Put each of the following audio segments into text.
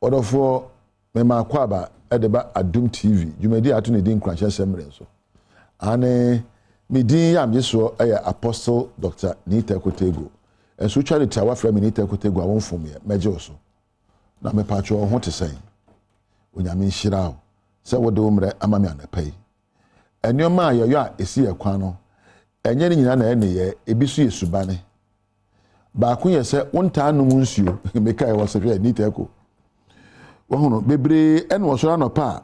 Odofo me makwaba edeba Adom TV. Jumedi atu ne din kwanhye semre so. Ane me din yam yeso Apostle Dr. Nita Kotego. Enso twa de tawa fra me Nita Kotego awonfom ye meje so. Na me pacho ho te sen. Onyame nhira o. Se wode umre amame anapai. Enioma ayoyo a esi ekwan no. Enye ni nyina na ene ye ebisu yesubane. Ba kun ye se wonta anum nsuo mekai wo se hwe Nita Kotego. Wohono bebre en wo so anopa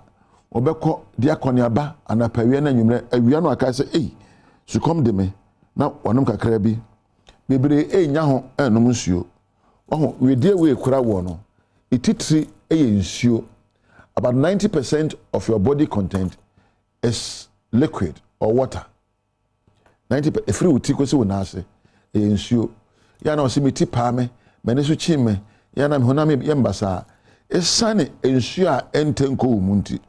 obekọ diakoniaba anapawie na nwumre awia no aka se sukom de me na wonom kakra bi bebre nya ho enum nsuo woho wedie we kura wo no ititiri nsuo. About 90% of your body content is liquid or water. 90% efri uti kwese wona ase nsuo ya na osimiti pa me mene so chime ya na me honam yembasa esane nsuo a entenko umunti.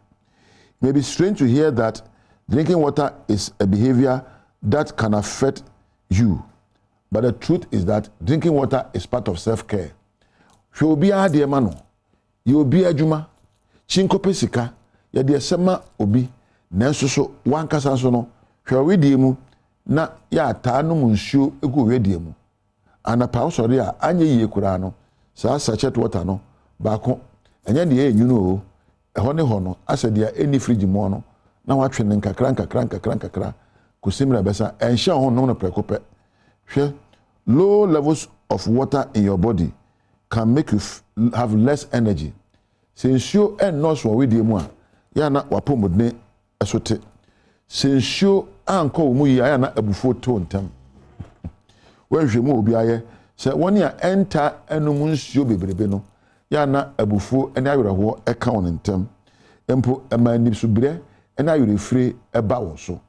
May be strange to hear that drinking water is a behavior that can affect you. But the truth is that drinking water is part of self-care. Hwe obi ade ma no. Ye obi adwuma. Chinko pesika ye de sema obi nanso so wankasa so no hwe wedie mu na ya taa no nsuo egu wedie mu. Anapa osori a anye yie kura no sa sachet water no baako enye de enyunu o eho ne ho no asede any fridge mo no na watwe ne nkakra kusimra besa enhye ho no prekope hwe low levels of water in your body can make you have less energy. Sensio en no so we die mu a ya na wapomodne esote sensio anko mu yi ya na abufo to ntam wanhwe mu obi aye se woni a enter enum nsio bebrebe no ya na abufuo ene awerɛho ɛka won ntem empo emani subire ene awerɛfire ɛba wo so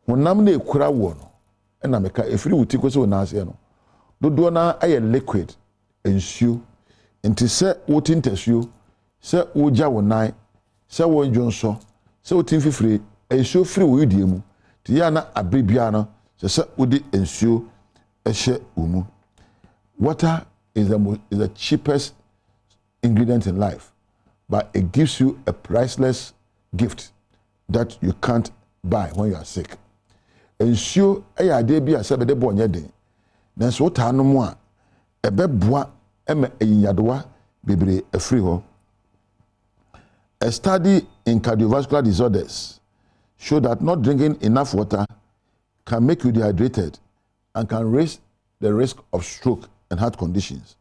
honam na ekura wo no ena meka efiri wuti ko se wo na ase no dodo na aye liquid nsuo enti se wuti ntasuo se wogya wo nan se wo dwonso se wuti fifire nsuo firi wo yidie mu ti ya na abrebia no se wodi nsuo ɛhye wo mu. Water is the cheapest ingredient in life, but it gives you a priceless gift that you can't buy when you are sick. Ensure ade bi asebe de bonye den. Nanso ta no mu a ebeboa ema eyinyadowa bebre afri ho. A study in cardiovascular disorders show that not drinking enough water can make you dehydrated and can raise the risk of stroke and heart conditions.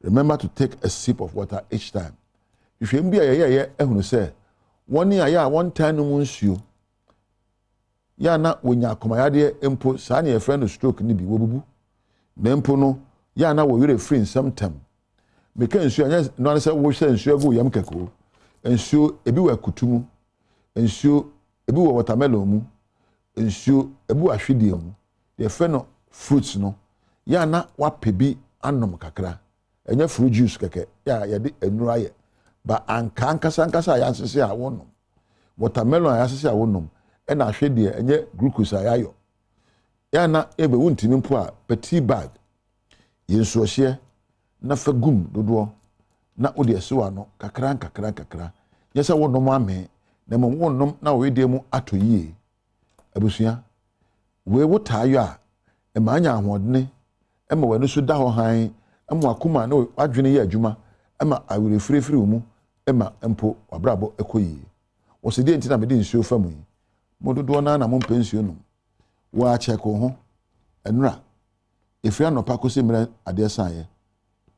Remember to take a sip of water each time. If you be ehunu say one ya one time no nsuo ya na wonya komayade empo sa na your friend stroke ni bi wobubu na empo no ya na wo yere free sometime make nsuo anya no say wo hye nsuo go yam keko nsuo ebi wa kutumu nsuo ebi wa watermelon mu nsuo ebi wa hwedie mu the friend fruits no ya na wa pebi anom kakra enye fruit juice keke ya de enura ye ba ankasa ya sese a wonom watermelon ya sese a wonom e na hwe de enye glucose ayayo ya na ebe wuntini mpo a petit bag yenso hye na fagum dodo na odi esewa no kakra yesa wonom ame na mom wonom na we de mu atoyie abusua we wotayo a e ma anya ahodne e ma wanu so da ho han ema akoma na adwene ye adwuma ema awere firefiri mu ema empo wabrabo ekoyi wo se de ntina me de nsuo famu yi mododo na mo mpensuo no wa cheko ho enura efiri anopa kosi mre ade san ye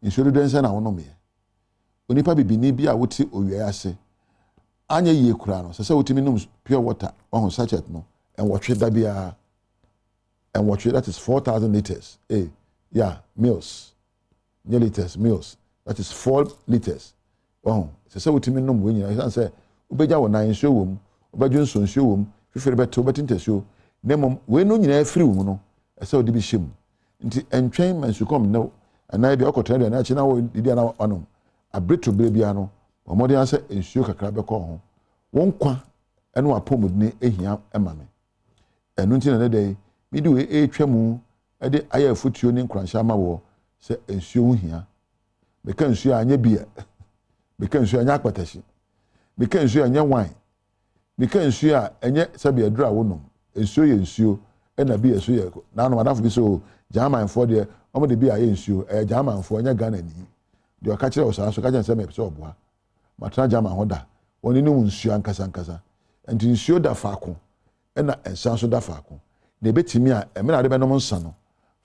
nsuo do nsa na wonom ye onipa bibini bi a woti owia ase anya yie kura no se woti minum pure water on sachet no en wotwe da bia en wotwe that is 4,000 liters meals. Liters meals, that is 4 liters. Se wotimi nom we nyina say ubeja wo nan nsuo wom ubadwu nsuo wom fifere beto betintesuo nemom we no nyina afiri wom no se odi bi hyem nti entwen mansukom no anai bi okotra na achi na wo didi na anom abreto brebia no omode an se nsuo kakra beko ho wonkwa eno apomudne ehia emame enu nti na ne dey mi di we etwamu ede aya afutuo ni nkranhya ma wo se nsuo hia meka nsuo anya bia meka nsuo anya akpatashi meka nsuo anya wine meka nsuo a enye sabe adura wonom nsuo ye nsuo na bi nsuo ye na no madafo bi so German for de omo de bi a ye nsuo German for anya Ghana ni de o ka kire o so ka kire se me pese oboa matra German ho da oni ni nsuo ankasa enti nsuo da faako na ensan so da faako na betimi a me na de be no nsa no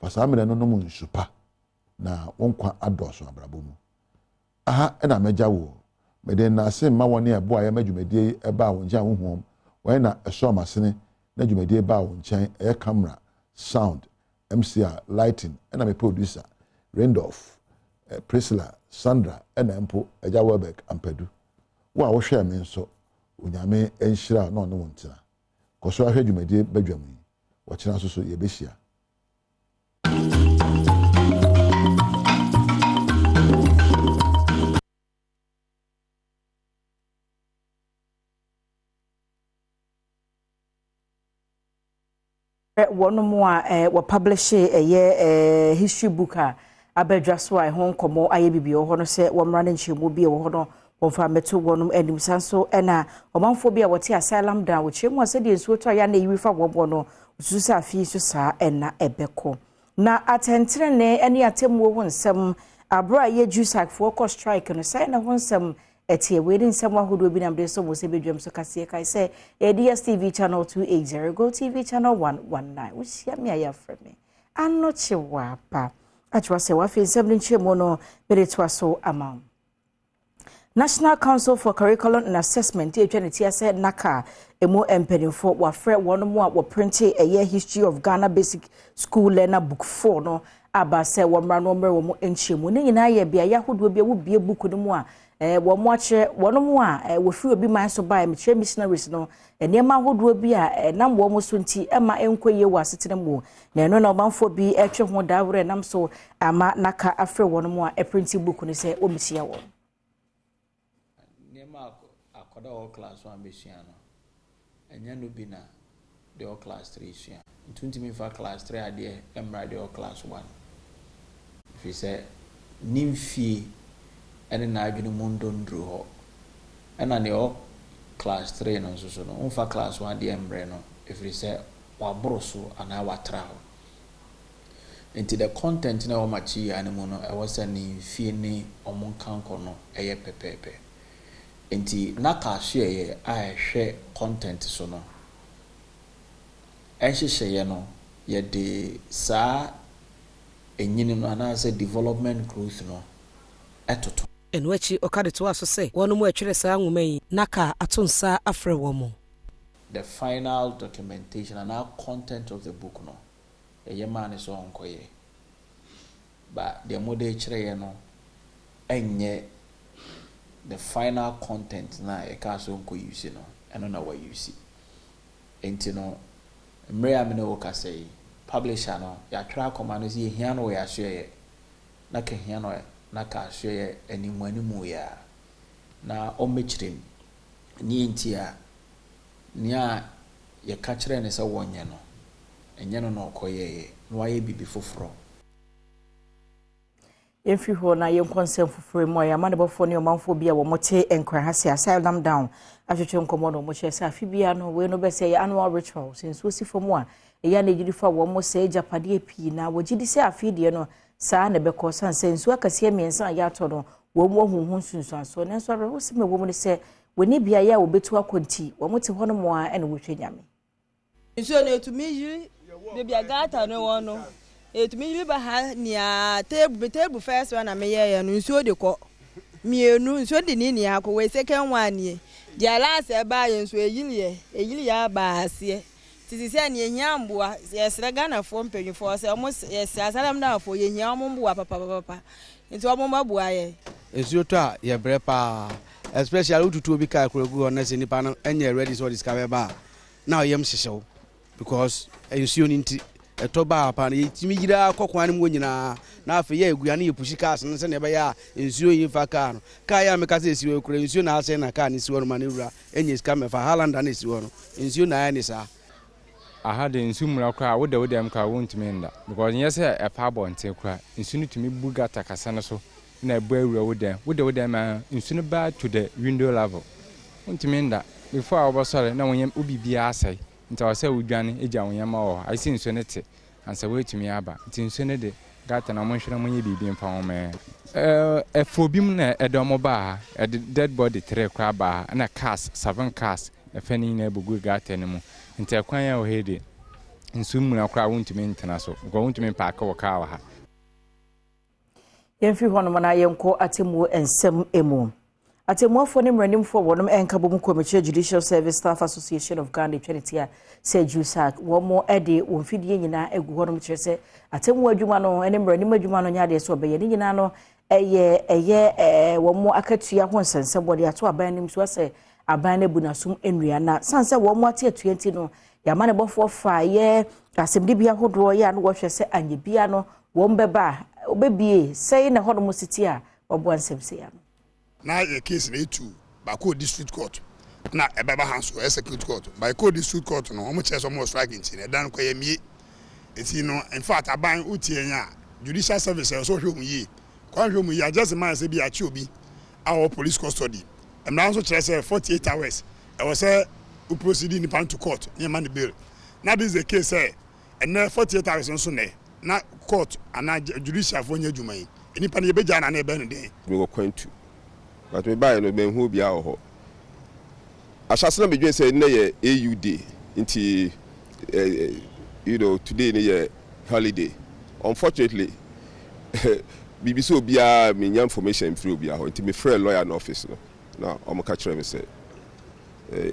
fa sa me no nom nsupa na wonkwa adoso abrabo mu aha na meja wo me de na se ma woni e bo aye madwumedie e ba wo njan honhom wo na eso masene na dwumedie ba wo nchen e camera sound MCR lighting na me producer Randolph Priscilla Sandra na mpo eja Webek Ampadu wo a wo hwe me nso onyame enhyira na ono wontina koso ahwe dwumedie badwam yi wo kira so ye behia one more we publish a history book abedwa so I hon komo aye bibio ho no se wo mra na nchemu bi wo ho no wo fa meto wonum anim sanso na omanfo bi a wote asylum down wo chemu ase de nsuo to ya na yiwi fa wo no susu afi so sa na ebeko na atentere ne ene atemu wo nsem abra ye juice for co strike no sai na ho nsem etie we din nsem ahodo bi na mde so mo se bedwam so kase kai se ADS TV channel 280 Go TV channel 119 wo sia me aya frɛ me anno chewa pa atwa se wa fi nsem nchemu no beretwa so amount National Council for Curriculum and Assessment etwa say naka emu empenifo wa frɛ one mo wa print a year history of Ghana basic school learner book 4 no aba se wo mra no mra wo mo enchiemu ne nyina ye bia ya hodo bia wo bie book no mu a wo mo akyere one mo a wo fi obi man so ba me kyerɛ missionaries no enema hodo bia nam wo mo so nti ema enkoye wo asetene mu na eno na obanfo bi etwe ho dawre nam so ama naka afrɛ one mo a print book no se o misia wo akoda all class 1 besiano enya no bi na the all class 3 sua ntuntimi fa class 3 ade emra the all class 1 fi say nimfie ene na adwene mondondro ho ena ne all class 3 no so no unfa class 1 de emre no if say wabroso ana watra ho into the content na o machi animo no e was nimfie ni omonkanko no eye pepepe enti naka share a hwe content so no ehyehyeye no ye de sa enyini no ana say development growth no etoto enwachi okade to aso say wonu mu atwere sa nwoma yi naka atonsa afre wo mo the final documentation and our content of the book no ye man so onkoye ba the model kire no enye the final content na e ka so nko use no eno na wa use enti no mre amene wo ka say publisher no ya twa koma no si hia no ya hye na ka hia no na ka hye animu ya na o mechirem ni enti a nia ye ka kire ne se wonye no enye no na okoye no aye bibi foforo If you hold na yen consent for free more ya manebo for ne omanfo bia wo mote enkra ha se asylum down ahwehwe nkomo no mo che se afibia no we no be say annual ritual since we see from one eya na gidi fa wo mo se japade pii na wo gidi se afidie no saa na be ko san sensu akase miensa ya to no wo mo hunhun sunsun so ne so abe wo se me wo mo ne se we ni bia ya wo betu akonti wo mo te ho no mo a ene wo hwanyame nso na etumi yiri de bia gata no wo no etumi yiri ba ha nia table first one na me ye no nso de ko mienu nso de ni nia ko we second one nie dia last e ba ye nso eyili ya ba ase titi se ni ehia mboa ye sere Ghana fo mpanyufo se omo ye asalam na fo ye hia omo mboa papa nti omo mabua ye nso to a ye bre pa especially ututu obi ka akrogu on se nipa no enye ready so discover ba na oyem hyehyew because nso ni nti etoba apa na yitimi gira kokwan mu nyina na afa ye egua na yepushi cars no se ne be ya nsuo yin fa car no ka ya meka se esiwo ekure nsuo na ase na car ni siwo no ma na wura enye ska me fa halanda na esiwo no nsuo na ya ni sa aha de nsuo mura kwa wo de am ka wo ntimi nda because yes e pa bonte kwa nsuo no tumi buga takasa no so na boy with them insuno bad to the window level untiminda before I was sorry na wonyam obi bia asai nta wase udwane eja wonyama wo I see insuno te and say wait me aba nti insuno de gata na monhwere monye bibi mfa wo me efobim na edomo ba dead body 3 kwa ba na cars 7 cars efani na ebugu gata ne mu nti akwan ya wo hede nsumuna akwa wontimi ntena so go wontimi paaka wo ka wa ha yemfi hono na yenko atemu ensem emu atemu afo ne mranimfo wonom enkabom committee Judicial Service Staff Association of Ghana Trinity a say jusak wo mo ede wonfidie nyina egu honom kyerese atemu adwuma no ene mranim adwuma no nyaade so obeye ne nyina no eye wo mo akatua ho nsensem bode ato aban nim so se aban na bunasum enua na sanse wo mo ate 20 no yamane bofo fa ye asemde bia hodo ye anu wo hwese anyebia no wo mbeba obebie say na hono musiti a obo ansem ya na a case na etu ba ko district court na ebeba hanso executive court by ko district court no omo cheso mo strike nti na dan ko ye mie eti no in fact aban utie nya judicial service so hwe mu yi kwa hwe mu yi just man say bi a chi obi our police custody and now so say 48 hours I was say we proceeding in to court near man bail now this is the case and 48 hours nso ne na court and judicial for nya dwuma yi enipa na yebeja na ebe no den we go kwantu but we buy no ben hu bia ho asase na bedwen say na ye AUD nti you know today na ye holiday unfortunately BBC obia me nya information free obia ho nti me free lawyer in office no na omo ka kire me say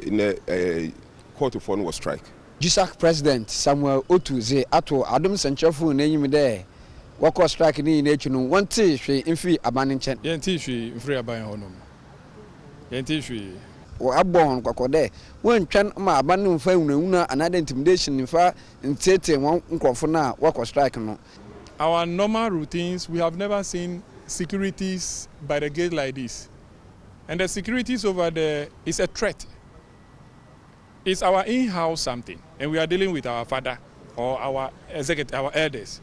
in a court of was strike Jusak president Samuel Otuze ato Adom Senchafo na enyim de wako strike ni na echu no wonte hwe mfi abane nchen yenti hwe mfiri aban honom yenti hwe wo abon kwakode wontwan ma abane mfa ununa another intimidation mfa ntete won nkrofo na wako strike no. Our normal routines, we have never seen securities by the gate like this, and the securities over there is a threat. It's our in-house something, and we are dealing with our father or our executive, our elders.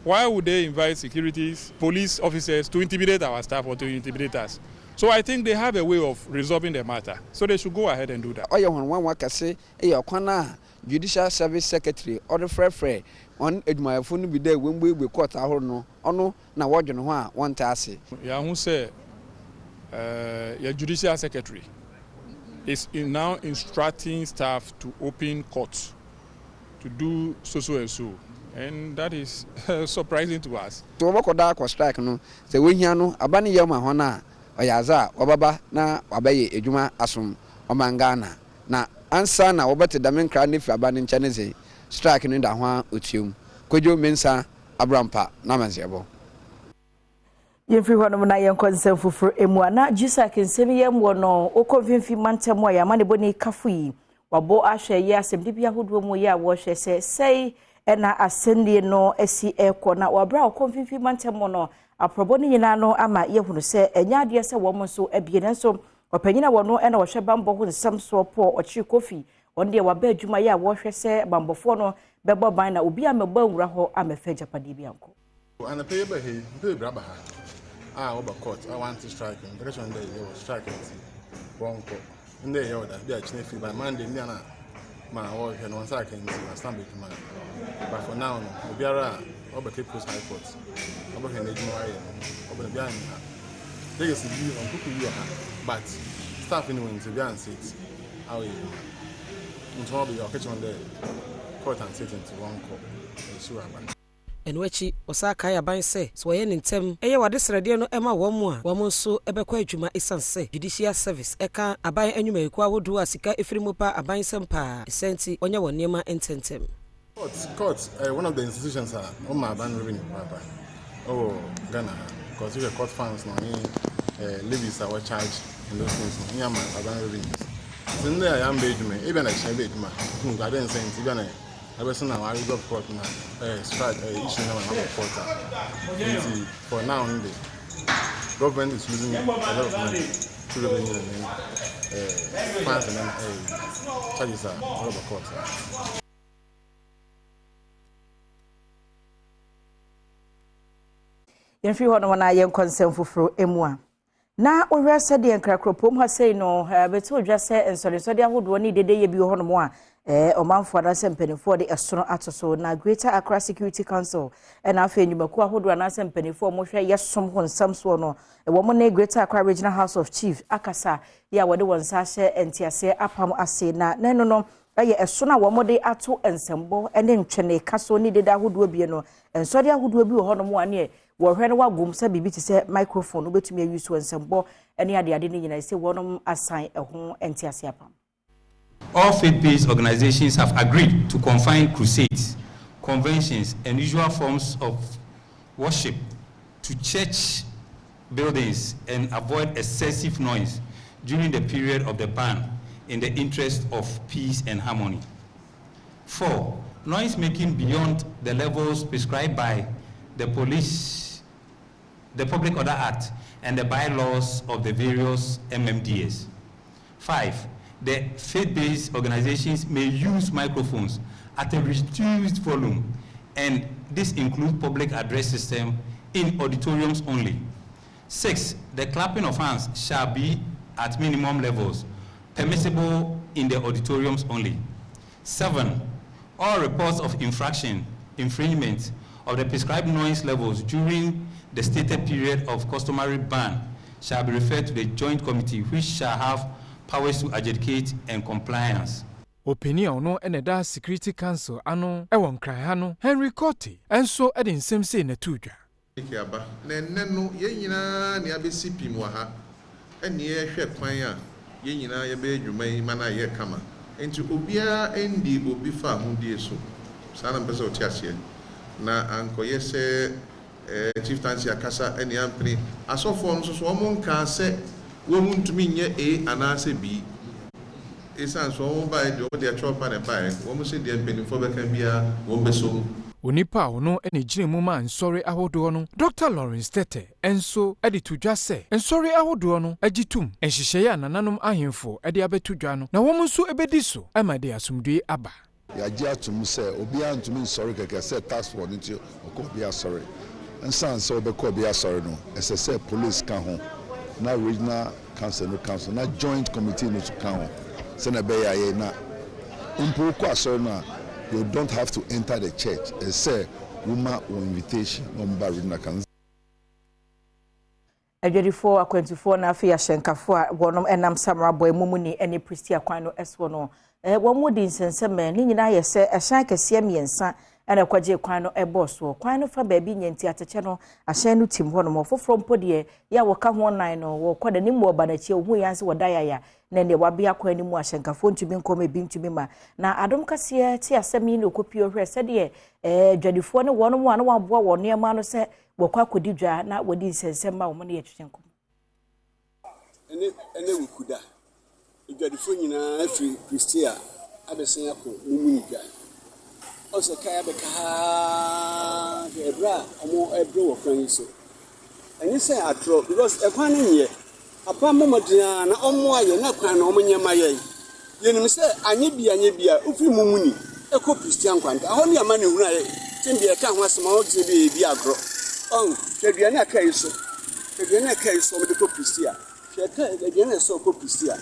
Why would they invite securities, police officers to intimidate our staff or to intimidate us? So I think they have a way of resolving the matter. So they should go ahead and do that. Oya one wakase kwana Judicial Service Secretary or the frɛ on edmayafo no bi dey we court ahoro no ono na wodwene ho a wonta ase. Ya hu say your Judicial Secretary is now instructing staff to open courts to do so and so, and that is surprising to us. To obokoda ko strike no se wehia no abane yam ho na oyaza obaba na wabaye edwuma asom omangana na ansa na wobete damenkra ne fi abane nchane se strike no da ho otium kojo mensa abrampa na manzebo yemfi hono na yenkonsem fufuru emu ana Jusak nsem yem wo no okonfimfi mantem wa yamane boni kafu yi wabo ahwe ye asem bia hodo mu ye a wo hwe se sei ena asendie no esi ekọ na wabra okonfimfi mantem no aprobo ni nyina no ama yehunu se enya ade se wo mo so abie nenso opanyina wo no ena wo hwe bambo ho nsam so po ochi kofi onde waba adwuma ye a wo hwe se bambofo no bebo ban na obi ameba nwura ho amefa japade bianko ana pay be he pay braba ha over court I want to strike him direction day you was striking one court in there you that be a chine by Monday me na ma wo hwe no nsaka nti na stand be man but for now no obiara over Cape Coast High Court over hwe na edwuma aye over bia na there is be on kuku you but staff anyway to be and sit how you until be your kitchen there court and sit into one court so about enwechi osaka ya ban se so ye ntem eye wade srede no ema wo mu a wo mo so ebekwa adwuma isanse Judicial Service eka aban anwuma eku awodu asika efirimu pa aban sempa senti onye wonema ententem court one of the institutions are on my ban revenue papa oh Ghana because you court funds no levies are charged and those things no my ban revenues in there I am bedroom even a share bedroom I don't say even I was now I resolve court now strike issue now have court for now the government is using a lot of money to revenue and fines and then charges are all over court. yɛmfi hɔ no na yɛn kɔnsɛm foforo emu a na owura sɛ de nkrakropom ha sei no beto odwa sɛ nsɔresɔde ahodoɔ ne dede yɛ bi hɔ no mo a ɔmanfo da sɛ mpanimfoɔ de ɛsono ato so na Greater Accra Security Council ɛna afei nnwumakuo ahodoɔ na sɛ mpanimfoɔ mo hwɛ yɛsom ho nsɛm so no wɔn ne Greater Accra Regional House of Chiefs akasa ya wɔde wɔn nsa hyɛ ntiase apam ase na neno no ɛyɛ ɛsono a wɔn de ato nsɛmbɔ ɛne ntwene kaso ne dede ahodoɔ bi no nsɔde ahodoɔ bi wɔ hɔ no mo a ne wɔhwɛ no wagum sɛ bibi te sɛ microphone wobɛtumi ayi so nsɛmbɔ ɛne ade ne nyina sɛ wɔnom asan ɛho ntiase apam. All faith-based organizations have agreed to confine crusades, conventions, and usual forms of worship to church buildings and avoid excessive noise during the period of the ban in the interest of peace and harmony. 4. Noise making beyond the levels prescribed by the Public Order Act and the bylaws of the various MMDAs. 5. The faith-based organizations may use microphones at a reduced volume, and this includes public address system in auditoriums only. 6. The clapping of hands shall be at minimum levels, permissible in the auditoriums only. 7. All reports of infringement of the prescribed noise levels during the stated period of customary ban shall be referred to the joint committee, which shall have powers to adjudicate and compliance. Opinion no and the Security Council ano ewon krahano Henry Cotti enso e de nsem sei na tuja. Ikiaba na nenu ye nyina ne abesi pim wa ha ene ye hwe kwan a ye nyina ye be adwuman mana ye kama enti obia endi obi fa ho die so sana mpese otiasie na ankoye se chieftaincy akasa ene ampni asofo no so mo nka se wo muntumi nye A anase B esan so wo ba de wo de chopa ne ba wo mo se de mpenifo beka bia wo beso onipa ono ene gire mu ma nsɔre ahodoɔ no Dr. Lawrence Tete enso ede tudwa sɛ nsɔre ahodoɔ no agitum enhyehyɛ nananom ahemfo ede abetudwa no na wɔn nso ebedi so ama de asomdue aba ya gye atum sɛ obi antumi nsɔre kɛkɛ sɛ task force nti ɔkɔ bi asɔre nsan sɛ ɔbɛkɔ bi asɔre no ɛsɛ sɛ police ka ho na regional council no council na joint committee no to ka ho sɛ na bɛyɛ ayɛ na mpo kɔ asɔre no you don't have to enter the church except woman or invitation on regional council. Adwerifo akwantufo na afi ahyenkafo a wonom enam samra boy mumuni ene pristi akwan no eswo no wo mudi nsenseme ni nyina ye se ahyan kese miensa ene kwaje kwan no eboso kwan no fa baabi nyanti ateche no ahyan no tim ho no mofoforo mpodie ya wo ka ho nan no wo kwada ni mu obanachie wo yanse wo dayaya na ne wabia kwan ni mu ahyenkafo ntumi nkoma bi ntumi ma na adom kase ti asemi ni okopio hwe se de adwerifo ne wonom anu waboa wo nema no se wakwa kodidwa na wodi nsensem ma wo ne yetwenko ene wukuda adwerifo nyina afri Christia abesen akọ mumuni gwa also kaya beka ha ebra omo ebro wo kwan so eni say atro because ekwan nye apa momodina na omo aye na kwan na omo nyema ye yenim say anye bia ufiri mumuni eko Christian kwanta aho ne ama ne hunu aye tembi eka ho asema ho te bi agro tedua na kai so mo de ko Christian tedua na so ko Christian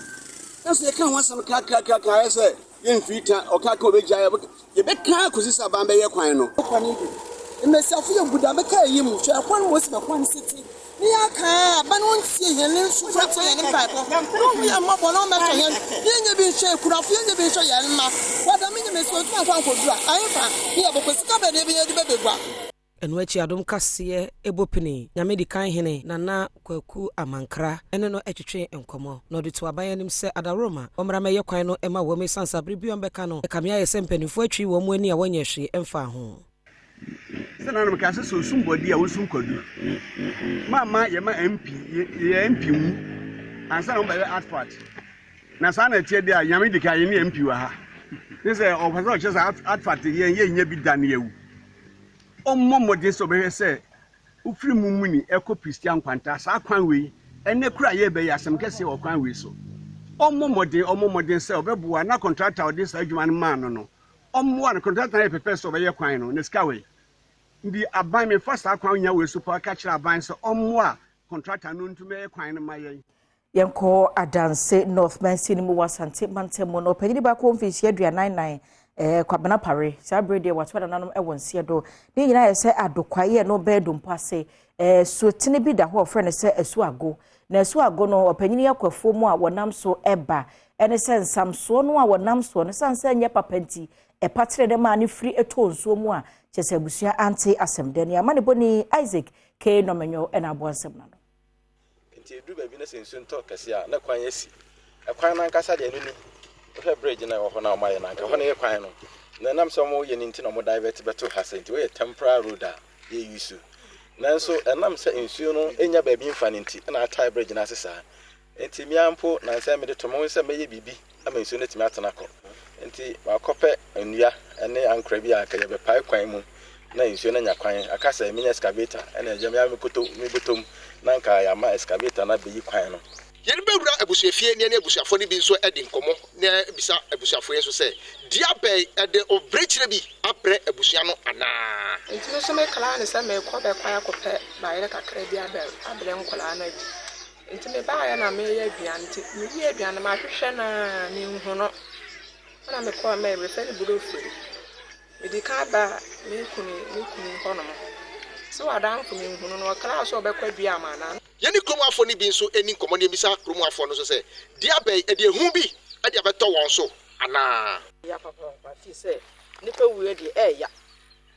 eso eka ho asema ka say yen fita okaka obeja ye beka kusisa bamba ye kwan no kwan ni imesafo ye buda beka yim hwe kwan wo se kwan city ni aka ba no ntie ye le nsu fata ye ni pa no ya mabo no me so ye nye bi hwe kurafo ye bi hwe ye ma wada me nye me so tuma kwan kodura ayefa ye bokosika be de bi ye de bebegwa enu achi adom kase ebopini nyamedi kan hene nana kwaku amankra ene no etwetwe enkomo no de to abayanim se adaroma omra meye kwan no ema wo me sansa bribion beka no ekamia ye se mpanifo atwi wo mu ani a wanya hwe emfa ho se na no ka se so sumbodi a wo sum kwadu mama ye ma MP ye MP mu ansa no ba art part na sa na tie de a nyamedi kan ye ne MP wa ha ni se o fa so che art part ye nya bi dan yewu omomode so be se ufiri mumuni eko Christian kwanta sa kwan we ene kura ye be yasem kese o kwan we so omomode se obeboa na contractor odi sa adwuma no man no omwa na contractor e pepe so be ye kwan no ne ska we Be a buy me first account ya we super catch a buying so more contractor known to me quine my Yanko Adanse North Mansini Wasante Mantemo no penny back home fish here 99 kwabena pare sabrede watwa nanom e wonse do ni nyina ye se adokwaye no bedum pase so tene bi da ho friend se esu ago na esu ago no opanyini yakwafo mu a wonam so eba ene se nsamso no a wonam so no sanse nya papanti e patre de ma ne free etonso mu a chese abusua anti asemde ne amane boni Isaac K no menyo e na aboansem na no nti edu ba bi na sensu nto kase a na kwan asi kwan na nkasa de nunu o bridge na ho na o maye na nka ho na ye kwan no na nam so mo ye ninti na mo divert beto hasenti we temporary road a ye use nanso enam se ensuo no enya ba bi mfa ninti na tie bridge na asesa enti miampo na nsa me de to mo nsa meye bibi ama ensuo no timi atena ko enti wakope enua ene ankra bi aka ye be pai kwan mu na ensuo na nya kwan akasa emi excavator ene eje me amekoto me botom na nka ya ma excavator na be yi kwan no yɛn bɛwura abusuafie ne abusuafo ne bi nso ɛde nkɔmɔ na bisa abusuafo nso sɛ dia bɛn ɛde obrekyire bi aprɛ abusua no anaa nti no so me kala ne sɛ me kɔ bɛ kwan akɔpɛ baayɛ kakra bi abrɛ nkɔla na bi nti me baayɛ na me yɛ aduane nti me yɛ aduane ma hwehwɛ na me nhu no na me kɔ me refer ne budo firi me di ka ba me kunu hɔ no so wadan ko me nhu no kala so bɛkɔ dua ama na yɛne kurom afɔ ne bi nso ani nkɔmmɔ ne bisa kurom afɔ no so sɛ dia bɛn ɛde ehu bi ɛde abɛtɔ wɔn so anaa ya papa fi sɛ nipa wuye de ɛya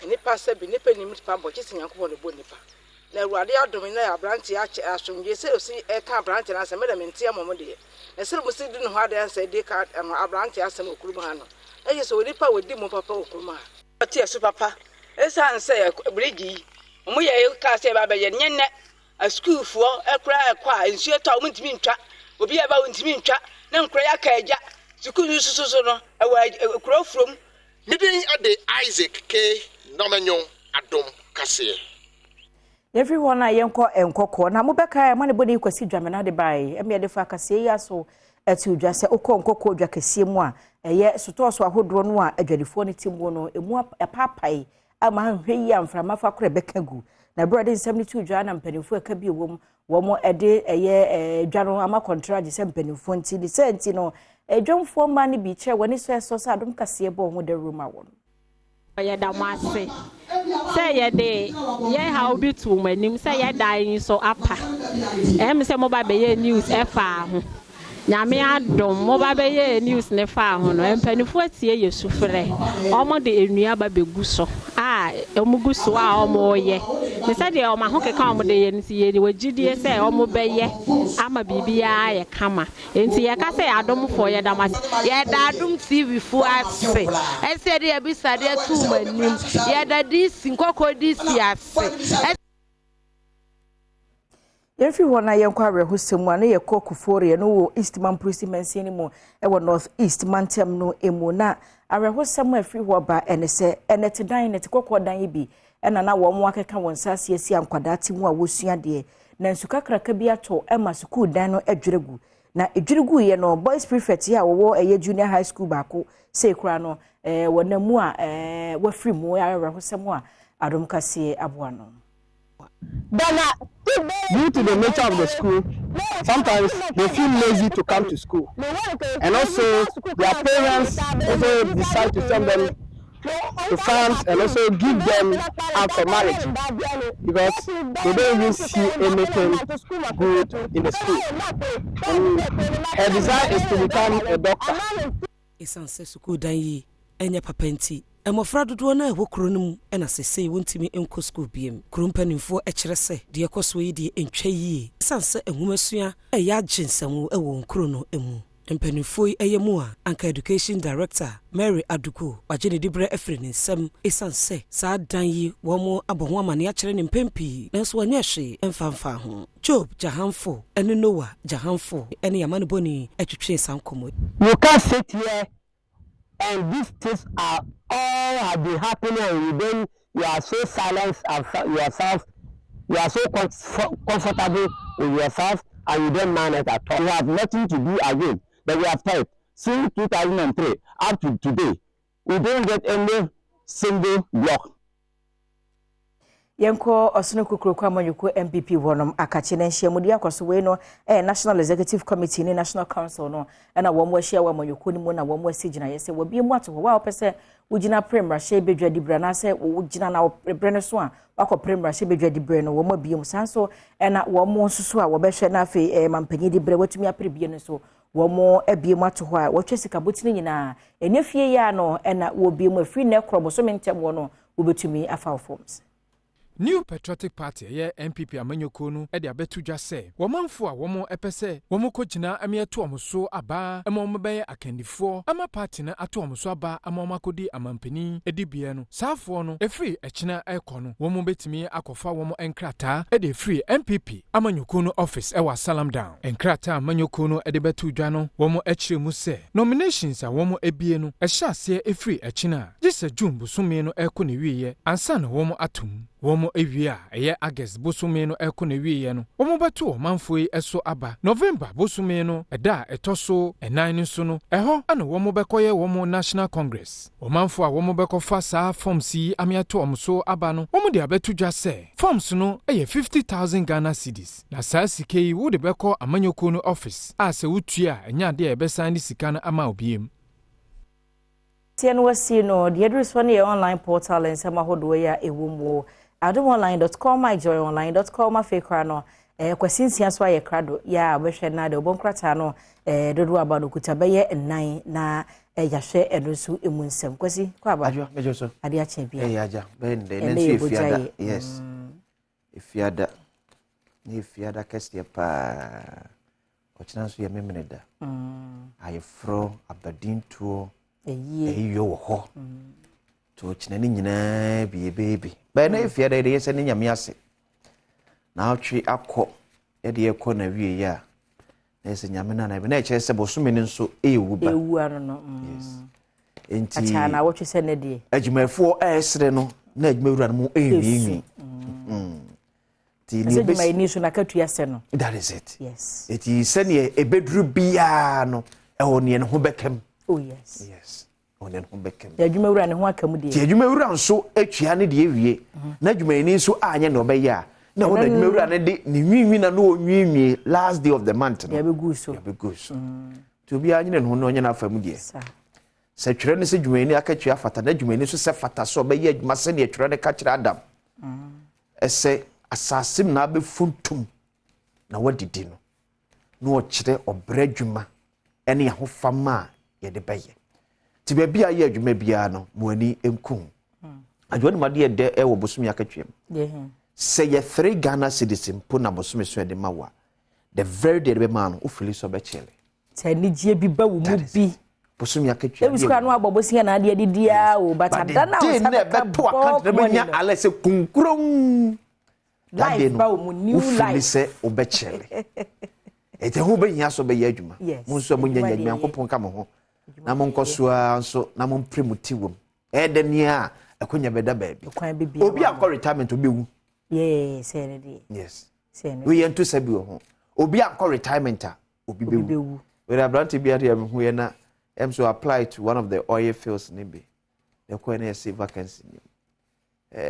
nipa sɛ bi nipa nim nipa bɔ kyesi nyankopɔ ne bɔ nipa na awurade adom na abrante akyɛ asomdwe sɛ osi ɛka abrante na sɛ mede mente amom de na sɛ musi di no hɔ adan sɛ de ka abrante asɛm okurum ha no ɛyɛ sɛ onipa wodi mu papa okurum ha ɔte so papa ɛsan sɛ brigi ɔmo yɛ ka sɛ ba bɛyɛ nyenne a school for a cry qua and she told me to mean trap will be about to mean trap no cry a caja school so no a crow from meeting at the Isaac K Nomenyon Adom Cassia. Everyone I yanko and coco na mubeka money body kwasi dramana de buy e me de fa kase ya so etu dwa se okon coco dwa kase mu a eye soto so ahodro no a adwadifo ne timbo no emu apapai ama hwe yi amframa fa kora beka gu na brother 72 dwa na mpanifo aka bi wo ede eye dwa no ama contract se mpanifo nti de senti no edwomfo ma ne bi kire woni so sa adom kase bo ho de room a won ya da mase say ye de ye how be to manim say ye dan so apa say mo ba be ye news e fa ho nyame adom mo ba be ye news ne fa ho no empanifo atie ye sufre omo de enua ba begu so omugu so omo ye me say de omo ho keka omo de ye nti ye wagidie say omo be ye ama bibia ye kama enti ye ka say adom fo ye da mas ye da Adom TV fu ase e say de ebisa de tu manim ye da dis nkoko dis ase everyone na yenkwa rehusemu na ye kokufore no wo Eastman Presidency ni mo e wo North East Mantem no emu na arehusemu afri ho ba ene se enete dan nete kokodan bi ena na wo mo akeka won sase asi ankwadati mu a wosua de na nsukakraka bi ato ema school dan no adweregu na adweregu ye no boys prefect ya wo eye junior high school bako se kura no wonamu a wafri mu arehusemu a Adom kase aboano due to the nature of the school, sometimes they feel lazy to come to school. And also, their parents also decide to send them to farms and also give them out for marriage because they don't even see anything good in the school. And her desire is to become a doctor. It's school dan enya papenti emofra dodo na ewo kro num ena sesei wontimi enko school biem krompanimfo ekire se de ekoso yi de entwa yi sanse enhumasua eya ginsam ewo nkro no emu empanimfo yi eyemu a anka education director Mary Aduku wagene dibre efre ne nsam esanse sa dan yi wo mo aboho amane akire ne mpempi nanso wanya hwe emfamfa ho Job Jahanfo ene Noah Jahanfo ene yamane boni etwetwe sankomo. You can't sit here and these things are all have been happening and you are so silent yourself, you are so comfortable with yourself and you don't mind it at all. You have nothing to do again. But we have tried since 2003 up to today. We don't get any single block. Yenko Osino Kukuruku Amanyuku MPP wonom akachi na nhia mudi akoso we no National Executive Committee ni National Council no na wo mo ahia wa Amanyuku ni mu na wo mo asigina yese wo bie mu ato wa opese ugina premier hye bedwa dibra na se wo gina na brene so a wakọ premier hye bedwa dibra no wo mo bie mu sanso na wo mo nsusu a wo behwe na afi mampanyi dibra watumi apre bie no so wo mo abie mu ato ho a wo twese kabotini nyina enefie ya no na wo bie mu afri na ekro boso mentem wo no wo betumi afa forms. New Patriotic Party ye MPP Amanyoko no e de abetudwa se womanfo a womo epese womo kogina amieto omso aba emom beye akandifo ama party na ato omso aba amom akodi amampani edibie no safo no efri echina ekono womo betimi akofa womo enkrata e de free MPP Amanyoko no office e wa Salam Down enkrata Amanyoko no e de betudwa no womo ekire mu se nominations a womo ebie no e hyase efri echina gise June busumi no ekone wiye ansa na womo atum womo ewia eye August bosume no ekone wiye no womo beto manfoi eso aba November bosume no eda etoso enan nso no eho ana womo bekoye womo National Congress womanfo a womo bekofa saa forms yi amiato omso aba no womo de abetudwa se forms no eye 50,000 Ghana cedis na saa sike yi wo de beko Amanyoko no office a se wutua enya de ebesan di sika na ama obiem tieno wasi no the address one online portal and sama hodo ya ewumo adomonline.com myjoyonline.com afekra no kwasinsia so aye krado ya behwe na de obonkrata no dodo aba no kutabaye nnan na yahwe enso emunsem kwasi kwa aba ajo mejo so ade a chen bia aja bende nenso efiada yes efiada ni efiada kestia pa ochina so ye memeneda ayefro abadintuo eyo wo ho to china ni nyina biebebe ba na efiada de yese ni nyame ase na atwe akọ ye de ekọ na wie ya na yese nyame na be na chese bosome ni nso ewu ba ewu ano no yes enti acha na wotwe se ne de adwumafo esre no na adwumawura no mu ewi ti ni be mai ni so na katua se no that is it yes eti se ne ebedru bia no ewo ne ho bekam oh yes yes onen ho bekem ya adwumawura ne ho akamu de ya adwumawura nso atwia ne de ewie na adwumani nso anye na obeya na ho na adwumawura ne de ne nwinwi na no onwinwi last day of the month no ya begu so to bi anye ne ho no onye na afamu de se twere ne se adwumani akatwia fata na adwumani nso se fata so obeya adwuma se ne twere ne ka kire Adam ese asasim na abefuntum na wadidi no no okire obra adwuma ene ya ho fama ye de beye ti bia ye adwuma bia no moani enkum adwuma ma de de e wo bosumi akatwem se ye 3 Ghana citizen po na bosumi so de mawa the very day be man o fili so be chele tani gie bi ba wo mu bi bosumi akatwem e bisko anu abobosia na ade dia o batada na o sabe be to akant be nya ale se kunkuron life ba wo mu new life fili se o be chele ete ho be nya so be ye adwuma mo so mo nya adwuma nkopon ka mo ho na mo nkosua nso na mo mpremuti wom de nia akonya beda baabi obi akọ retirement obewu yes enedi yes we yento sabi ho obi akọ retirement a obi bewu we abrante bi ade am hu ye na em so apply to one of the oil fields nibi the coin is vacancy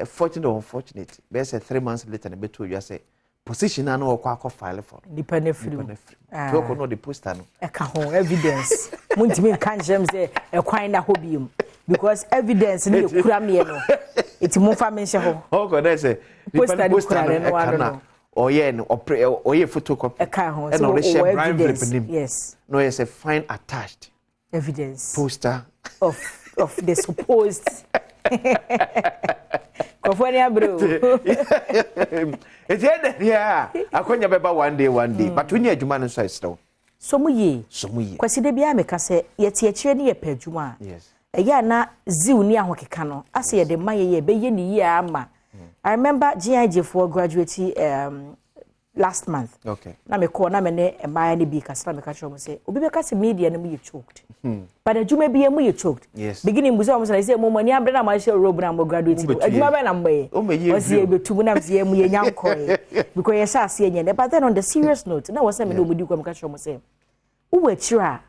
fortunate or unfortunate be say 3 months later na beto you say position na no akọ file for dependent free to ko no the poster no e ka ho evidence muntimi kan jem say e kwan na hobium because evidence ni ekura me no eti mo fa menhye ho o ko na say poster no kana oye no oye photocopy e ka ho e no share private yes no yes a fine attached evidence poster of the supposed Kofonia bro. It's yeah. Akonya beba one day. But when you adwuma no so isto. So mu ye. Kwasi de bia meka se yeti akire ne ye pa adwuma. Yes. Eya na ziu ni ahokeka no. Ase ye de maye be ye ni ye ama. I remember GIG4 graduate last month. Okay. Na me call na me ne emaya ne bi kasa me ka chiro mo say obi be ka se media na mu ye choked. But adwuma bi mu ye choked. Yes. Beginning busa mo say mo mani abre na ma share robe na mo graduate. Adwuma be na mbaye. O si e betu na mzie mu ye nyanko. Because ye sha ase enye. But then on the serious note, na was say me no mudi kwa me ka chiro mo say wo achira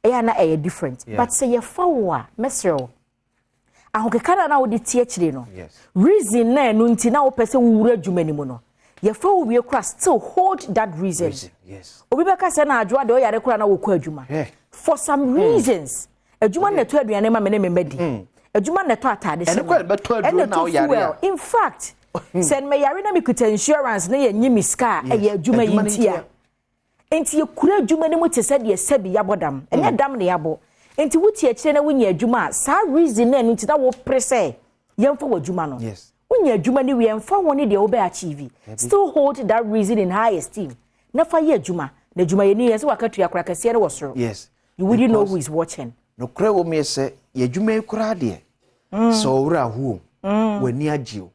e ya na e different. But say ye fa wo a mesero ahokekara na wo de tie kire no reason na enu nti na wo pese wo wura adwuma ni mu no ye fa wo wie kura still hold that reason yes obi beka se na adwoa de o yare kura na wo kwa adwuma for some reasons adwuma na to aduane ma me ne memadi adwuma na to atade se ene kwa be to adwuma na o yare in fact send me yare na me kuta insurance na ye nyimi ska e ye adwuma yintia enti ye kura adwuma ni mu te se de sebi yabodam ene dam ne yabo enti wuti akire na wunya adwuma sa reason na enu nti na wo prese yemfa wadwuma no wunya adwuma ni yemfa woni de wo be achieve still hold that reason in high esteem na fa ye adwuma na adwuma ye ni yesi wakatu yakura kase re wosoro you wouldn't know who is watching no kra wo me se ye adwuma kura de so wura hu wani agio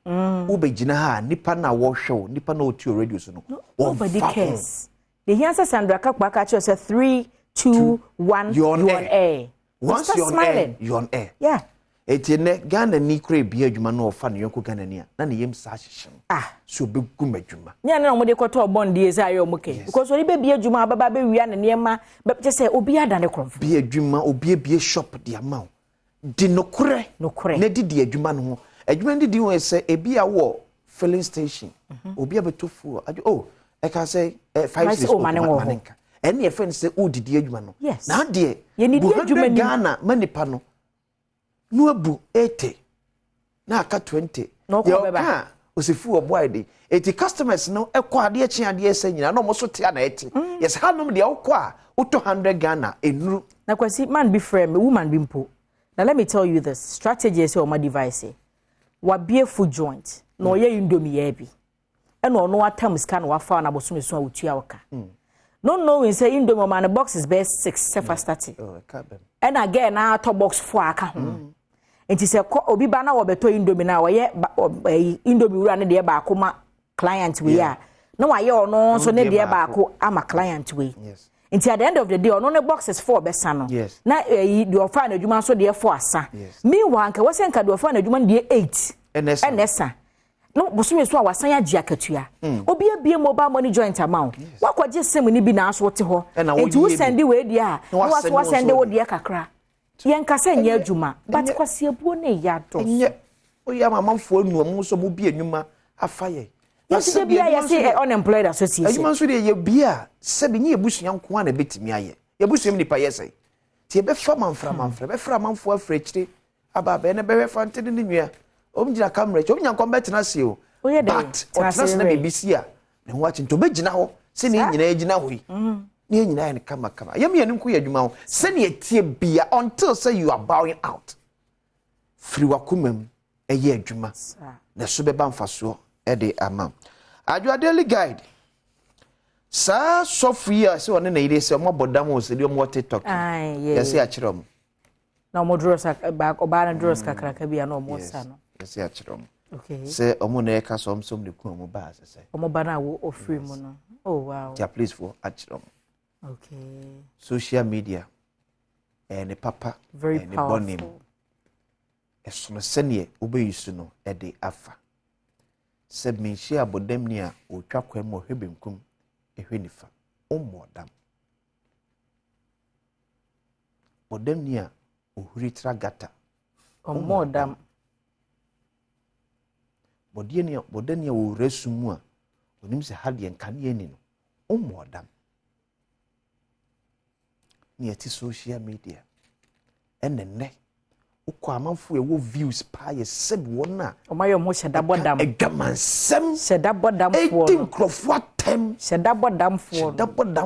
wo be gina ha nipa na wo hwe nipa na otu radio so no nobody cares the answer Sandra Kakwa ka che say 3 2 1 you're on air. Once you're on air, you're on air. Yeah. Etine Ghana ni kure bia adwuma no ofa ne yonko Ghana ni a na ne yem sa hyehye. So be gu madwuma. Nya na mo de koto bond eze ayo mo ke. Because we be bia adwuma baba be wia ne nema be je say obi ada ne kromfo. Bia adwuma obi bia shop de amount. Di no kure. Na di adwuma no ho. Adwuma di ho say ebi a wo filling station. Obi abetofu. Oh, I can say 5 6 manenka. Any friends say oh did adwuma no na de ye need adwuma ni Ghana manipa no no abu 80 na aka 20 no ko beba osifu oboy de 80 customers no ekwa ade echi ade ese nyina no mo so tia na eti yes hanom de okwa uto 100 Ghana enuru na kwasi man be frame woman be mpo. Now let me tell you this strategy is on my device wa be food joint no ye indomie ya bi e no no atam ska na wa fa na boso meso awutua waka no knowing say indomie man box is best 6 sefa starting and again na to box 4 aka ho enti se obi ba na wo beto indomie na wo ye indomie wura ne de ba akoma client we ya na wa ye ono so ne de ba ako ama client we enti at the end of the day ono ne box is 4 besa no na the offer na adwuma so de 4 asa meanwhile nka wose nka de offer na adwuma de 8 enesa no bosume so awasan agye akatua obi abie mobile money joint amount wakwaje sem ni bi na aso wote ho enti wo send we dia wo send wo dia kakra yenkasa nya adwuma but kwase abuo ne ya do enye oya mamamfo anu mu so mu bi anwuma afaye yesi bia yesi unemployed association adwuma so de ye bia sebi nye ebusuya nko na betimi aye ebusuyem ni pa yesi ti ebe fa manfra be fra manfo afrechire aba be ne be fa ntene ni nwia omjira camera che omnya nko betena se o but otras na BBC a ne ho achi nto begina ho se ne nyina agina ho yi ne nyina ne kama yam ye nko ye adwuma ho se ne tie bia until say you are bowing out free wakumam eye adwuma na so be ba mfaso e de ama adwa daily guide sa sofia se one na ire se mo bodam o se de mo TikTok yes ya kirom na mo dros back oba na dros kakraka bia na mo sa no yes ya kirom okay se omo na eka so omsom de ku omo ba se omo ba na wo ofri mu no oh wow ja please for achirom okay social media and papa very and bonim esono sene obeyisu no e de afa se menhia abodam ni a otwa kwam mo hwebemkum ehwenifa omodam bodam ni a ohuri tragata omodam bodani a wo resumu a onim se hade enkane ani no omodam ni ati social media enenne ukọ amanfo ewo views pa ye seb wona omayo mo shedabodam egamansem shedabodam fo no crofo atem shedabodam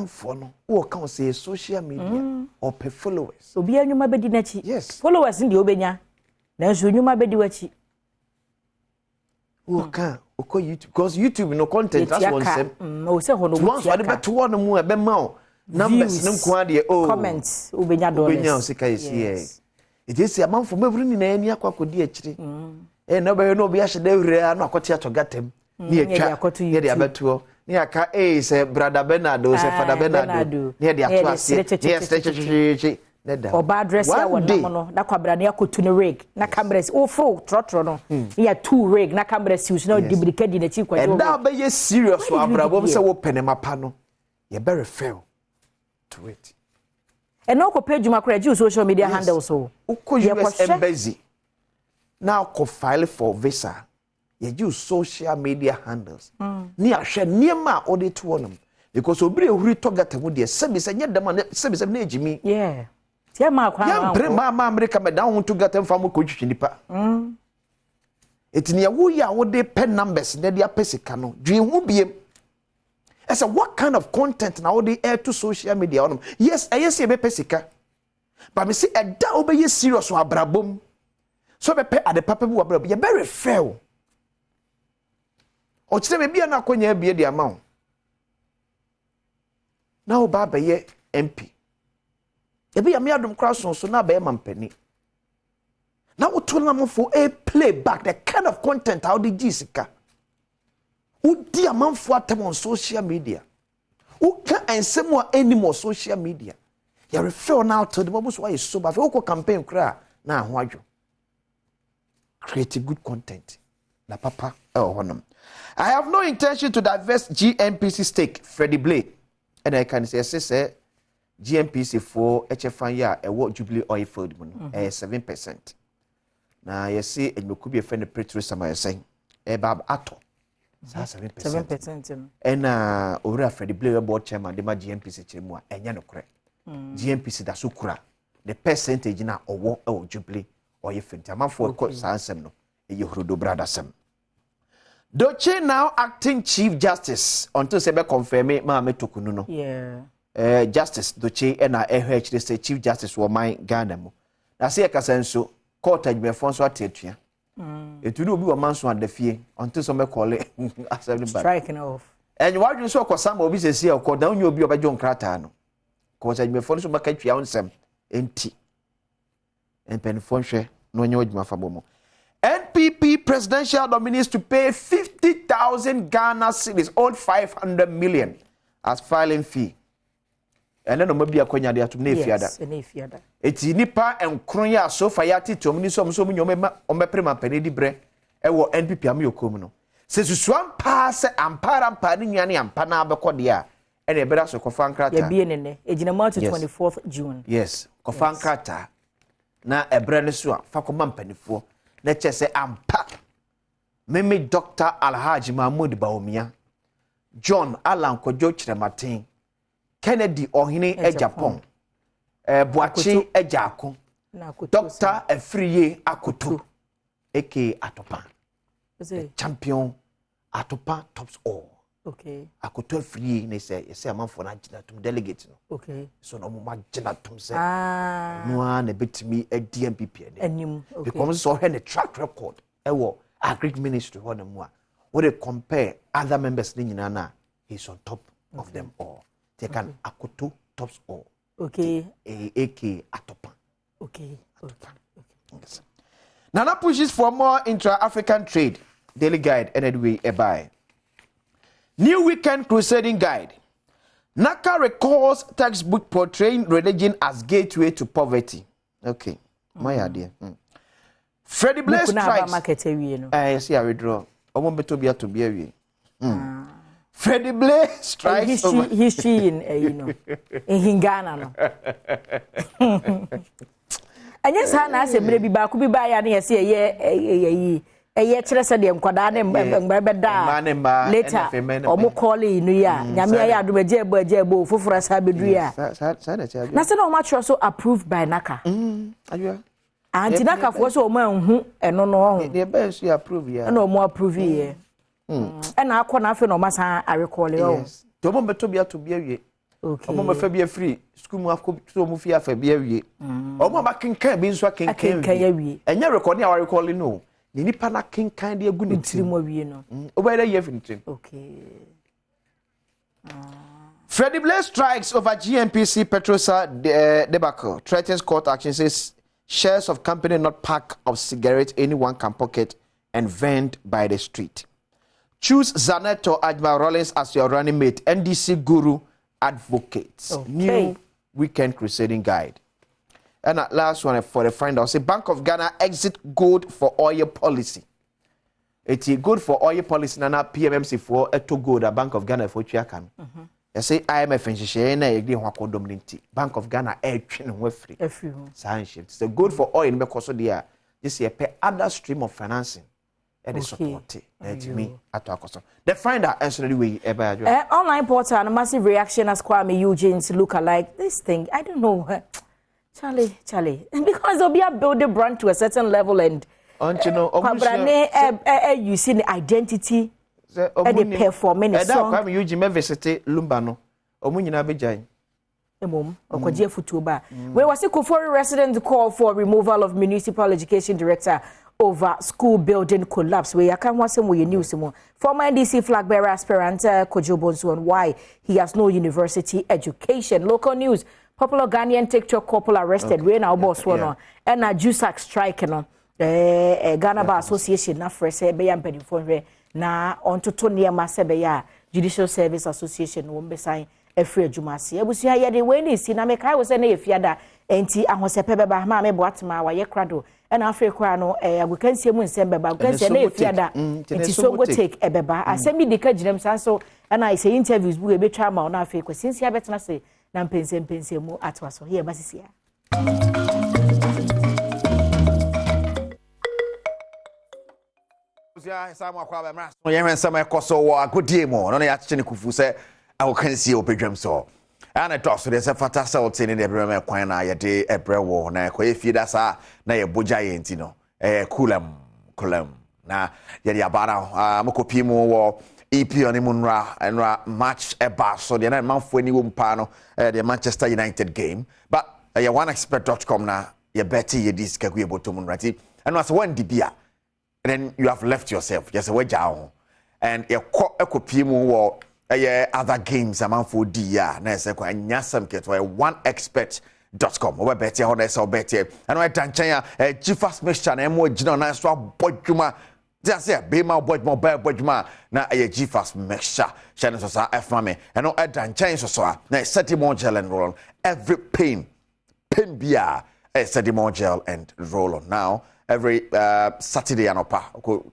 fo no wo kan say social media or pe followers obi anwuma bedi na chi yes followers ndi obenya na so anwuma bedi wachi wo kan uko YouTube because YouTube no content that's one sem o se hono once what beto one mu e be ma numbers nim kwa de comments obenya dollars obenya sika yes it is a man for me ni na ani akwakodie akire na be no obi ahye da wura na akote atogatem ni atwa ye de abeto ni aka say brother Bernardo say father Bernardo ni de ato ase yes oba address ya wona no na kwabra na yakotu ne rig na cameras o fro trotro no ya two rig na cameras use na duplicate na chi kwajo and that be ye serious wa abrabom say wo penemapa no ye be refer to it and no ko page ma kora ji social media handles so uko US embassy now ko file for visa ye use social media handles ni ahwe niema ode to wonum because obire huri togata mu de sebi se nyedam sebi se na ejimi yeah tie ma kwa ya bre ma America me down to gata mfa mo ko twitwi nipa etini ya wo ya wo de pen numbers na dia pesika no dwe hu biem esa what kind of content na wo de air to social media onum yes ye be pesika but me say eda obeye serious wa brabom so be pe ade papa bi wa brabom ye very fair o chire me bia na akonya bia di ama wo na wo ba ye MP ebi ya me adom krason so na be mampani na wo to na mo for a play back the kind of content how the jisika wo di amanfo atem on social media wo ka ensem wa anymore social media you refer now to the bubbles why is so bad wo campaign kra na ho adwo create good content na papa honum I have no intention to divest GNPC stake Freddie Blay and I can say GNPC for HFN ya e Jubilee oil field mu 7%. Na you see e meku be friend Petro Sama saying e bab ato 7%. And owura Freddie Blay board chairman de ma GNPC chemu a enya no kore. GNPC da so kura the percentage na owo e Jubilee oil field. Amafo ko sansem no e yehrodo brother sam. Doche now acting Chief Justice until Sebe confirm ma me tokunu no. Yeah. Justice Doche and they say Chief Justice wo my Ghana mo. Na say kasenso court adwefo so atetua. Etudu obi wo manso adafie until some call it striking off. And why you so kwasama obi sesi e ko dan obi obajo nkrata no. Court adwefo so maka twa wonsem enti. Empenfo hwe no nya odwuma fa bomo. NPP presidential nominees to pay 50,000 Ghana cedis, all 500 million as filing fee. And then omobi akonya de atum na efiada. Yes, na efiada. Eti nipa enkron ya so fa ya titom ni so mu nyoma omepre pene di bre e wo NPP am yokom no. Se susuan pa se ampara mpa ni nwane ampa na abekọ de a e na ebera so kofa nkrata. Ya bie nene. Ejina March 24th June. Yes, kofa nkrata. Na ebre ne so a fa koma mpanifo. Na chese ampa meme Dr. Alhaji Mahmoud Baumia John Alan Kojo Chirematin Kennedy Ohine e Japan Boachi e Jako Dr. Efriye Akoto aka Atopa champion Atopa tops all. Okay. Akoto Efriye ne say amanfo na gina tum delegate no. Okay. So no mo gina tum say no na betimi e DMPP enim. Okay. Because so had a track record ewo agric ministry ho na mu a we dey compare other members ni nyina na he's on top of them all. They can Akoto tops all. Okay. AK Atopa. Okay. Atopa. Okay. Nana pushes for more intra-African trade. Daily guide anyway buy. New weekend crusading guide. Naka recalls textbook portraying religion as gateway to poverty. Okay. My idea. Freddie Blay strikes. Yes, I withdraw. Omo beto bia to bia wi. Freddie Blay strikes over history in in Ghana no. Anya sa na asem bi ba ku bi ba ya na yesi eye kire se de nkwada ne mbebeda later omo call inu ya nyame ya adomaje ebo foforo sa bedu ya na se na o ma tro so approved by Naka ajua anti Naka fo so o ma hu eno no ho the best you approve ya na o mo approve ye na akọ na afi na o ma san a recall yo to mo beto bia to bia wie okay omo ma fa bia free school mu akọ to mo fi afa bia wie omo ba kenkan bi nso kenkan wie enya record ya recall no ni nipa na kenkan de agu ne trim awie no obere ye finitrim okay Freddie Blay strikes over GNPC Petrosa debacle threatens court action, says shares of company not pack of cigarettes anyone can pocket and vend by the street. Choose Zaneto Ajma Rollins as your running mate. NDC guru advocates. Okay. New weekend crusading guide. And at last one for the find out, say Bank of Ghana exit gold for oil policy. It's good for oil policy na PMMC for eto gold a Bank of Ghana for chiakan. I say IMF and she na agree ho akodom nti. Bank of Ghana e twin ho free. Free. Sanship. It's good for oil because of the just a other stream of financing. And support it me at Akoso. The finder answer the way online portal and a massive reaction as Kwame Eugene's look alike. This thing, I don't know. Charlie. Because they'll be a build a brand to a certain level and you see the identity and the performance. And that Kwame Eugene visited Lumbano. Omunyina bejai. Okwaje futuba. Where was the Kufori resident call for removal of municipal education director over school building collapse? Where can want some news more. Former NDC flag bearer aspirant Kojo Bonsu on why he has no university education. Local news. Popular Ghanaian TikTok couple arrested. We now boss one and a JUSAC strike no. Ghana Bar Association na frese be yam pedifon na onto to niam asebe ya Judicial Service Association wo mbesan efre adwumase abusua ye de we ni si na me kai wo se na yefiada enti ahosepe beba ma me boatema wa ye krado na afre kwa no agukansie mu nsem beba agukansie na yefiada enti so go take ebeba asemi de ka ginam sanso na say interviews bu ebetwa ma na afre kwasinsi abetena se na mpense mu atwaso here basisia Samuel Kwaba Mras. No yemen sama ekoso wo agodie mo. No ya chene kufu se awokansie opedwam so. Ana toso de se fata salt ni de brema kwan na ye de ebre wo na ekoye fieda sa na ye boja ye nti no. Kulam na ye de abana mokopi mu wo EP oni munra enra match eba so de na manfo ani wo mpa no the Manchester United game. But ye oneexpert.com na ye beti ye diska ku ye botom nrati. Eno as one dibia. And then you have left yourself just a way down and a copy more other games among for dia na se kwa nyasam keto oneexpert.com over better on so better and I tanchanya Jifas mixture na mo gina na so bodwuma just say be ma bodwuma na Jifas mixture channel so sa f mame and no tanchanya so na set more gel and roll on every pain bia set more gel and roll on now. Every Saturday anopa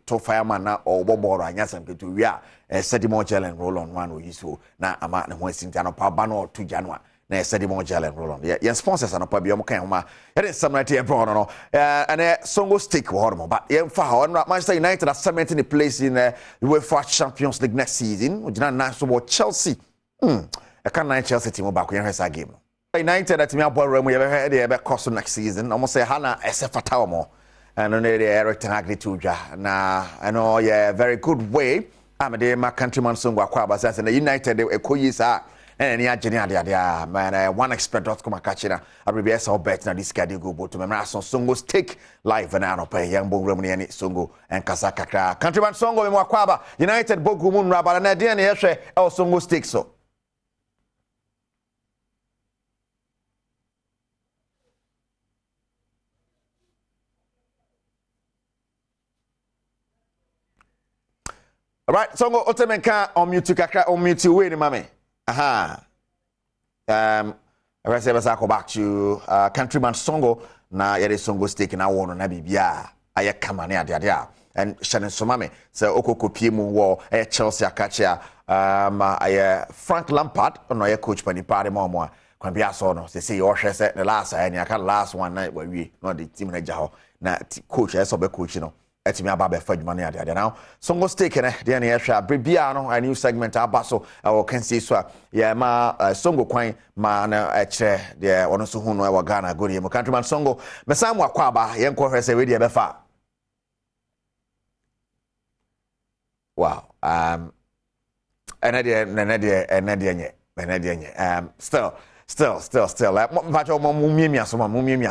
to fireman na or boboro anyasam ketu wia sedimo gel and roll on one we use na ama na ho sinti anopa ba no to January na sedimo gel and roll on yeah sponsors anopa bi omkan homa e samrate e bro no and songo stick wo hormo but ye fa ho na Manchester United are cementing a place in the UEFA Champions League next season ojina na so Chelsea e kan na Chelsea team back we hwesa game United at me aboro mu ye be head ye be cost next season almost say hana esefata mo. And on the Eric Tenagri Tuja. Now, I know, yeah, very good way. I'm a my countryman Songwa Kwaba says, and the United, a Koyisa, and the Agenia, man, oneexpert.com, catching a reverse or bet. Now, this guy go to my master Songo's take live and out of pay young Bongromani and Songo and Kasaka. Countryman Songo in Wakwaba, United Bogumun Rabba, and Adian Yeshe, or Songo's take so. All right, Songo Otemenka on mute kakra on mute way ni mame. Aha. I say go back to countryman Songo na yede Songo stake na wono na bibia aye kama ne ade and Shannon Somame so okokopie mu wo Chelsea akachia aye Frank Lampard no aye coach pani pare mo kwan bia so no say you hwe say the last any aka last one night we no the team na jaho na coach so be coach no etimi aba be fadwuma ne ade now Songo stake ne de na yehwa brebia no a new segment abaso I can see so ya ma Songo kwan ma na ekire de ono so hu no e Ghana go ne countryman Songo mesam wakwa aba ye nko hwe say we de be fa wow still like mpacho mumia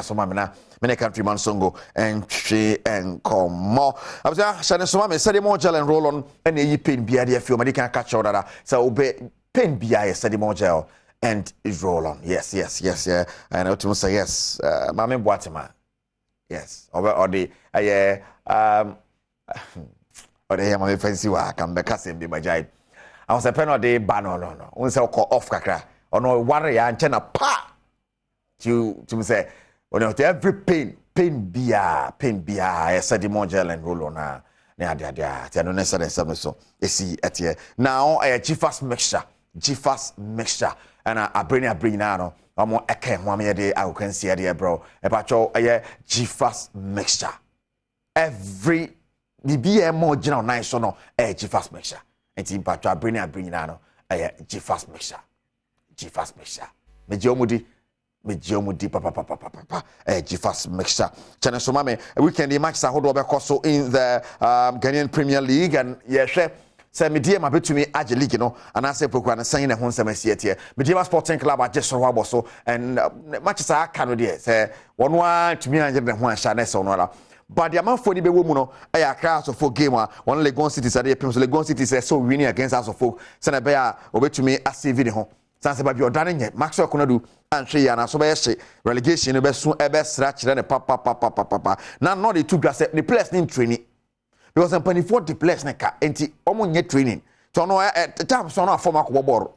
so na many countryman Songo and she and come abza shane so me say more gel and roll on and yi pain bia dey feel me can catch order so obey pain bia say more gel and is roll on yes yeah and I to say yes mama boatema yes or the or the mama fancy wa can be kasem bi majai I was a penalty ban no we say call off kakra ono worry ya nche na pa to say when every pain bia I said the more gel and roll on na dia no necessary so esi etie now Jifas mixture and I bring now no amo eke ho am ye de I can see there bro e pa cho Jifas mixture every BBM more general nice or no G-Fast mixture. And team patcha bring no G-Fast mixture. G-Fast mixture. Mejiomudi papa G-Fast mixture. Channel so mame weekend match sa hold over so in the Ghanaian Premier League and yes say media ma betumi age league no and I say program and saying na ho nsem asiete media Sporting Club age so wa so and matches are can there say one one to me age the ho ansha na so no but the amount for the be wo mu no e akra so for game one Legon City say the so Legon City say so winning against us of folk say na be a obetumi asave the ho sanse ba bi odane nye Maxwell Konadu anhwe ya na so be hye relegation no be so e be sra kire ne papa na no the two glass the players in training because I'm paying for the players neka enti omo nye training so no time so no form akoboboro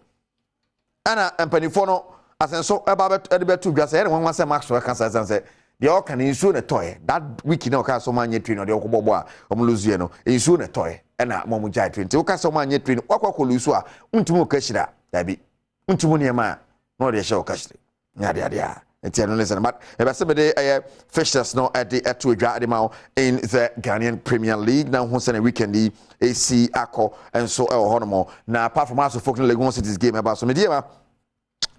ana paying for no asenso e ba be two glass e won say Maxwell kan say the all can ensure the toy that week no ka so man nye training the okobobo a omo lose no ensure the toy na momu jai training o ka so man nye training kwakwa lose a untumu ka shira dabi untumu ne ma no de show ka shira nya de listen, but if I say fixtures no at the to adwa in the Ghanaian Premier League now who send a weekend the AC Akko and so honomo now apart from us folk Legon City's game about so media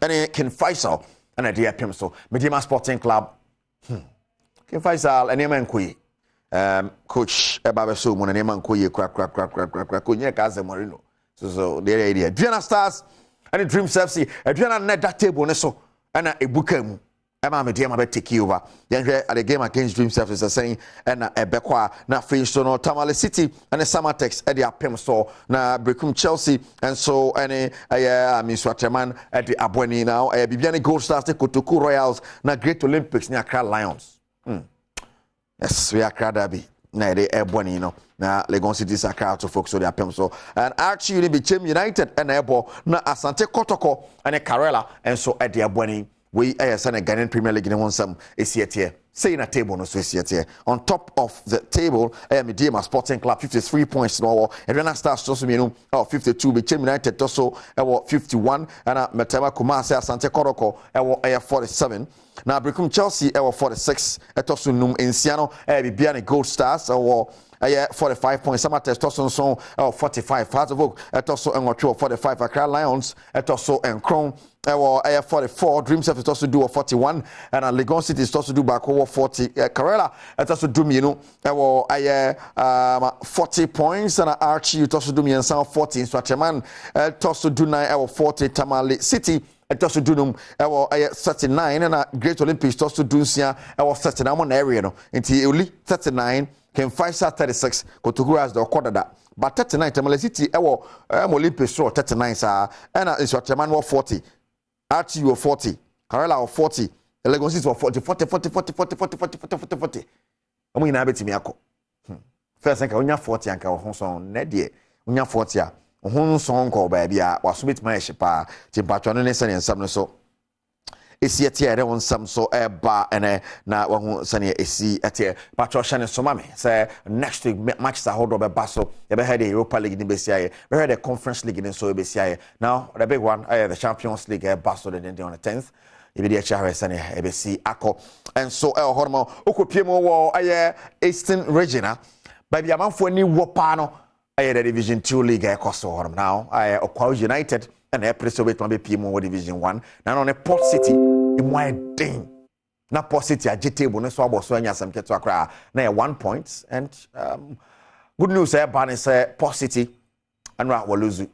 and Ken Faisal and idea pim so Media Sporting Club Ken Faisal and Eman Kui coach Ebabe so mon and Eman Kui crack kunya kaze Morino so the idea Adriana Stars and the Dreams FC Adriana net that table ne so and a bukam Emma Media ma take over then at the game against Dream Service is saying and a Bekwa na Finch no Tamale City and the Samatex at the Apem so na Brekum Chelsea and so any Miss Waterman at the Abweni now a Bibiani Gold Stars the Kotoku Royals na Great Olympics near Accra Lions. Yes, we are Accra Derby na the Abweni no na Legon City Accra to folks so the Apem so and actually became United and Ebo na Asante Kotoko and a Karela and so at the Abweni we send a Ghanaian Premier League in one some is here. Say in a table no so is here. On top of the table, Media Sporting Club 53 points no Adriana Stars also mean 52 became United also 51 and Metema Kumasi Asante Kotoko 47. Now Brekum Chelsea 46 etosu num Enciano Bibiani Gold Stars 45 points. Samatex Tosun Son 45. Fazovok etoso enwatcho 45. Accra Lions etoso enkron 44. Dream Service etoso do 41 and Legon City etoso do back 40. Karela etoso do mienu 40 points and Archie etoso do miensa 40. Swacheman etoso do 9 40. Tamale City etoso do num 39 and Great Olympics etoso do nsia 39 on area no nti only 39 Ken Faisal 36 Kotoku as the Okodada but 39 Tamale City Olympics 39 sa and Swacheman 40 Archie 40 Karela 40 Legon City 40 omo ina betimi akọ first nka onya 40 anka ho so na de onya 40 a ho so nko ba bia waso betimi ahye pa timpatwa no ne sene nsam no so esi etie ere won sam so eba ene na wahu sene esi etie patwa hye ne so mame say next week matches are hold over baso e be head the Europa League ni besia we head the Conference League ni so besia now the big one the Champions League baso the on the 10th ebi de chawe sene ebesi akọ and so hormo okopie mo wo Eastern Region baby amanfo ni wo pa no the Division 2 League ekoso hormo now Okwa United and Preso bet be PMO Division 1 na no Port City imwa den na Port City agitable no so aboso anya samketo akra na 1 point and good news ban say Port City and ra woluzu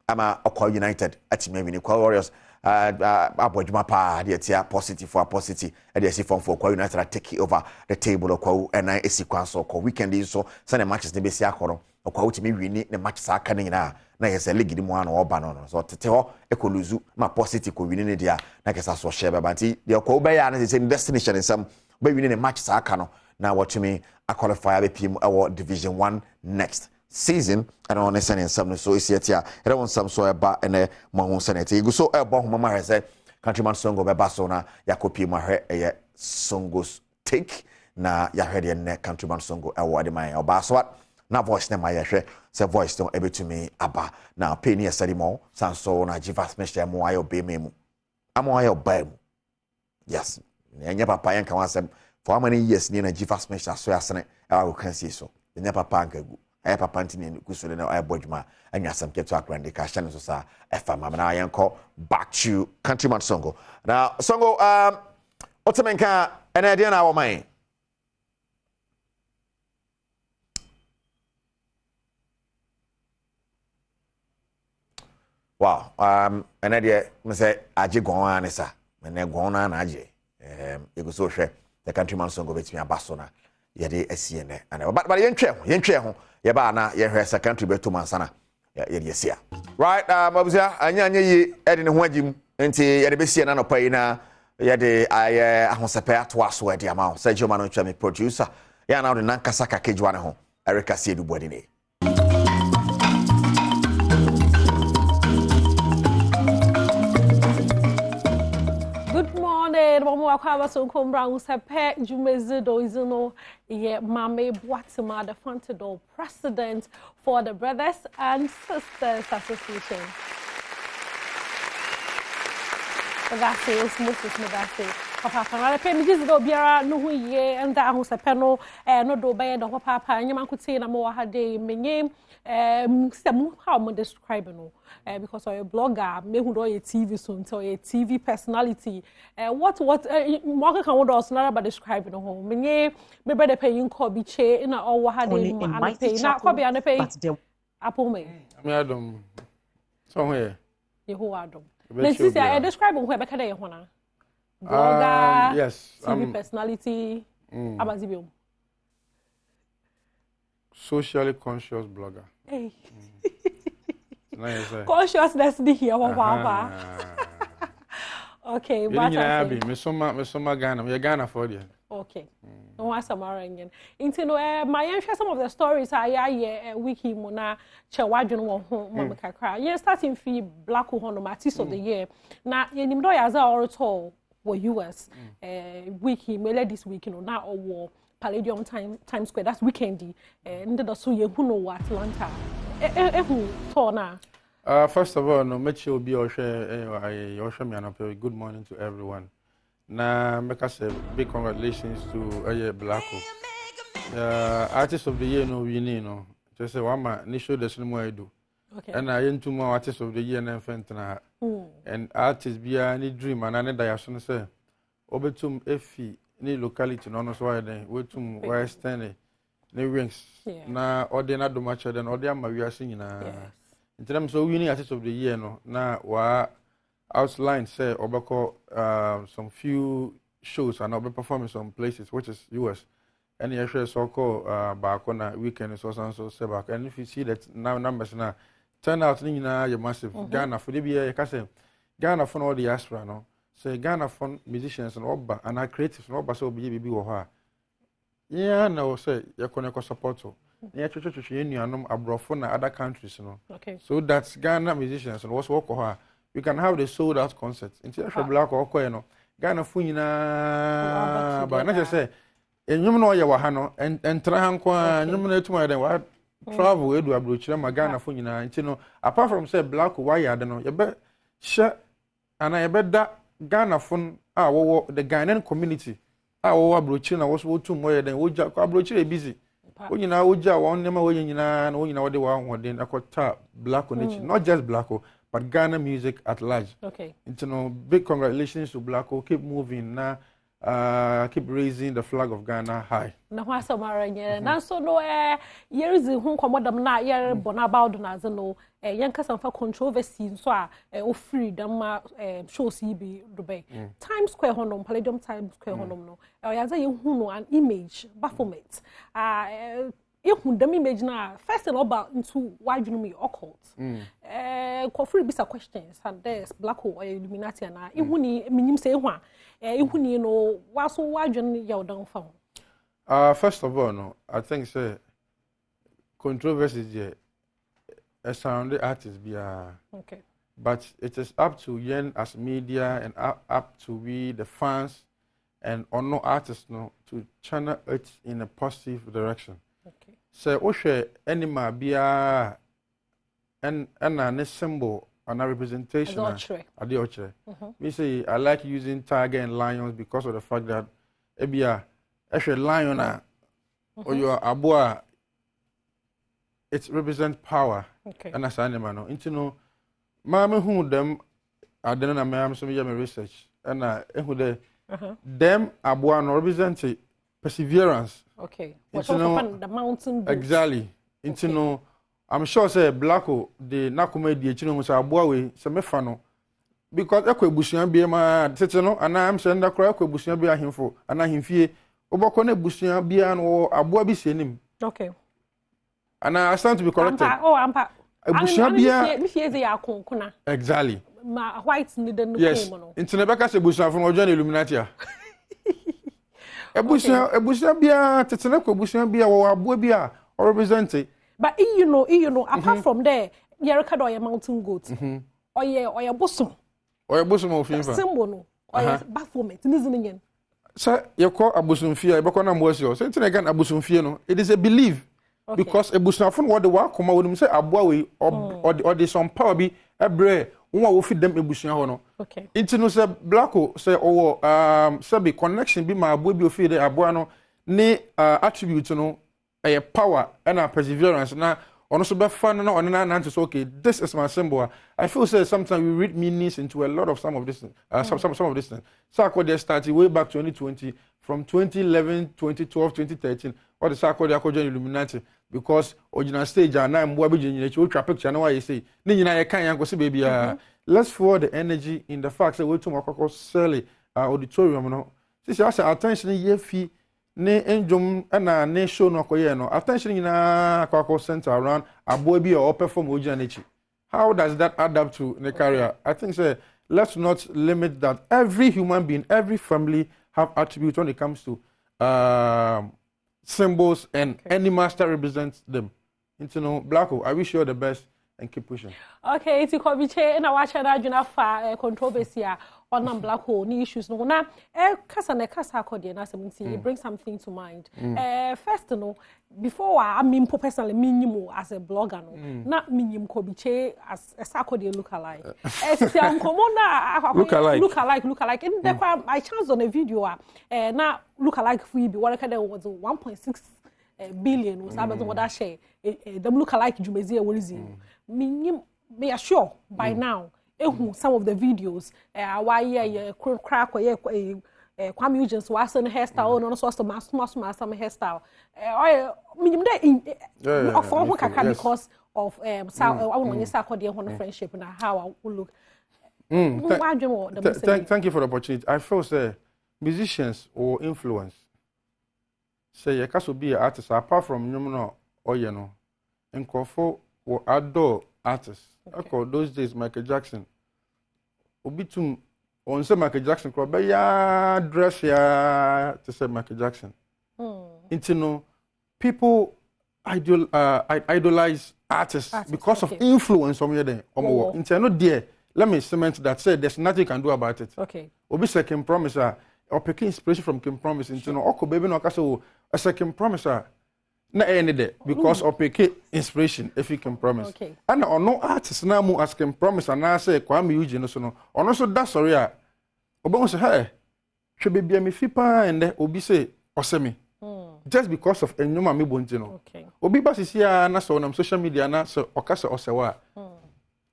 ama Okwa United atime ni Kwa Warriors abojuma pa de tia positive for positive e dey see from for Kwa United take over the table Okwa and esi kwanso Okwa weekend so say matches dey be si akoro Okwa utimi wini ne matches aka ne nyina na yesa league di mu an oba no so tete ho ekoluzu ma positive ko wini ne dia na kesa so share ba nti de Okwa be ya na say destination in some be wini ne matches aka no na watching a qualifier be pm our Division 1 next season and on sene nsam no so esiatia ere won sam so eba ene mahu senete igu so ebo ho mama hese countryman songo be baso na yakopi mahwe eye songos take na yahwe ne countryman songo ewo de man oba so na voice ne ma yahwe se voice no ebetumi aba na penny esadimo sanso na G-Fast mesha mo ayo be memu amo ayo ba mu yes enye papa yanka wasem for how many years near Jifa Smash so asane I can see so the never pankagu I have a pantin in Kusu and I bodma and ya some get to a grand cashan so sa FMA and I am back to Countryman Songo. Now Songo Otamenka and idea now mine. Wow, and idea must say Aji Gwana, sir, and then Gwana and Aji. You go so share the Countryman Songo with me a basona. Yede SCN and but yen ho ye ba na ye hwe secondary beto mansana ye de sia right mabuzia anya yi ede ne ho agim enti ye de be sia na no pai na ye de aye ahosepe ato aso ede ama se joma no twa me producer ya na de nankasa kakejwa ne ho Erika Siedu body ne. Badwam, the Frontador president for the Brothers and Sisters Association. That's it, Moses Medase. Papa, I pay me just go biara no hu ye and that who's a panel no do by the papa and you could say na more had day me name how am describe no because you're a blogger me who do a TV soon so a TV personality what market can what else not about describing no home me brother paying call be che in all had day and pay na ko be and pay apple me Adom somewhere you who Adom let's see I describe where back there hona blogger yes TV personality abazibio socially conscious blogger. Hey. Nice. Consciousness di here, papa. Okay, but I be me soma Ghana, me Ghana for there. Okay. No one samarangen. Into no my share some of the stories I wiki mona chewadwon wo ho mo kakra. Ye starting fee black ho no artist of the year. Na ye nim do ya za orto wo US wiki me this week no na owo Palladium Times Square. That's weekendy. And the so you know Atlanta. First of all, no make sure be good morning to everyone. Na make us a big congratulations to Blacko. Artist of the year no winning no. Just say one man ni show the cinema I do. Okay. And I into more artist of the year na fentana. And artist be any dream and another diason say obetum efi ni locality no so why then wetum western ni rings na ordinary do match then order ma we are singing na in terms of winning artist of the year no na wa outline say obako some few shows and obe performing some places which is US and you share so called back on a weekend so say back and if you see that now numbers na turn out ni na you massive Ghana for the year you can say Ghana for all the diaspora no. So Ghana fund musicians and oba and our creatives and oba so be wo ha. Yeah, no say you connect support so. Yeah, church you know abroad na other countries no. Okay. So that's Ghana musicians and what's work ha. You can have the sold out concerts. Inti black or ko no. Ghana fu nyina but na say enyum no ye wa ha no and tra han ko enyum no etuma den wa travel edu abrochire ma Ghana fu nyina inti no apart from say black why ya de no ye be sha ana ye be da Ghana fun the Ghanaian community abrochi na wo so tum moye den woja abrochi busy wonyina woja won nema wonyina na wonyina wode wa hoden akota black connection not just black but Ghana music at large. Okay. Big congratulations to Blacko. Keep moving now. Keep raising the flag of Ghana high. Na hwa samaranya na so no yerizi hu komodam na yer bona about na ze no yanka sanfa controversy so o freedom shows bi Dubai Times Square honom Palladium Times Square honom no yaza ye hu no an image Baphomet you dem image na first and about into why you know me occult free bisa questions and there's black hole or Illuminati na ihu ni minim say hwa ihu ni no waso wadwon ya odan fa first of all no I think say controversy there surround the artists be okay but it is up to yen as media and up to we the fans and no artists no to channel it in a positive direction. Okay. So Oshe anima bia and a symbol and a representation at the Oche. Me say I like using tiger and lions because of the fact that ebia ehwe lion a oyo aboa it represent power and as animal no into no ma me hu dem adeno na me am so me research and ehu de them aboa no represent perseverance. Okay. What's also the mountain goats. Exactly. Into no I'm sure say Blacko the nakoma di chino so aboa we se me fa no because ekwa ebusuan bi ma tete no ana am se nda kra ekwa ebusuan bi ahemfo ana ahemfie oboko na ebusuan bi an aboa bi se nim. Okay. And I stand to be corrected. Ampa. Ebusuan bi mi fie ze ya konkona. Exactly. Ma white ni de no yes. no. Into nebeka se ebusuan fo no ojo na Illuminati a. Ebusuan bi tete na kwa ebusuan bi wo aboa bi a represent. But you know, apart from there, Yerika do your mountain goat. Or your bosom. Or your bosom of fever. Symbol no. Or your Baphomet. Listening. Sir, you call a bosom fear, but on was yours. Something again, a bosom fear no. It is a belief. Because a bosom from what the work come out with them say a boy or the some power be a bread. One will feed them a bush no. Okay. Into no say Blacko say sabi connection be my boy be feed a boy no ne attribute no a power and a perseverance. Now on also be fun no on an answer okay this is my symbol. I feel say sometimes we read meanings into a lot of some of this some of this thing. So I they started way back 2020 from 2011 2012 2013 or the circle they join Illuminati because original stage and now mbo be nyina chi otwa picture na why you say ni nyina ye kan yanko se baby let's forward the energy in the fact that we to makoko sell auditorium no see as attention ye fi ne enjom na ne show no koye no attention nyina akoko center around abo bi or perform original nature. How does that add up to the career? I think say let's not limit that. Every human being, every family have attributes when it comes to symbols and any master represents them. Into no Blacko, I wish you all the best and keep pushing. Okay, it's a che na wacha na juna fa controversy on Blacko ni issues no na kasa na kasa akodi na something it brings something to mind. First no before I mean personally minimum as a blogger no na minimum kobiche as a sakodi look alike. Si am komo na look alike in the I chance on a video na look alike for you be what kind of was 1.6 billion was about what that share them look alike jumezi e worizi minimum me sure by now some of the videos why crack or Kwame Eugents was on hairstyle no so some hairstyle minimum because of friendship and how I will look. Thank you for the opportunity. I feel say musicians or influence say you can be an artist apart from no or you know and for adore artists. Okay. Those days Michael Jackson obitum on say Michael Jackson crowd be ya dress ya to say Michael Jackson. Into no people idolize artists because of influence from there. Into no there. Let me cement that say there's nothing you can do about it. Okay. Obi second promiser or picking inspiration from Kim Promise into no oko baby no kaso a second promiser. Na any day because of pick inspiration if you can promise. Okay. And on no artist now mu as can promise and I say Kwame Eugene so no. On also that sorry obo say hey should be me fipa and obi say osemi. Just because of enyoma me bonti no. Okay. Obi ba sisi na so on social media na so okasa osewa.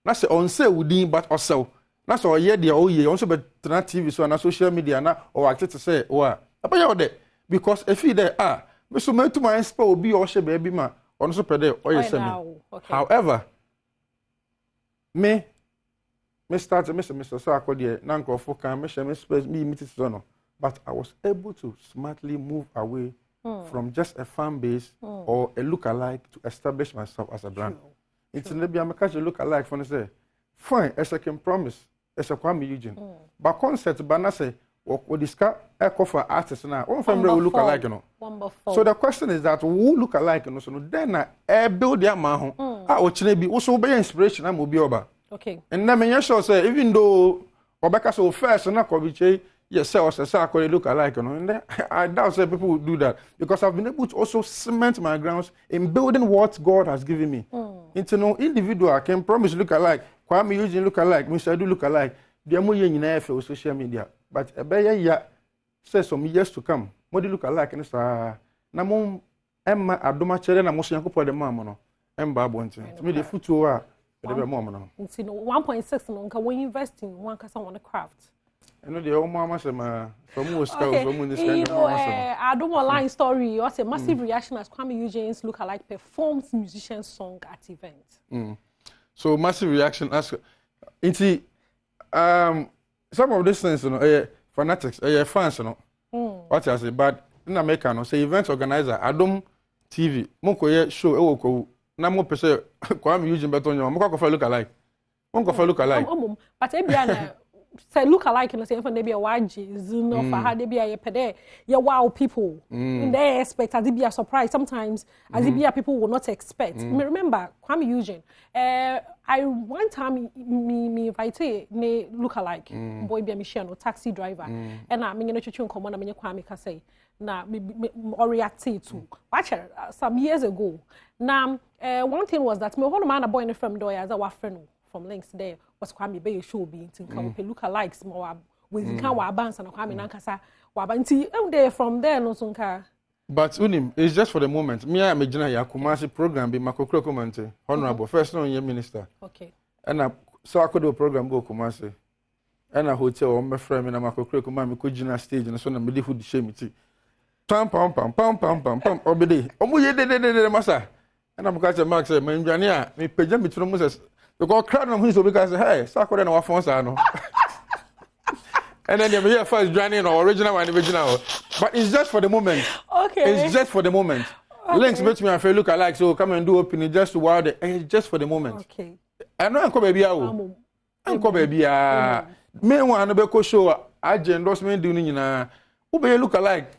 Na say on say wudin but osew. Na so ye dia oye on so be na TV so na social media na o act to say wa. Apa ya ode because if you there me so me to my inspire obi o she baby ma on so pede o ye say me. However, me start me so akode na nkofo kan me share me space me meet it no. But I was able to smartly move away from just a fan base or a look-alike to establish myself as a brand. It's maybe I'm a catch a look-alike for say, fine, as I can promise, as a Kwame Eugene. But concept, but I say, what discuss echo for artists now. One family will look alike, you know. So the question is that who look alike, you know. So then I build their man. What be also be inspiration. I'm be over. Okay. And then me sure say even though Obeka so first na Kobiche. Yes, sir. I look alike, you know. And I doubt that people would do that because I've been able to also cement my grounds in building what God has given me. Into no individual, I can promise look alike. Kwame Eugene look alike. Mr. Do look alike. The more you in social media, but a better say some years to come. modi look alike ne saa na mo emma adoma chere na mo so yakopɔ de ma mo no emba abonten me de futuo a de be mo no nti no 1.6 no nka when invest in one kasa one craft eno de o mo amasema from wo ska from wo this kind of amasema Adom online story was a massive reaction as Kwame Eugene's look-alike performs musician song at event. So massive reaction as into some of these things, you know, fanatics, fans, you know. What I say, but in America, no, say event organizer, Adom TV, moko show, ewoko, na mo pese Kwame Eugene betonyo, moko ko fa look alike. Moko fa look alike. But ebiana say look alike no say for dey be a waji no for how dey be a pede ya wow people in they expect as it be a surprise sometimes as it be a people will not expect. Me remember Kwame Eugene I one time me invite ne look alike boy be a mission or taxi driver and I me no chuchu nkomo na me Kwame ka say na me react to watch some years ago now one thing was that me one man a boy in from door as a friend from links there was Kwame be show be nti nka look alikes more with nka wa bands na Kwame nankasa wa banti there from there no so nka. But unim it's just for the moment me am gina ya Kumasi program be makokro komante honorable first no year minister okay and so I could do program go Kumasi and a hotel on my friend na makokro komame ko gina stage no so na me dey hood shame ti pam obede omo ye de masa and am catch Mark say me ndwane a me pagya me tunu Moses because crowd no so because hey sakore na wa phone sa no and then you hear first joining or original one original but it's just for the moment. Okay, it's just for the moment. Okay. Links bet me and feel look alike so come and do opening just to wow the and it's just for the moment. Okay, I know uncle baby uncle baby me one no be ko show agent endorsement do ni na who be look alike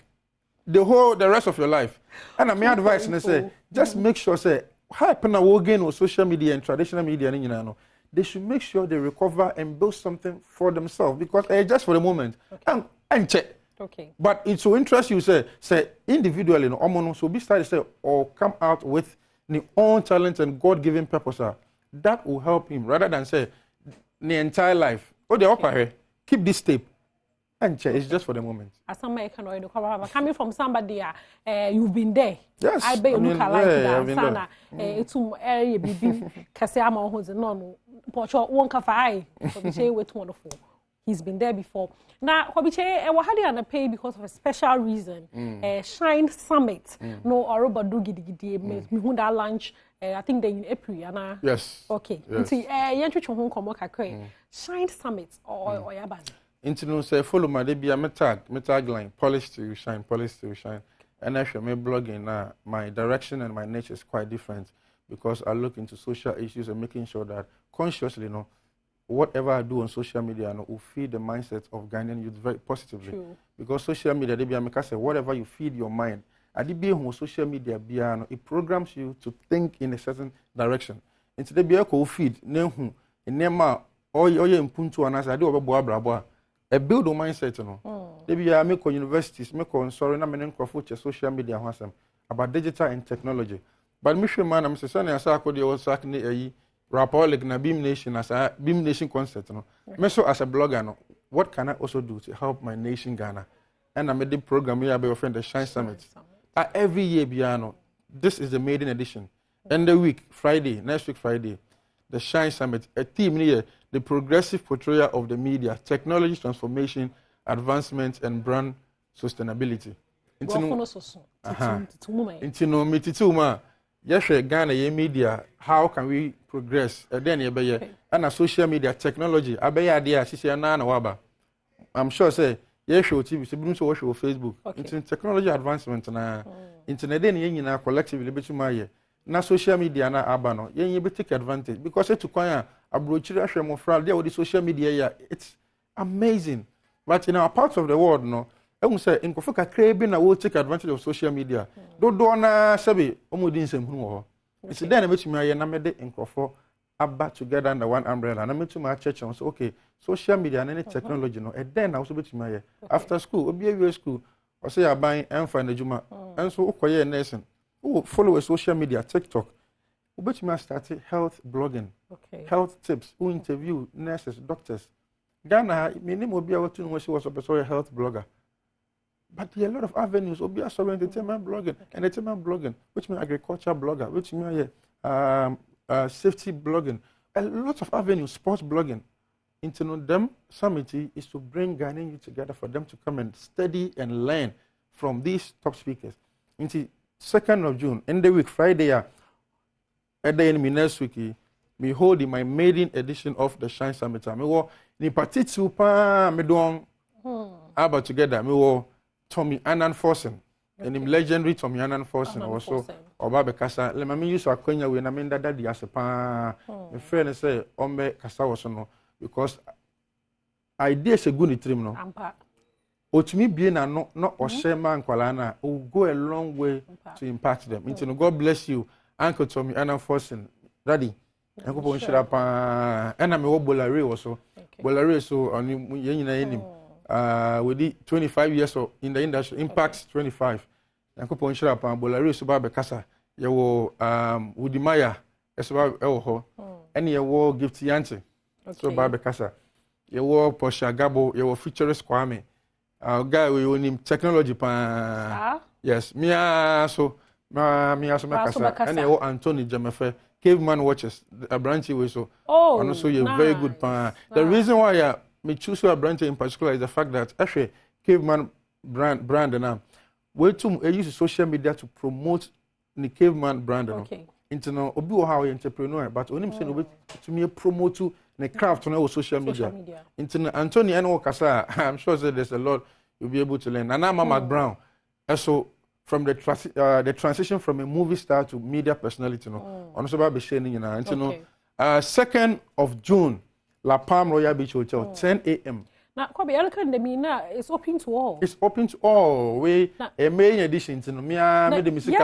the rest of your life. And my advice and say just make sure say hype na wo gain on social media and traditional media ni na no they should make sure they recover and build something for themselves because just for the moment. Okay. And check. Okay. But it will interest you say individually no omo no so be start say or come out with the own talent and God-given purpose that will help him rather than say the entire life. Oh the upper here keep this tape. And it's just for the moment. As somebody can already cover coming from somebody you've been there. Yes. I bet you look alike that sana it's area bibi kase ama ho no pocho won ka fa for the say wait wonderful. He's been there before. Now, Hobiche, we had an pay because of a special reason. Shine Summit. No, Aruba do gidi me that lunch. I think they in April, Anna. Yes. Okay. Nti yentwe hon komo kakra. Shine Summit or yaban. Inti no say follow my dey me tag line polish to shine. And actually my blogging now my direction and my nature is quite different because I look into social issues and making sure that consciously whatever I do on social media will feed the mindset of Ghanaian youth very positively. True. Because social media, they say whatever you feed your mind, on social media, it programs you to think in a certain direction. And today, be a feed, nehu, nema, or your impuntu, and as I do over boa, a build on mindset, They be a make universities, make on sorry, na menen crofut social media, about digital and technology. But Mission Man, I'm saying, I saw the old sack rapport like na Beam Nation as a Beam Nation concept, Me so as a blogger, what can I also do to help my nation Ghana? And I made the program here by friend the Shine Summit. Every year, Biano, this is the maiden edition. End the week, Friday, next week Friday, the Shine Summit. A theme here, the progressive portrayal of the media, technology transformation, advancement, and brand sustainability. Yes, Ghana, ye media, how can we progress? Then ye be and a social media technology. I be idea, she na waba. I'm sure say ye show TV, she so show Facebook. Into technology advancement na internet then ye na collectively be to na social media na abano. Ye be take advantage because it to kwanya abrochiri ahwe mo fra there with the social media ya it's amazing. But in our parts of the world no I say in Kofoka Krabi na will take advantage of social media. Do na sabi omudi nsem hunu ho. It's then I met me na mede in Kofo abba together under one umbrella. And I met my church and say okay, social media and any technology no. And then I also bet me after school, obi a school, or say I buy emfa na juma. And so okoye nursing. Who follow social media, TikTok. Bet me start health blogging. Health tips, who interview nurses, doctors. Ghana, me name obi a what to know she was a health blogger. But there are a lot of avenues. Obia sorry entertainment blogging, which means agriculture blogger, which means safety blogging, a lot of avenues, sports blogging. Into them summit is to bring Ghanaian youth together for them to come and study and learn from these top speakers. Into 2nd of June, in the week Friday, at the end next week, me holding my maiden edition of the Shine Summit. Me wo ni partitu pa me don about together. Me wo Tommy Annan Forsen, and him legendary Tommy Annan Forsen also. Oba be kasa. Le mami use akwenya we na me ndada di asepa. Me friend say ombe kasa woso no because idea se good trim no. Ampa. Otumi bie na no oshema nkwala na will go a long way to impact them. Into God bless you, Uncle Tommy Annan Forsen. Daddy. Enko po nshira pa ena me wo bolare also. Bolare so oni yenyina yenim. With 25 years in the industry, impact 25. Enko po nshira pa bolare so ba be kasa. Ye wo Udimaya eso ba e ho. Ene ye wo Gift Yante. So ba be kasa. Ye wo Posha Gabo, ye wo Futurist Kwame. Guy we onim technology pa. Yes, me so kasa. Ene ye wo Anthony Jamefe. Caveman watches a branchy way so. Oh, and also you're nice. Very good pan. The reason why me choose a branch in particular is the fact that actually Caveman brand and way too I use social media to promote the Caveman brand. Okay. Into obi how entrepreneur, but only saying to me promote to the craft on social media. Into Anthony and Kasa, I'm sure that there's a lot you'll be able to learn. And I'm Mac Brown. Also from the transition from a movie star to media personality, on so be sharing, 2nd of June, La Palm Royal Beach Hotel, 10 a.m. Now, Kobe, it's open to all. It's open to all. We a main edition to me the music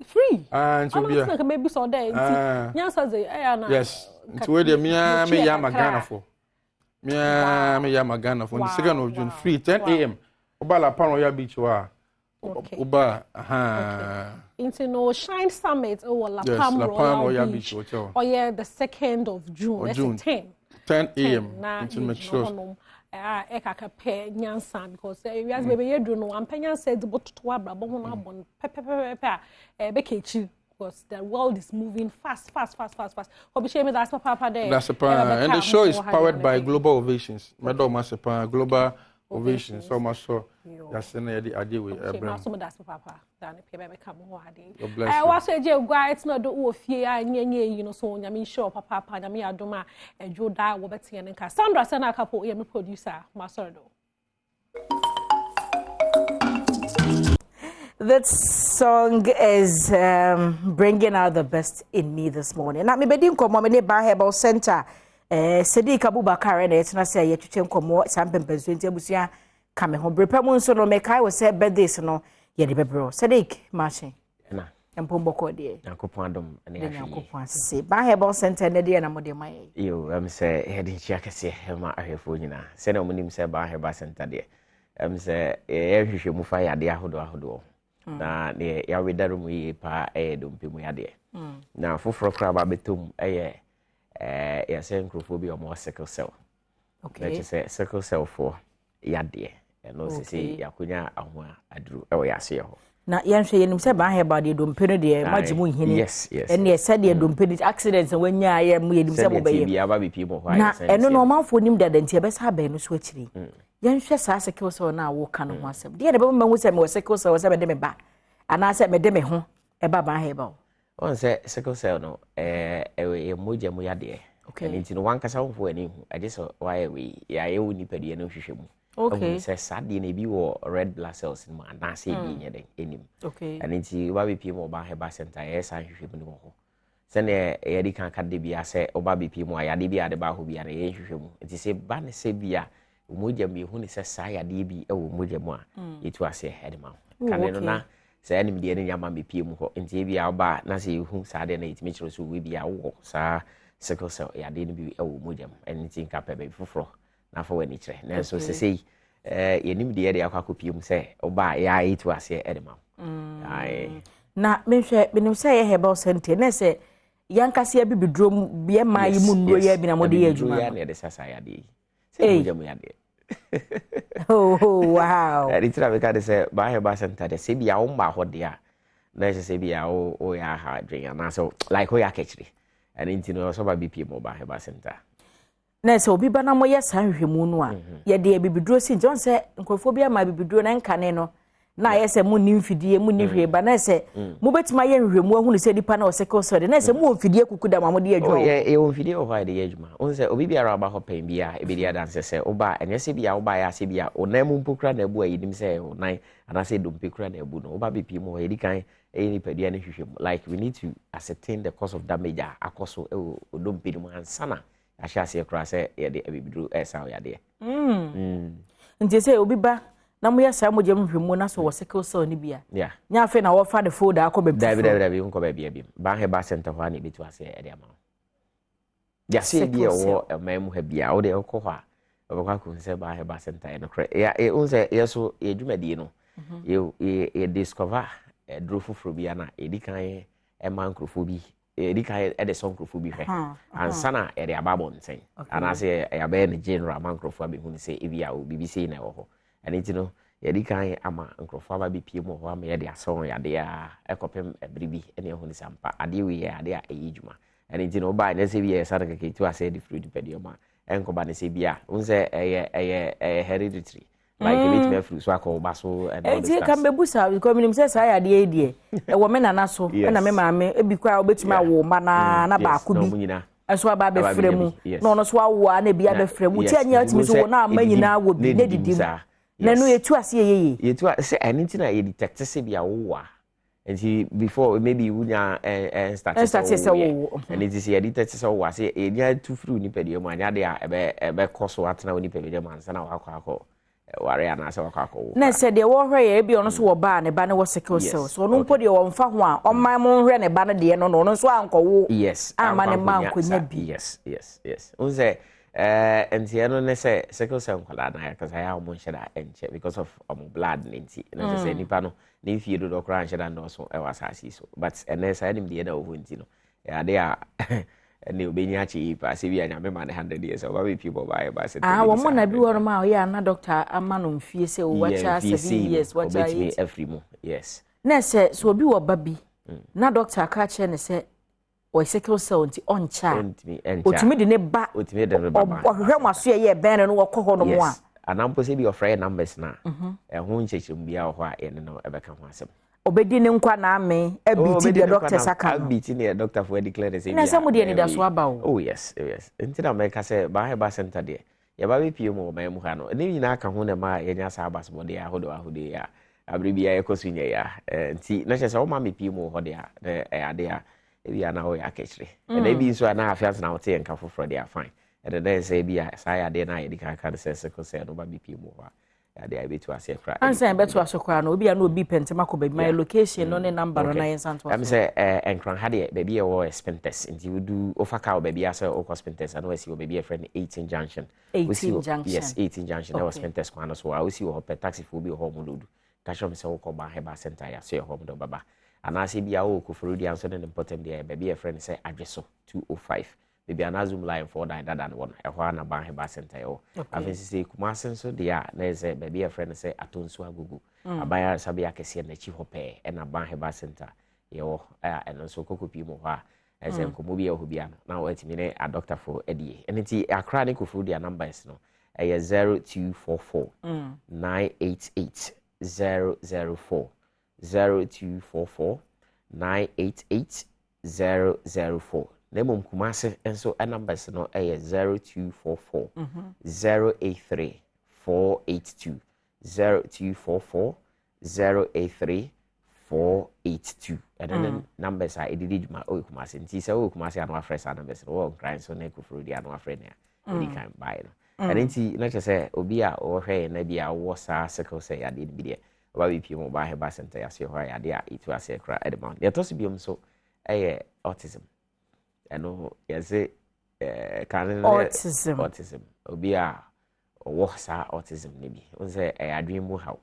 free. And to be maybe so there. Yes. To where the me Yamagana for. Me Yamagana for the 2nd of June, free, 10 a.m. Oba La Palm Royal Beach wa. Okay. Uba, Into no Shine Summit or La Palm Royal Beach Hotel. Oh yeah, the 2nd of June. That's June 10 a.m. Into make sure. Because we as baby do no am penya said but to abra bon na bon because the world is moving fast. Obi shame that's papa there. That's a and the show is powered by Global Ovations. Madam Masepa Global Ovations. So much so. That's the idea with Abraham. So that's papa. Dan pay be come ho ade. I was say je gwa it's not do ofie anyenye you know so nyame sure papa nyame adoma edwo da wo betie nka Sandra Sana Kapo ye me producer Masordo. That song is bringing out the best in me this morning. Na me bedi nkomo me ne ba herbal center Sadiq Abubakar na etna say ye twetwe nkomo sampempenso ntiabusua kame ho brepam nso no me kai we say birthdays no ye de bebro Sadiq mache na empomboko de yakopon adom na yakopon se ba herbal center na de na mo de mai yo say he de chia kase ma ahefo nyina se na omunim se ba herbal center de say ye hwehwe mu fa yade ahodo na ne ya wedaro mu yi pa dompe mu yade na foforo kra ba betom ya say nkrofobia mo sickle cell. Okay. Let's say sickle cell for yade no say yakunya ahwa aduru e wo yase ho na yanhwe yenim se ba he ba de dompe no de majimu hini yes ene ye se de dompe de accidents wanya ye mu yenim se bo be ye bia ba bipi mo hwa na eno no manfo nim dada ntia be sa ba no so akiri yanhwe sa sickle cell na wo ka no ho asem de be ma hu se me sickle cell se be de me ba ana se me de me ho e ba he ba on say sickle cell no e moja mu yade okay nti no wankasa ho fo ani hu age so why we ya ye woni pade no hwehwe mu okay say sade na bi wo red blood cells no ana say bi nye den enim okay and nti ba BP mo ba heba center yes san hwehwe mu no ho se ne ye di kan kade bia se oba BP mo ayade bia de ba ho bia na ye hwehwe mu nti se ba ne se bia moja mi hu ne se sa ayade bi e wo moja mu a yetu ase hedema kan no na se anim de ne nyama BP mu ho nti bia oba na se hu sa de na itimi chiro so we bia wo sa sickle cell ya de no bi e wo moja mu anything ka pe be foforo na fa wani kire na so se sei yenim de ya akopiem se oba ya itu ase edema ai na menhwe benim se ye herbal center na se yankase bi bidrom bia mai mu ndo ya bi na mode ya adwuma ya ne de sasa ya de se moja mu ya de Oh wow. It's not because they say buy a center. They say be a umba what they are. Let's say be a oh yeah hard drink and so like oh yeah catchy. And into no so by BP mobile buy center. Na so obi ba na mo yes ahwehwemu no a ye de bibiduro si John say nkrofobia ma bibiduro na nkane no na yese mu ni mfidie mu ni hwe ba na se mu betima ye nhwemu ahunu se dipa na oseke so de na se mu mfidie kukuda ma mo de adwo ye mfidie o hwa de adwuma on se obi biara ba ho pen bia e be dia dance se oba enye se bia oba ya se bia onam mpokura na ebu ayidim se onan ana se dompekura na ebu no oba bepi mu he di kan any pedia na hwehwem like we need to ascertain the cause of damage akoso e dompe mu ansana asha se kra se ye de bibiduro esa o ya de nti se obi ba na mo yesa mo gem hwemu na so wo sickle cell ni bia yeah nya fe na wo fa the folder akobe dabi nko ba bia ba he ba center ho ani betu ase e de ama ya se bia wo emamu ha bia wo de ko ho a obekwa ko se ba he ba center no kra ya unse yeso edwumadi no ye discover drofufro bia na edikan e mankrofo bi edikan e de sonkrofo bi hwe ansana e de ababo nten anase ya be ne general mankrofo abehunu se ebia o BBC na wo ho ani no yedi kan ama nkrofo aba bi pie mu ho ama yedi aso yade a ekopem ebribi ene ehunu sampa ade wi ade a eyijuma ani no ba na se bi e sadaka ke tu ase di fruit pedioma enkoba ne se bia unse eye hereditary like it me fruit so akoba so and all this kan bebusa because minim se sa yade e die e wo me nana so na me maame e bi kwa obetuma wo ma na ba akubi eso aba be fremu no no so awo na bia be fremu ti anya atimi so wo na amanyina wo bi ne didim na no yetu ase yeye yetu ase anything na ye detect se bia wo wa and before maybe wunya start so wo and it is ye detect se wo wa se enya tu fru ni pede mu anya de a ebe koso atena oni pede mu ansa na wakọ ware ana se wakọ na se de wo hwe ye bi ono so wo ba ne ba ne wo sickle cell so no mpo de wo mfa ho a o man mo hwe ne ba ne de no no so anko wo yes ama ne man ko nya bi yes unse entiano ne se sickle cell kwala na cause I am sheda enche because of blood ninti na se nipa no ne fie do dokra sheda ndo so e wasasi so but ene sa enim de na ovu nti no ya de a ne obeni achi pa se bi anya me ma ne 100 years o ba be people ba se wo mo na bi wo ma o ya na doctor ama no mfie se o wacha 7 years wacha every mo yes na se so obi wo ba bi na doctor ka che ne se o sickle cell nti oncha otumi de ne ba ohwe maso ye ben no wo kọ no mo a anampo se bi ofre numbers na ho nchechim bia ho a ene no ebeka ho asem obedi ne nkwa na ame abiti the doctor saka abiti ne doctor for declare say na samu de ne da so aba o oh yes nti na make say ba he ba center de ye ba be pie mo ba mu ha no ne nyina aka ho ne ma ye nya sa abas mo de ahodo ya abrebi ya ekosunya ya nti na chese o ma me pie mo ho de ade a ebia na o ya kechire and e bi so na afias na o te nka foforo de fine and then say bia sa ya de na ye dika ka se sickle cell no ba be pie mo ho ya de abetu ase kra ansa betu asokra no obi ya na obi pentema ko baby my location no ne number na yensanto am say enkran ha de baby e wo spinters nti we do ofaka o baby ase o spinters and we see o baby a friend 18 junction yes 18 junction that was spinters kwa no so we see o pe taxi for bi ho mo lodu ka show me say o ko ba he ba center ya so e ho mo do baba ana se bia o ko for di anso ne important dia baby a friend say adweso 205 baby an Zoom line for that than one e ho na ban he ba center yo afensi say kuma senso dia na say baby a friend say atonso agugu abaya sabia kese na chi hope e na ban he ba center yo eno so kokopi mo ha e say nkomo bia ho bia na wo atimi ne a doctor for edie eniti akra ne kofuru dia numbers no e 0244 988 004 0244 988 004 Nemum Kumase and so a numbers no a 0244 083 482 0244 083 482 and then numbers are edit my Kumase and Tisa Kumase and our friends and numbers all crying so neko for the annual friend any kind buy and then not just say Obia or hey Nebia was a circle say I did be there. Why people buy her bass and say why I did it was a cry at the mount. There to be so a autism. No yes autism obia wosa autism maybe say a dream mu how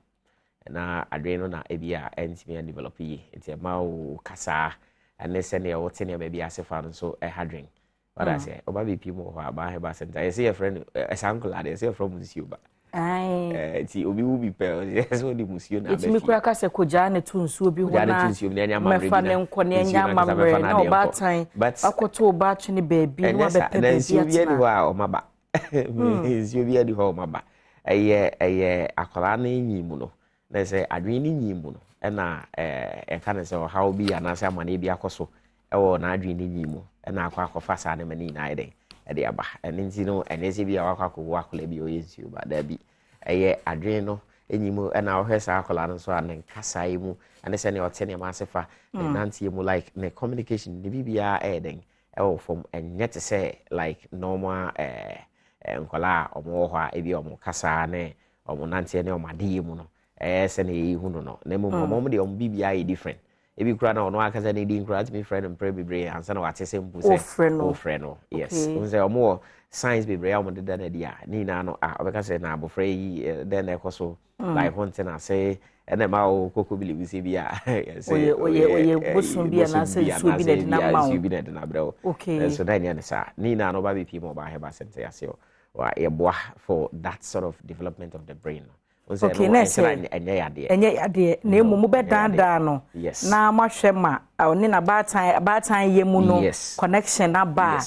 na adreno na ebia entime develop yi enti ma o kasa and say na what na maybe asefa so a hadring what I say oba be people who ba he ba center I say a friend a uncle I say from Musioba ti obi will be pe so the musio na be fi kura ka se koja ne tunsuo bi ho na mefa ne nkone nya mamre na obatan akoto obaatwe ne baabi no abepe baabi atina wa o maba nsuo bi adi ho o maba eye akola na enyimu no na se adwen ni nyimu no na enka ne se o hawo bi anase amane bi akoso ewo na adwen ni nyimu na akwa sa ne mani na ide ede aba enti no enese bi akwa akola bi o yensuo ba da bi eye adwen no enyimu na ohwesa akola no so anen kasai mu ane se ne otene ma sefa nantie mu like ne communication ne bibia eden ewo from enye te say like normal nkola omo ho a ebi omo kasa ne omo nantie ne omade mu no se ne ehu no na mu omo de omo bibia e different ebi kura na ono akasa ne di kura to me friend and pray bibre ansa na wate se mpu se o friend no yes unse omo science bibre omo de na dia ni na no obeka se na abofra yi den na ekoso like hunting na say ene ma o koko believe se bia oye bosun bia na se su bi na ma su bi na bro so that ni sa ni na no ba bi pi mo ba he ba sente ya se wa e boa for that sort of development of the brain. Okay, next enye yade na emu mu bedanda no na mahwe ma oni na batan yemu no connection na ba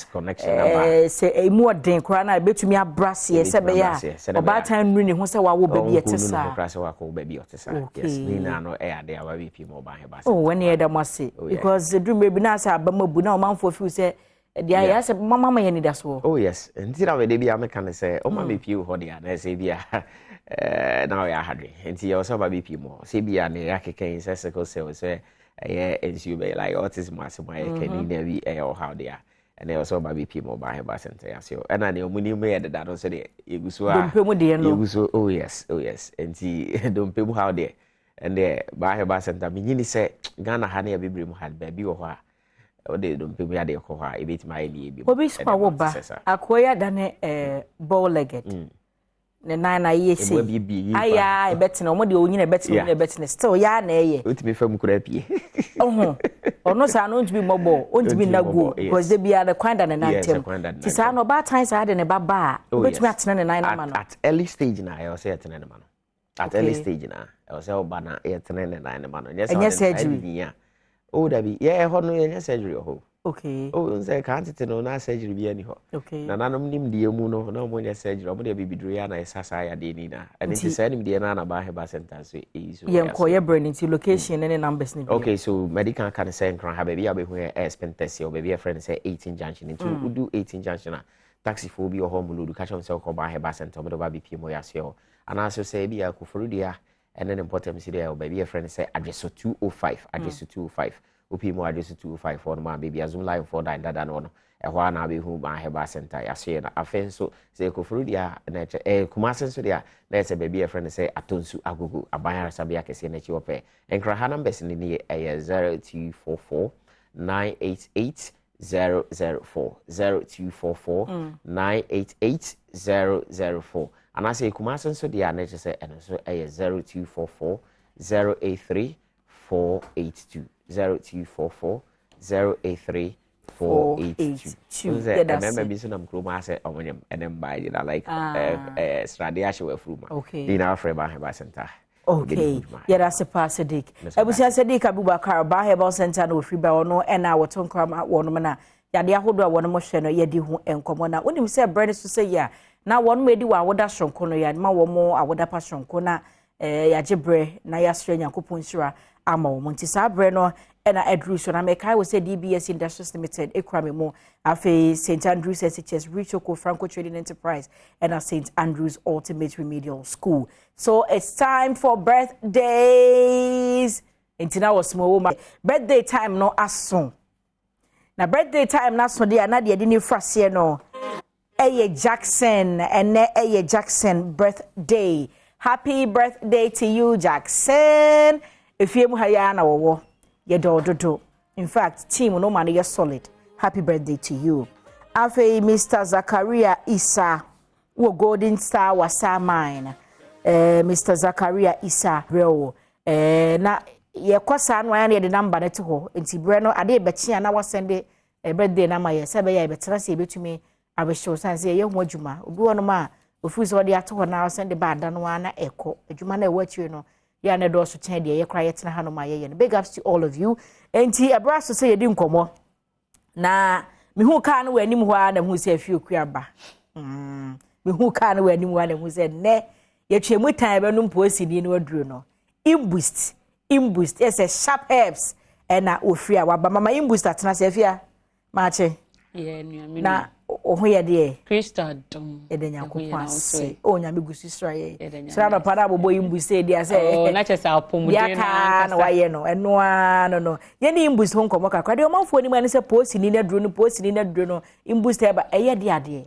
se emu odin kora na betumi abrase se be ya batan nru ni ho se wa wo ba bi etesa yes ni na no yade aba bi pi mo ba he ba oh when you da mase because the dream be na sa ba mabu na o manfo fi se dia ya se mama ye ni da so oh yes ntira we de bi ameka ne se o ma me pi ho dia na se bia now ya hadri enti ya so ba bi pi mo se bia ne ya keken se sickle cell se ensu be like autism asema ye keni na bi o how dia and also ba bi pi mo ba he ba center ya se o na ne omuni me de da no se de eguso a dompemu de no eguso oh yes enti dompemu how there and there ba he ba center me nyini se Ghana ha na ya bibiri mu had ba bi wo ho a o de dompemu ya de ko ho a ebetima ye ni ebi obi spa wo ba akoya da ne bow legged ne na yesi aya ebetina omo de onyina ebetina still ya na eye otimi fam kura pie ono sa no ntbi mobo ontbi na go because they be the kwanda na nantem ti sa no ba time sa de ne baba obetimi atena ne nine ma no at early stage na I say atena ne ma no at early stage na I say oba na atena ne nine ma no yes surgery oh da bi ho no yes surgery ho okay oh nse ka antete no na surgery bi ani ho okay na nanom nim de mu no na mo nya surgery omo de bibiduro ya na esasa ya de ni na and it say nim de na ba he ba center so so yenko ye brain into location and numbers ni okay so medical can say nkran ha baby abehu expenses o baby friend say 18 junction into do 18 junction na taxi for bi o home load ka chom say ko ba he ba center omo de ba bi pi mo ya se o ana so say bi ya ko forudia and then important see there baby friend say address 205 opi mo address 254 no ma baby azum live for dada no ehwa na be hu ma heba center ya share na afen so say ko frudia na kuma senso dia na say baby friend say atonsu agogo abanya sabia kese na chi ope enkra ha numbers ni ni 0244 988 004 0244 988 004 and I say kuma senso dia na say eno so 0244 083 482 0244 083 482. Remember, me so I'm close. I say, and then buy it like strategy we fruma. Okay. In our frame, I center. Okay. Yeah, that's a Pasadik. Ebusia Sadik Abubakar ba Heba Center no free ba ono and our ton cram at one mana. Ya de ahodo one mo hwe no ye di ho enkomo na. Onim say brand so say ya. Na one me di wa woda shonko no ya ma wo mo awoda pa shonko na ya jebre na ya sra Nyankopon hira ama wo nti sa bre no na edru so na mekai wo say DBS Industries Limited ekrame mo afi St Andrews SHS Richoko Franco Trading Enterprise and St Andrews Ultimate Remedial School. So it's time for birthdays. Intina was small woman birthday time no aso. Na birthday time na so dia na de ni frase no Eye Jackson and Eye Jackson birthday. Happy birthday to you, Jackson. If you have na wo ye do. In fact, team no man you're solid. Happy birthday to you. Afe Mr. Zakaria Isa, wo Golden Star wasa mine. Mr. Zakaria Isa bro. Na ye kwasa no ya na the number net ho. Nti bre no ade bechi na wa send birthday na ma ye se be ya betra se betumi abehyo san se ye ho adwuma. Obi wono ma ofu so de ato na send the bad no na eko adwuma na ewachi no ya na do so chen de ye kra ye tena ha no ma ye no big ups to all of you enti abraso say ye di nkomo na me hu ka no anim ho a na hu se afi okuaba me hu ka no anim ho a na hu se ne ye twemu tan be no mposi ni no aduro no imboost is a sharp herbs na ofria waba mama imboost atena se afia maache na oho ye de Crystal dom edenya kopase o nya megusu sraye sra no pada bobo imboost e dia se na chese apomuden na waye no eno no ye ni imboost ho nkomo kakra de o manfo ni ma ne se posi ni na duro no imboost e ba eye de ade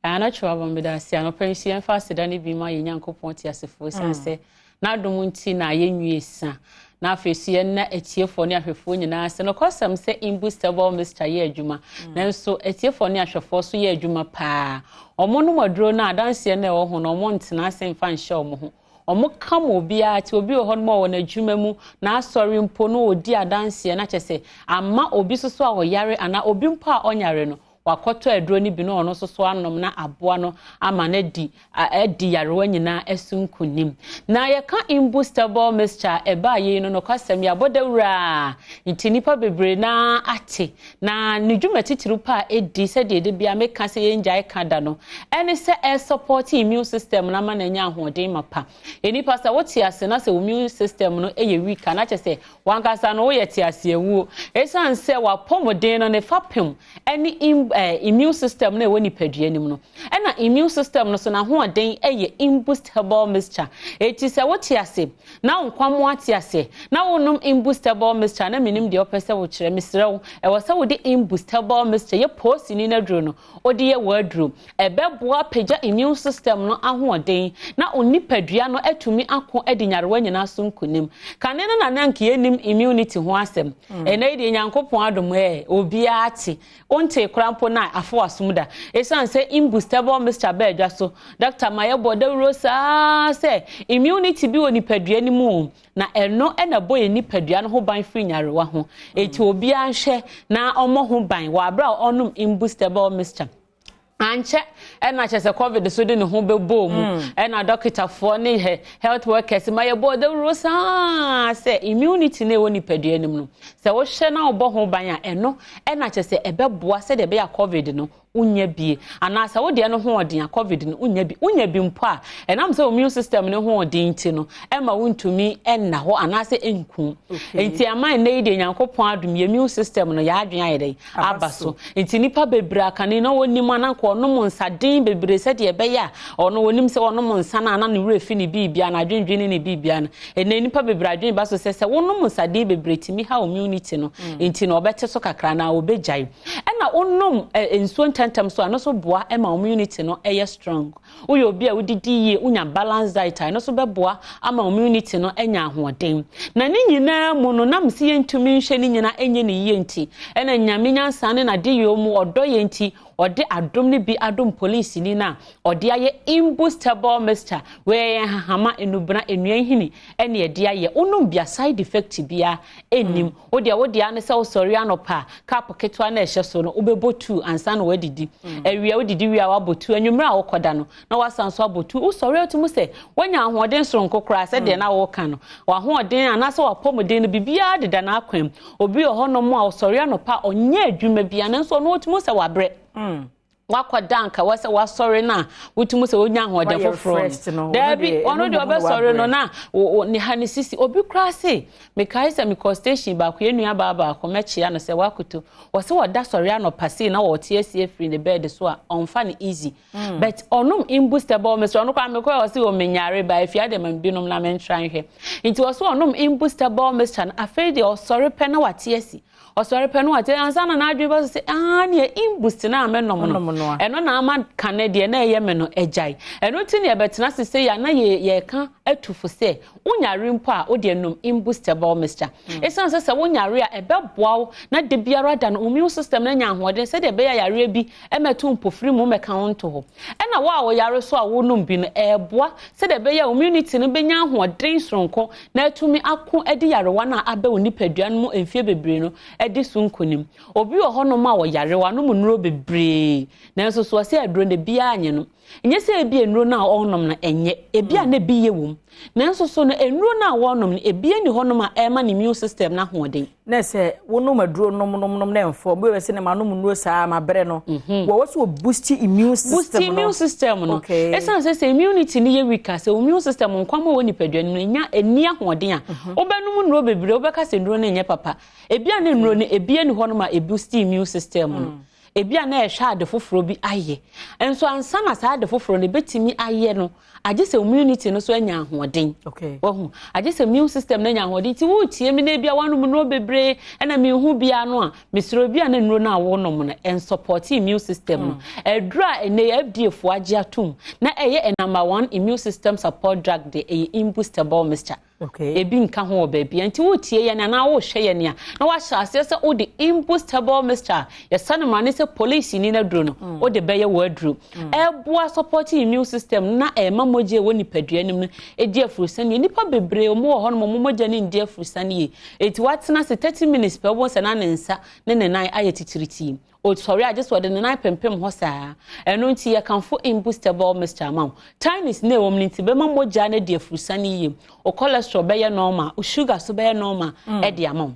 ana chwa bombeda sia no pension fast da ni bi ma ye nyankopon ti asefo sanse na dom nti na ye nwiesa na afesie na etiefo ne ahwefo nyina se no kosam se imbustable Mr. ye adwuma nanso etiefo ne ahwefo so ye adwuma pa omo no maduro na adanse na ewo ho no omo ntena se mfa nhye omo ho omo kamo bia ti obi ho no ma wona adwuma mu na asori mpo no odi adanse na kyese ama obi soso a oyare ana obi mpo a onyare no wakoto aduro ni bi no ono soso anom na aboa no ama na di yarewa nyina esunkunim na ye ka imbustable Mr. eba ye no kwasem ya bodawura ntinipa bebre na ate na nidwuma titiru pa edi se de bia meka se ye njai kada no ene se support immune system na ma na nya ahoden mapa enipa sa woti ase na se immune system no eye weak na che se wankasa no wo ye ti ase ewu esan se wa pomoden no ne fapem eni immune system na ewo ni padua nim no ena immune system no so na ho aden eye imbustable Mr. Eti se woti ase na nkwamo ate ase na wonum imbustable Mr. na minim de opese wo kire misrew e wo se wo de imbustable Mr. ye post ni na duro no odi ye wadru ebeboa pagya immune system no aho aden na oni padua no atumi ako edinyarewa nyina so nkunim kanene na nanke yenim immunity ho asem ena ide nyankopon adom obi ate onte krampo na afo asumda esan se imbustable Mr. Badwa so Dr. Mayebo Rosa say immunity bi oni padua ni mu na eno ena boye ni padua no ho ban free nyarewa ho eti obi anhwe na omo ho ban wa bra onum imbustable Mr. Anche ena chese covid so de ne ho bebo mu ena doctor for ne health workers Mayebo Rosa say immunity ne woni padua ni mu no se wo hwe na obo ho ban a eno ena chese ebeboa se de be ya covid no unya bi anasa wo de no ho odin a covid no unya bi mpo a enam se immune system ne ho odin ti no ema wuntumi enna ho anasa enku enti aman na ide nyankopon adum immune system no ya adwen ayede abaso enti nipa bebra kane na woni mananko no mo nsaden bebre se de be ya ono wonim se ono mo nsa na ne wura fi ni bibia na adwendwen ne bibia na ene nipa bebra adwen baso se wono mo nsaden bebre timi ha immunity no enti no obete so kakra na obejai ena onnom ensuo ntantam so anoso boa ema immunity no eye strong uyo obi a udidi ye unya balance diet no so beboa ama immunity no enya ahoden na ni nyina mu no nam se yentumi nhwe ni nyina enye ni ye nti ena nyame nyansa ne na de yo mu odo ye nti ode adom ne bi adom police ni na ode aye imbustable Mr. we hama enubra enua hini ene ede aye onum bia side effect bia enim ode ane se osori anopa cap ketwa na ehye so no obebotu ansa na wadidi awia odidi wia wabotu anwumra wokoda no na wasanso abotu usori otumu se wanya ahoden soronko kra se de na wo ka no wa hoden anase wapomoden no bibia de da na akwam obi ohono mu a osori anopa onye adwuma bia nanso no otumu se wabre wakodanka wase wasori na utumu se onya ahoden foforo dabi ono de obesori no na ni hanisisi obi krase mekai se me station ba ko enua baba ko mechia no se wakuto wase wada sori anopase na wo tie sie free the bed so a onfa ni easy but onum imbustable Mr. ono kwa me ko wase o menyare ba afia de man binom na men try hwe nti wase onum imbustable Mr. afei de osori pe na watie si osori pe no ate ansana na adwe ba se ne imbust na amenom no eno na ama kanade na eye me no ejai eno ti ne betena se ya na ye ka atufu se unyare mpo a ode enum imbustable Mr. Esan se unyare a ebeboa na de biara da no immune system na nya ahoden se de be ya yare bi emetu mpofiri mu meka wonto ho ena wo yare so a wonum bi no eboa se de be ya immunity no benya ahoden soronko na atumi ako edi yarewa na abe oni padua no mu emfie bebre no edi sunkunim obi ohono ma wo yarewa no mu nuro bebre na so so se adro ne bia anye no enye se ebi enro na onom na enye ebi a na bi ye wom nanso so no enro na wonom na ebi ani honom a ema ne immune system na hoden na se wonom aduro nom na enfo bo we se ne manom nuo saa ma bre no wo so boost immune system no esa se immunity ni ye weak se immune system nkwama woni padwan no nya eni ahoden a obenum nuo bebre obeka se nuo na enye papa ebi a na nuo ne ebi ani honom a boost immune system no ebia na ehwa ade foforo bi aye enso ansa na sa ade foforo ne betimi aye no agese immunity no so anya ahoden ohu agese immune system na anya ahoden ti wo tie mi na ebia wanum no bebre na me hu bia no a mesro bia na nro na awonom na en support immune system no edra ene FDA fo age atum na eye number 1 immune system support drug de imboostable mixture ebi nka ho baby anti wo tie ye na wo hwe ye ne a na wa hya ase se wo de imboostable mixture ye sanema ne se police ni na duro no wo de beye wo aduro eboa support immune system na mamoje wo nipaduanim no edi afurusani nipa bebre omo ho no momoje ne ndi afurusani eti watena se 30 minutes per wo se na nensa ne nan aye titiriti o sorry I just wade nan pempem ho saa eno nti ye kanfo imboostable mixture ma tinus na ewom nti be mamoja na di afurusani yim o cholesterol be ye normal o sugar so be ye normal e di amam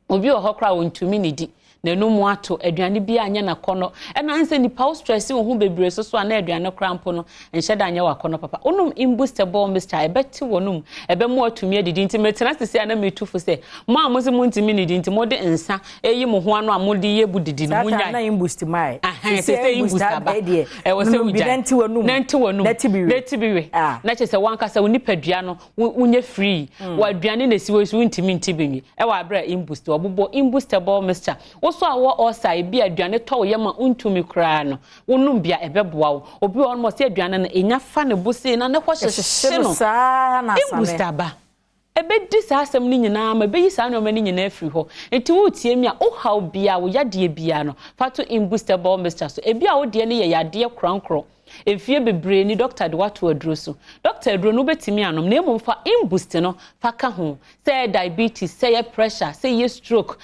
obi o hokra wo ntumi ne di na no mu ato aduane bia anya na kono e na nse ni power stress wo hu bebre so na aduane krampo no enhye da anya wakono papa onum imboostable mixture e beti wonum e be mu atumi adidi nti metena sese na metufo se mo amoze mu ntimi ne di nti mo de ensa eyi mo ho anu amode ye budidi no munya na imboost mai se imboost aba e wo se uja nanti wonum neti biwe na che se wankasa unipadua no unye free wa aduane na siwo so ntimi ntibenwi e wa bra imboost obobo imboostable mixture so awo osai bia aduane to ye ma untumi kra no wonum bia ebeboa wo obi on mo se aduane na enya fa ne busi na ne hwehye no saa na same ebedi saa asem ni nyina ma beyi saa no ma ni nyina afiri ho enti wo tie mi a wo haw bia wo yade bia no fato imboostable mixture so ebia wo de ne ye yade krankro efie bebre ni doctor de wato aduro so doctor aduro no betimi anom na emom fa imboost no fa ka ho say diabetes say pressure say stroke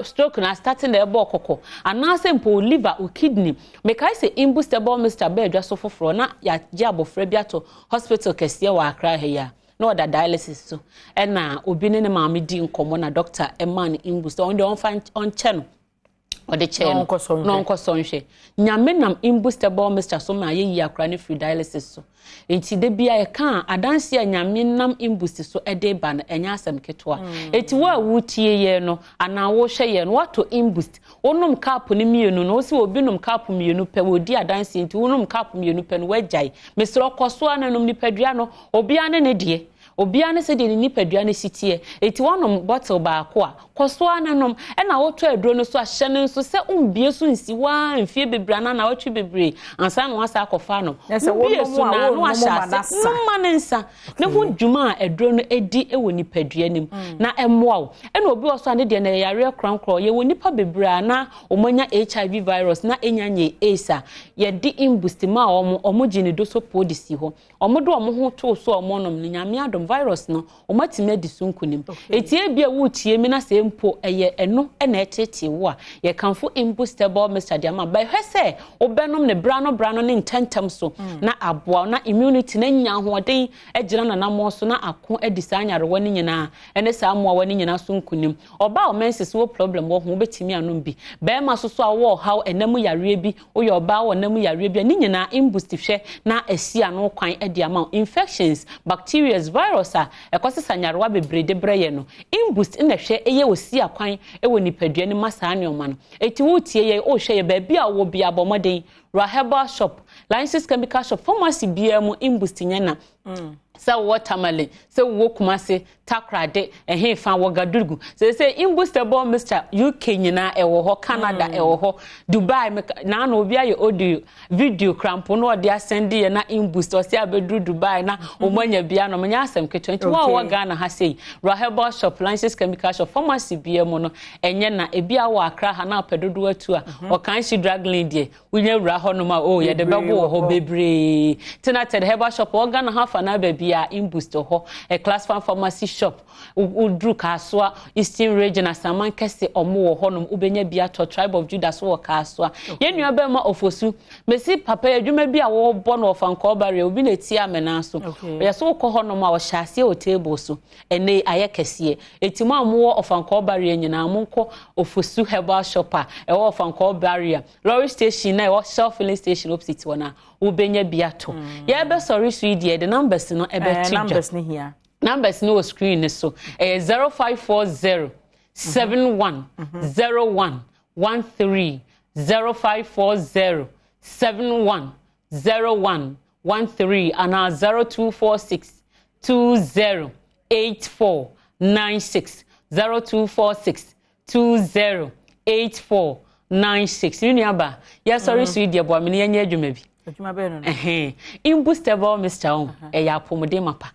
stroke na starting the ebo kokko ana say mpo liver o kidney make I say imboostable mixture be adwa so foforo na ya je abofra bi ato hospital kese wa akra he ya no da dialysis so na obi ne maame di nkomo na doctor eman imboost on the on channel or the chain non kosonhwe nyame nam imboostable mixture so ma ye akra ne free dialysis so enti de bia e kan adanse a nyame nam imboost so e de ba na enya asem ketwa enti wa wutie ye no ana wo hwe ye no wato imboost onum cap ne mienu no so obi num cap mienu pe wodi adanse enti onum cap mienu pe no wajai mesro koso ananum ni padua no obi ane ne de obia ne se de ni padua ne sitie eti wonom bottle ba ko a koso ananom e na woto aduro no so ahye ne so se umbie so nsi wa mfie bebra na wotwe bebre ansa no asa akofa no umbie so na no ahya se no manensa ne ho dwuma aduro no edi ewo ni padua nim na emmoa wo e na obi oso ane de na yare krankro ye woni pa bebra na omanya HIV virus na enyanye ASA ye di imboost ma omo gene do so podisi ho omo do omo ho to so omo nom ni nyame adom virus no omatime di sunkunim etie bia wo tie mi na se mpo eye eno na etete wo a ye kanfo imboostable mixture dia ma ba hwese obenom ne brano ne intentam so na aboa na immunity na nya hoden egira na namo so na ako edisa anyare wani nyina ene sa amoa wani nyina sunkunim oba o menses wo problem wo ho betimi anom bi ba ma so awo how enam yare bi oye oba wo enam yare bi ni nyina imboost hwe na asia no kwan edia ma infections bacteria virus a ekosesa nyarewa bebrede breye no imboost na hwe eye osia kwan ewo nipadua ni masa anyoma no eti wo tie ye o hwe ye ba bia wo bia bomoden Raheba shop License chemical shop pharmacy bia mu imboost nyana sa watermelon se wo kumase takrade fa wogadurgu se imboostable mixture UK nyina ewo ho Canada ewo ho Dubai na na obi aye audio video cramp no de asend ye na imboost o se abedru Dubai na omanya bia no manya asem ke20 wa Ghana ha sei Raheba shop License chemical shop pharmacy bia mu no enye na ebia wa akra ha na pedodo atu a o kan shi drug lane de wunya wura ho no ma o ye de bebo ho bebre tina Raheba shop o Ghana ha fa na ba bia imboost ho a class fan pharmacy shop udru kaswa eastern region asaman kese omo wo honom ubenya bia to tribe of Judah so kaswa yenua be ma ofosu mesi papa adwuma bi a wo bo no ofanko bare obi na ti amena so yeso ko honom a wo hyase o table so ene aye kese etimo amwo ofanko bare nyina monko ofosu herbal shopper e wo ofanko bare lorry station na e wo shelf filling station opposite wana ubenya bia to ye be sorry sweet the numbers no e be numbers ni here numbers no screen so 0540 71 01 13 0540 71 01 13 and 0246 20 84 96 0246 20 84 96 Uniaba ya sorry sweet dear boy me nya adwuma bi adwuma be no imbustable Mr. on ya pomode mapa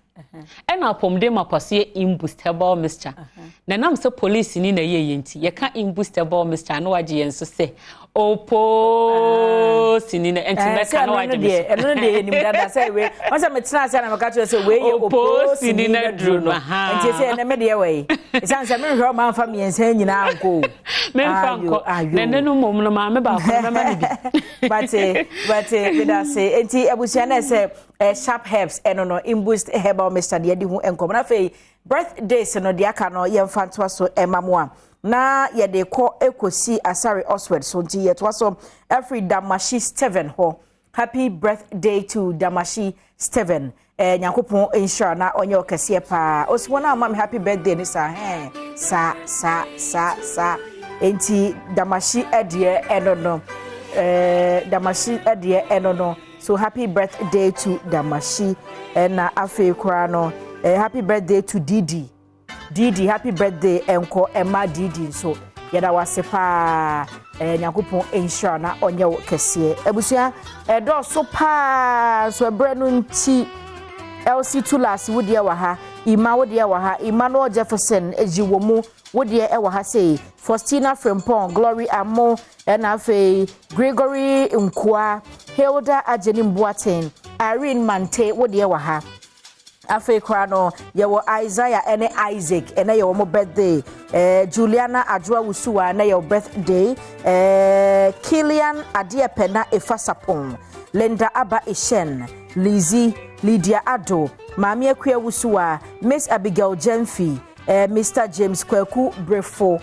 ena pomode mapa so imbustable Mr. na nam so police ni na ye nti ye ka imbustable Mr. no waje yen so se opo sinina enti meka no waje me eno de enim dada say we once me tena say na meka to say we ye opo sinina dru no enti say na me de we isan say me hwe ma fa me ensan nyina anko me fa anko na no mom no ma me ba ko me ma ni bi but we da say enti abusia na say sharp herbs eno no imbust herbal Mr. de di hu enkom na fe birthdays no de aka no ye mfa to so emamoa na ye de ko ekosi asari Oswald so nti ye to so every Damashi Steven ho happy birthday to Damashi Steven nyakopon insure na onye okese pa oswona am happy birthday ni sa sa enti Damashi edie enono Damashi edie enono so happy birthday to Damashi na afi kura no happy birthday to Didi happy birthday enko Emma Didi so yada wasepa nyakopon insure na onye kese ebusia do so pa so ebrenu nti LC Tulas wodie wa ha Ima wodie wa ha Emmanuel Jefferson ejiwomu wodie e wa ha say Faustina Frempong Glory Amo na fe Gregory Nkwa Hilda Ajeni Mbuaten Irene Mante wodie wa ha afi krano yewo Isaiah ene Isaac ene yewo mo birthday Juliana Ajwa Wusuwa na yewo birthday Kilian Adiepena Efasapon Linda Aba Ishen Lizzie Lydia Ado Mami Akua Wusuwa Miss Abigail Jemfi Mr. James Kweku Brefo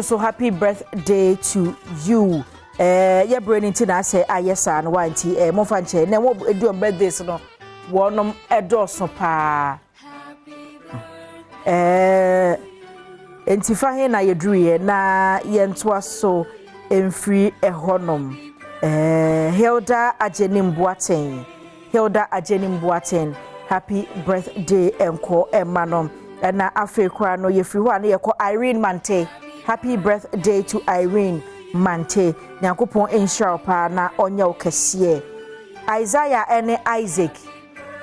so happy birthday to you ye brain into na say ayesa no wanti mo fanche na wo edu birthdays no wonom edoso pa entifa he na yedruye na yentoa so emfri ehonom Hilda Ajeni Mbuaten happy birthday enko emanom na afekwa no yefri ho na yeko Irene Mante happy birthday to Irene Mante nyakopon insure pa na onya okese Isaiah ene Isaac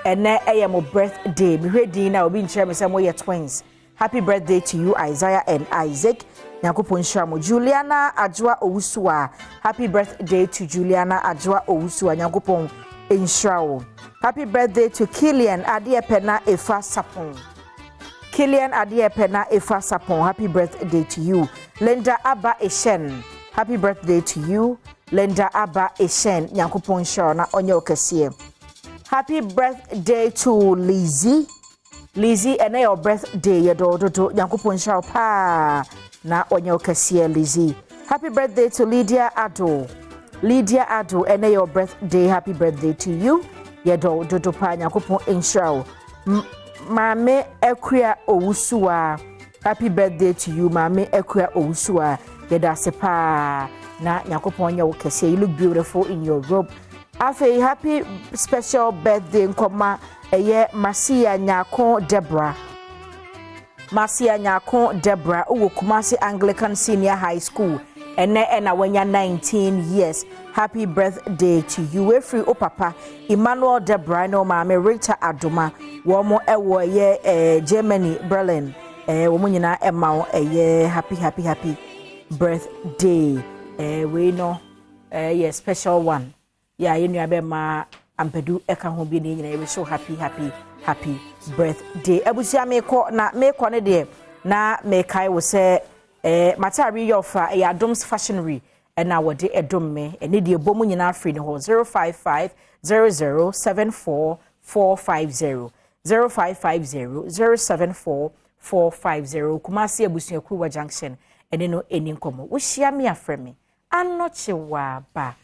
ene eyemo birthday mi hwedi na obi nkyere me say mo ye twins happy birthday to you Isaiah and Isaac nyakopon insure mo Juliana Ajwa Owusuwa happy birthday to Juliana Ajwa Owusuwa nyakopon insure happy birthday to Kilian Adiepena Efasapon happy birthday to you Linda Aba Eshen happy birthday to you Linda Aba Eshen nyakopon insure na onye okese happy birthday to Lizzie and your birthday yedo nyakopon insure pa na onye okese Lizzie happy birthday to Lydia Ado and your birthday happy birthday to you yedo dodo pa nyakopon insure Mame Akua Owusuwa happy birthday to you Mame Akua Owusuwa yeda sepa na nyakopon ya okese you look beautiful in your robe afi happy special birthday nkoma eye Masia Nyako Deborah uwo Kumasi Anglican Senior High School ena wenya 19 years happy birthday to you we free o papa Emmanuel Deborah no mama Rita Adoma womo ewo ye Germany Berlin womo nyina ema ye happy birthday we know ye special one ya yenu abe ma ampedu eka ho bi ne nyina we show happy birthday abusia meko ne de na mekai wo se matari yofa Adom's fashionry na wode edom me ene de bomu nyina afri ne ho 0550074450 0550074450 Kumasi abusia Kruwa Junction ene no eni nkomo wo hia me afre me anoche wa ba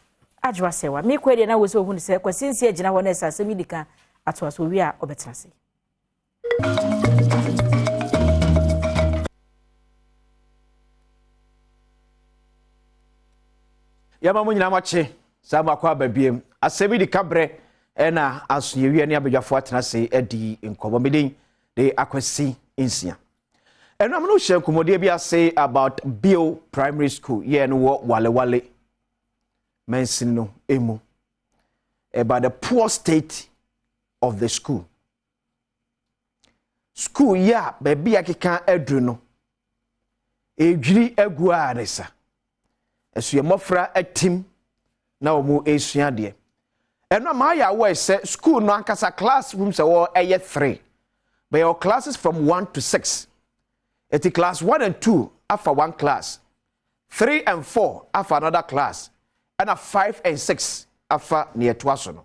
adwa sewa me kwede na wo se ohunu se kwasinsi agina ho na esasemi dika atoaso wi a obetrase yama mo nyina mache sama kwa babiem asemi dika bre na asoyewie ne abadwafo atenase edi nkomo medin de akwasi insia eno am no hye komodie bi ase about Bill Primary School ye no wo wale mensin no emu about the poor state of the school ya baby akeka adru no edwiri agu anesa esu ye mofra atim na omu esua de eno ma ya wo ese school no ankasa classrooms wo eye 3 but your classes from 1 to 6 eti class 1 and 2 after one class 3 and 4 after another class and 5 and 6 after near twaso no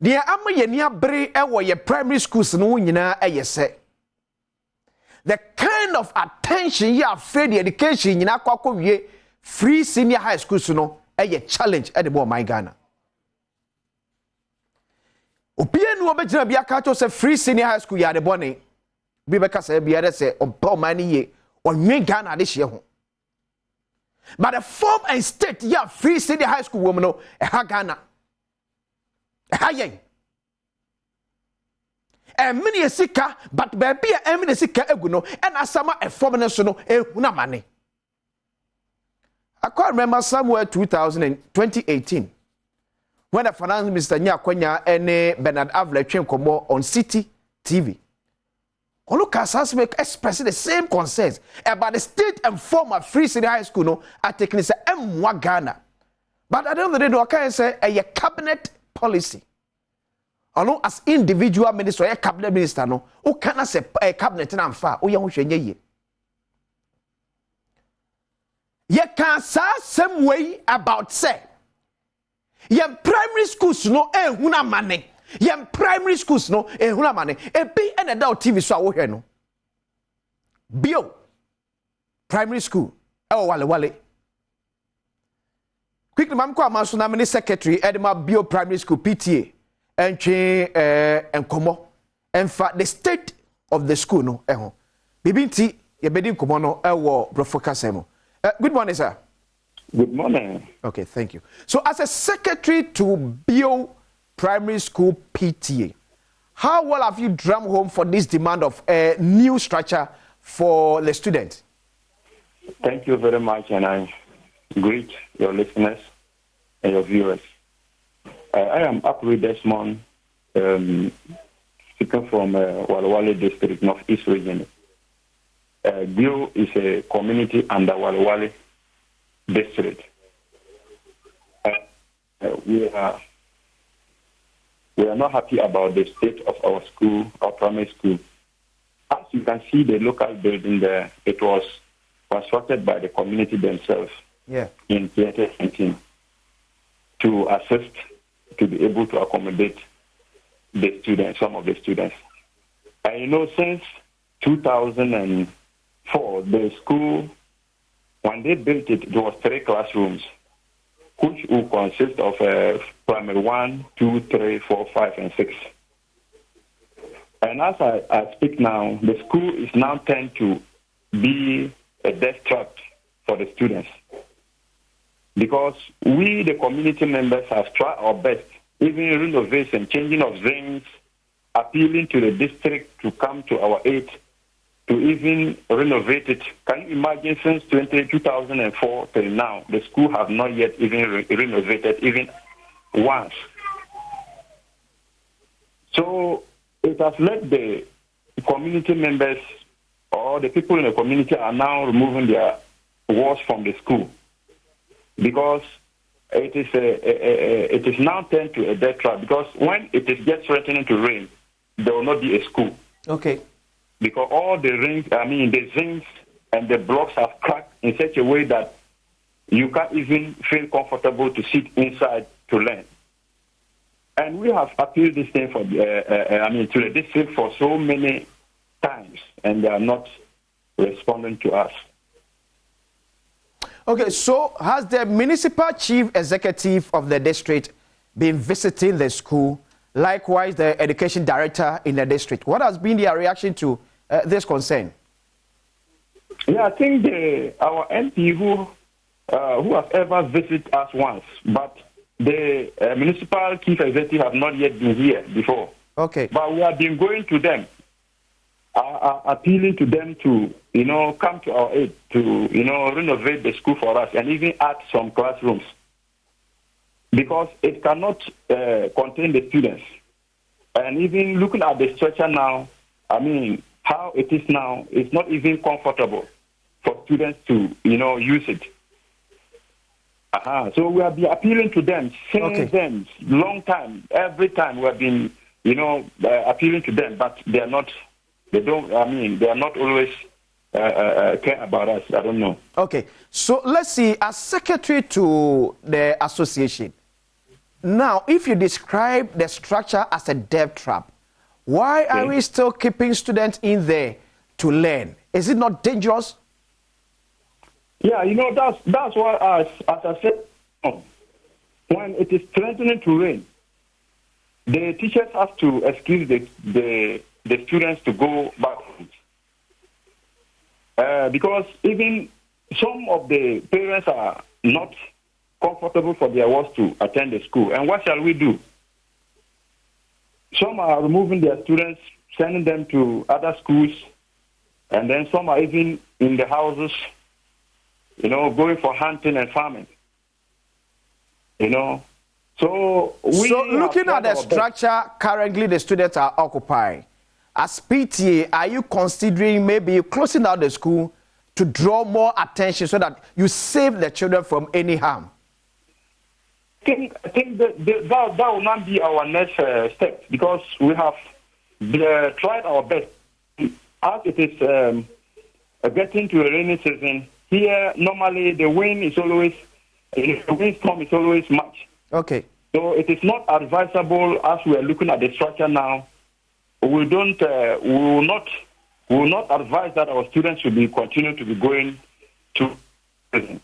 dia ama ye ni abere ewo ye primary schools no nyina eyese the kind of attention you have fed the education nyina kwakowie free senior high schools no eye challenge at the boy my Ghana obienu obejina bia ka cho se free senior high school ya de bone bi be ka se bia de se oba mani ye onwe Ghana de hye ho but the form and state ya free senior high school woman no ha Ghana hayen mini sika but baby mini sika egu no and asama e form no so no ehuna mane I can't remember somewhere 2018 when the finance minister Nyakwanya and Bernard Avle came on City TV. Oluka make express the same concerns about the state and form of free senior high school no at taking say M1 Ghana. But at the end of the day, I can say a cabinet policy. Ono as individual minister, a cabinet minister no, who cannot say a cabinet and far, o yan hwenye. Ye can say same way about say. Yem primary schools no ehuna mane. Yem primary schools no ehuna mane. Ebi and Adom TV so awo hwe no. Bio primary school wale. Quickly mam kwa maso na mini secretary Edema Bio Primary School PTA entwe enkomo enfa the state of the school no eho. Bibi nti ye bedi nkomo no ewo brofokasemo. Good morning, sir. Good morning. Okay, thank you. So, as a secretary to Bio Primary School PTA, how well have you drummed home for this demand of a new structure for the students? Thank you very much, and I greet your listeners and your viewers. I am Akuri Desmond, speaking from Walawale District, Northeast Region. Bio is a community under Walawale District. We are not happy about the state of our school, our primary school. As you can see, the local building there, it was constructed by the community themselves in 2019 to assist, to be able to accommodate the students, some of the students. And since 2004, the school, when they built it, there was 3 classrooms, which will consist of primary 1, 2, 3, 4, 5, and 6. And as I speak now, the school is now turned to be a death trap for the students. Because we, the community members, have tried our best, even renovation, changing of rings, appealing to the district to come to our aid, to even renovate it. Can you imagine since 2004 till now, the school have not yet even renovated even once. So it has led the community members or the people in the community are now removing their walls from the school because it is now turned to a death trap because when it is just threatening to rain, there will not be a school. Okay. Because all the the zincs and the blocks have cracked in such a way that you can't even feel comfortable to sit inside to learn. And we have appealed this thing to the district for so many times, and they are not responding to us. Okay, so has the municipal chief executive of the district been visiting the school? Likewise, the education director in the district. What has been their reaction to this concern? Yeah, I think our MP who has ever visited us once, but the municipal chief executive have not yet been here before. Okay. But we have been going to them, appealing to them to, come to our aid to, renovate the school for us and even add some classrooms. Because it cannot contain the students. And even looking at the structure now, how it is now, it's not even comfortable for students to, use it. So we have been appealing to them since then, long time. Every time we have been, appealing to them, but they are not always care about us. I don't know. Okay, so let's see, as secretary to the association, now, if you describe the structure as a death trap, why are we still keeping students in there to learn? Is it not dangerous? Yeah, that's why, as I said, when it is threatening to rain, the teachers have to excuse the students to go back home. Because even some of the parents are not comfortable for their works to attend the school. And what shall we do? Some are removing their students, sending them to other schools, and then some are even in the houses, going for hunting and farming. So looking at the structure currently the students are occupying, as PTA, are you considering maybe closing down the school to draw more attention so that you save the children from any harm? I think that will not be our next step because we have tried our best. As it is getting to a rainy season, here normally the wind storm is always much. Okay. So it is not advisable as we are looking at the structure now. We will not advise that our students should continue to be going to prison.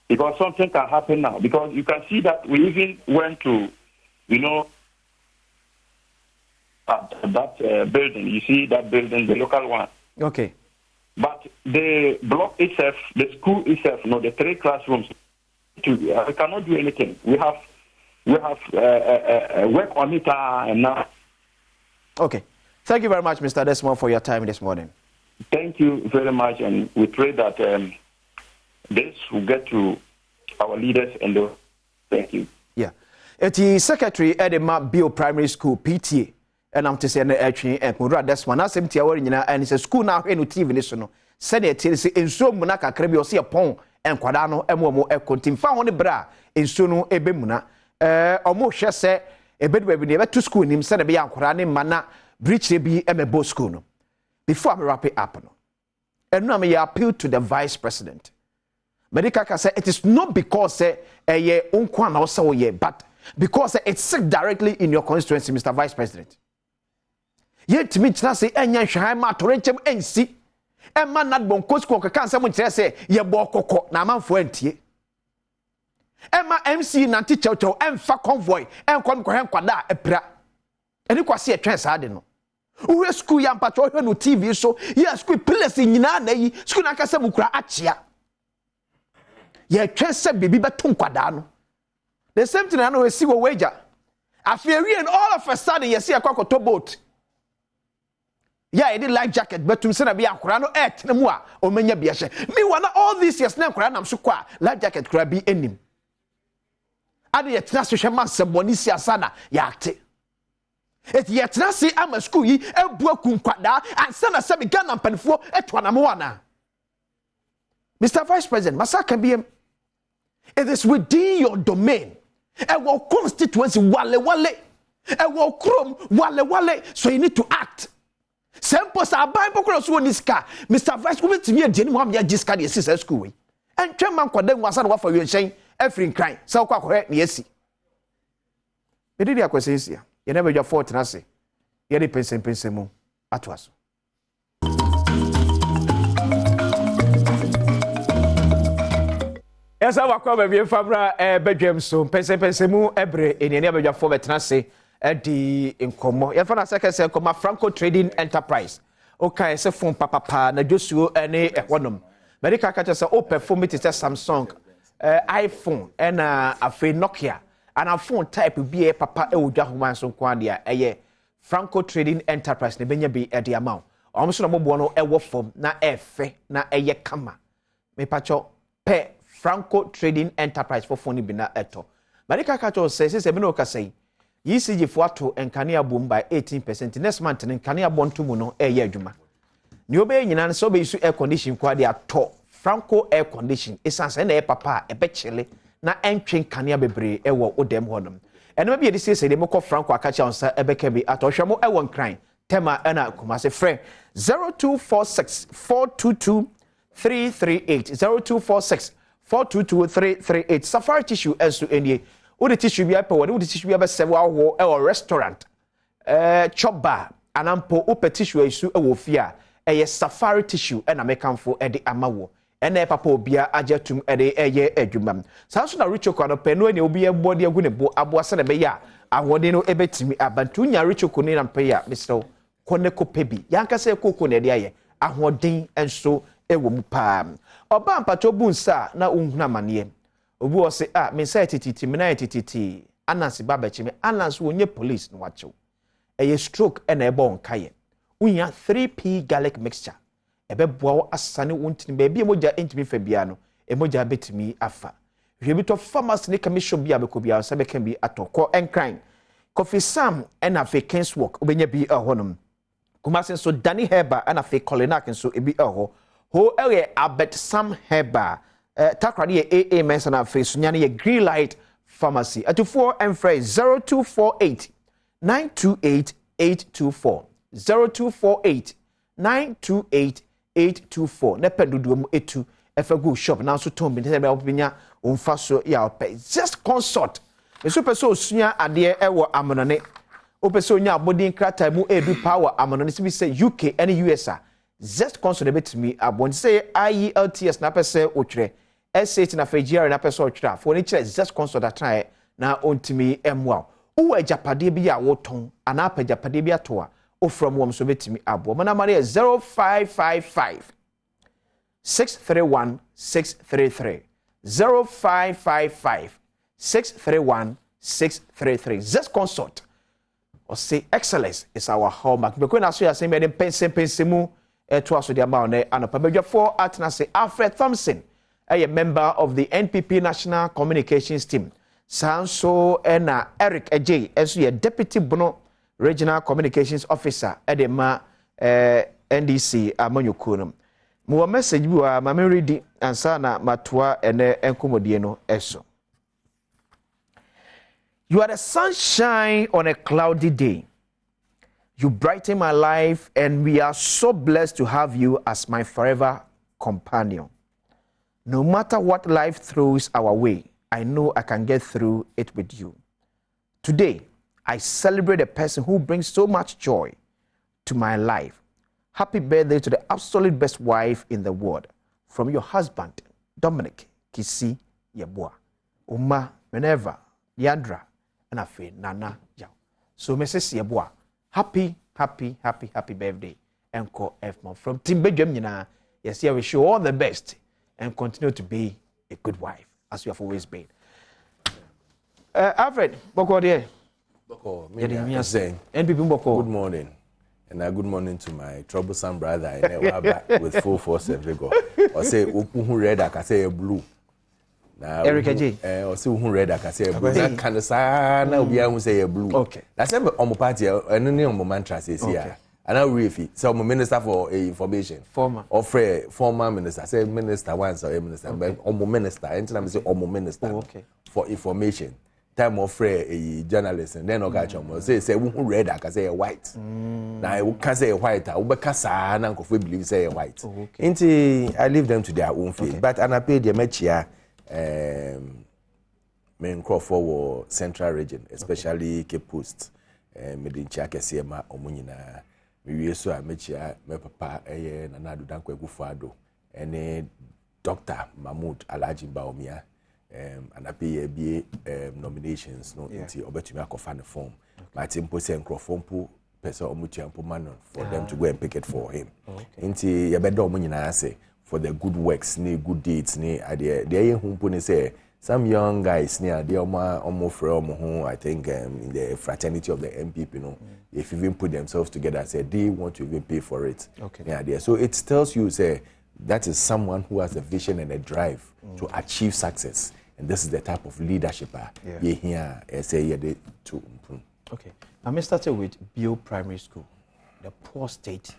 Because something can happen now. Because you can see that we even went to, that building. You see that building, the local one. Okay. But the block itself, the school itself, the 3 classrooms, we cannot do anything. We have work on it and now. Okay. Thank you very much, Mr. Desmond, for your time this morning. Thank you very much, and we pray that this will get to our leaders and thank you. Yeah. The secretary at the Bio Primary School, PTA, and I'm to say, and Mura Desmond, as empty hour and it's a school now in TV. No, said it is in so Munaka Crebi or see a pong and Quadano, and more a continue found the bra in Sunu Ebemuna. Almost just say a bed where we never to school him, said a be Quadani mana, breach be a boat school. Before I wrap it up, and now may appeal to the vice president. Medicaka said it is not because a ye unkwan also ye, but because it's sick directly in your constituency, Mr. Vice President. Yet to me, say, and yan shahima torrenchem NC, and man not bon coach can someone say, ye boko, naman fuentie. Emma MC Nanti Chocho, and fa convoy, and conquer quada a pra. And you can see a trans adeno. Uwe school yam patrol no TV so, yes, school pillars in Yana, school Nakasamukra achia. Ye trans baby batum quadano. The same thing I know is see what wager. I fear and all of a sudden you see a cocoa boat. Yeah, I did life jacket, but to send a be a Kurano et no more or many biashe. Me one all these years now Kuranam Sukwa, life jacket could be in him. Adi yet Nasu man Sabonisia Sana yakte. Et yet Nasi am a school ye a broken quada and send a semi gun and penfo at Wanamoana. Mr. Vice President, Masaka be him. It is within your domain. Our constituency wale. Our chrome wale. So you need to act. Sempos abai pokoro so niska. Mr. Vice President to me ageni mo am ya jiska de sisa school we. And twema kwada nwasa na wafa wenhyen every crime. So kwa kore na yesi. Me didi akwasensia. Ye never your fault na se. Ye de pensem mu atoaso. Esa wakwa ba bi fabra Badwam so pensem mu ebre eniani abadwa fo betena se di nkomo ye fa na sekese nkomo Franco Trading Enterprise okay se phone papa na dwosuo ene ehonom medical catcher se o perform it is Samsung iPhone and a Nokia and a phone type bi papa e wodwa homan so kwa dia eye Franco Trading Enterprise ne benya bi e de amount omso na mobo no e wo form na efe na eye kama me pacho pe Franco Trading Enterprise for phone bi na eto medical catcher se me no ka say ECG for ato enkane abom by 18%. Next month enkane abonto mu no eye adwuma. Ni obe nyina so be isu air condition kwa de ato Franco air condition esanse na e papa e be chile na entwe enkane bebre e wo odem honom. Eno be de se de moko Franco akacha onsa e be kebi ato hwemo e won kran tema na kumase frɛ 0246 422 338 0246 422 338 Safari tissue enso enie Udi tissue bi ape udi tissue bi abese wo e restaurant chop bar anampo upe tissue isu e wo fia eye Safari tissue e na mekanfo e de amawo ene papa obia ajetum e de eye adwumam sanso na richoko no penu ene obi e body agu ne bo aboase na be ya ahode no ebetimi abantu nya richoko ne na mpe ya misro koneko pebi yanka se koko ne de aye ahoden enso e wo mu pa oba mpacho bunsa na unhuna mane obi wo se me say tititi me na tititi anansi baba chime anansi wonye police no wacho eye stroke e na ebo nkaye unya 3p garlic mixture ebe boa wo asane wontini ba bia moja entimi fa bia no emoja betimi afa hwe bito pharmacy ne commission bia be ko bia so be kan bi atoko enkran coffee sam and a fake kens work obenya bi ahonom kumasen so Danny Herba and a fake Colinak so ebi ho ere abet Sam Herba takrade AA mensana face nyane ye green light pharmacy atufo emfrey 0248 928 824 0248 928 824 ne pedudu mu etu efagu shop na so tombi ne be obinya onfa so ya ope just consult eso peso osunya ade ewo amonone opeso nya abodin krata mu edu power amonone sibi say UK and USA just consult betimi abon say IELTS na pese otwere S8 na FGR na pese otwere for ni kire just consult that try na ontimi emwa uwa japade bi ya woton ana pa japade bi atoa o from wom so betimi abo mana mare 0555 631 633 0555 631 633 just consult or say excellence is our hallmark because na so ya say me dem pense mu to aso dia ma na anopa bedwafo atna say Alfred Thompson a member of the NPP National Communications Team Sanso na Eric Ejay enso ye deputy Bono Regional Communications Officer edema NDC amanyokunum mo message bi wa ma me ready ansa na matoa ene enkomodie no eso. You are the sunshine on a cloudy day. You brighten my life, and we are so blessed to have you as my forever companion. No matter what life throws our way, I know I can get through it with you. Today, I celebrate a person who brings so much joy to my life. Happy birthday to the absolute best wife in the world. From your husband, Dominic Kisi Yeboah. Uma Minerva Yandra and Afe Nana Yao. So Mrs. Yeboah, happy birthday. Enko F-Mom. From Team Badwam, yes, I wish you all the best and continue to be a good wife, as you have always been. Alfred, Boko there. Boko, good morning. And good morning to my troublesome brother in back with full force and vigor. Or say, who red, I can say blue. Now, Eric J. Or see who red, I can say blue. That kind of sign, now we say blue. Okay. That's on my party, and only on my mantra says here. And now Refi, so Minister for Information. Former minister. Say minister once or minister, but Omo minister. And I'm say Omo minister for information. Time of a journalist and then Okachomo say who red I can say a white. Now I can say a white, I will cast an uncle we believe say a white. I leave them to their own fate. But and I paid the match here main crop for central region, especially Cape Coast, Medincha Kesiema Omunina. We so I met here my papa and Nana Dankwe Gufado and Dr. Mahmoud Alaji Baumia. And I pay nominations no into Obetumi Akofane form. My team put send crofompu person omuchiampo manon for them to go and pick it for him. Into yabedo munyina say for the good works, ni good deeds, ni idea. There humpu say some young guys near the I think in the fraternity of the MPP, you know, if even put themselves together, say they want to even pay for it. Yeah, so it tells you say that is someone who has a vision and a drive to achieve success. And this is the type of leadership you hear say to. Okay. Now, me started with Bio Primary School, the poor state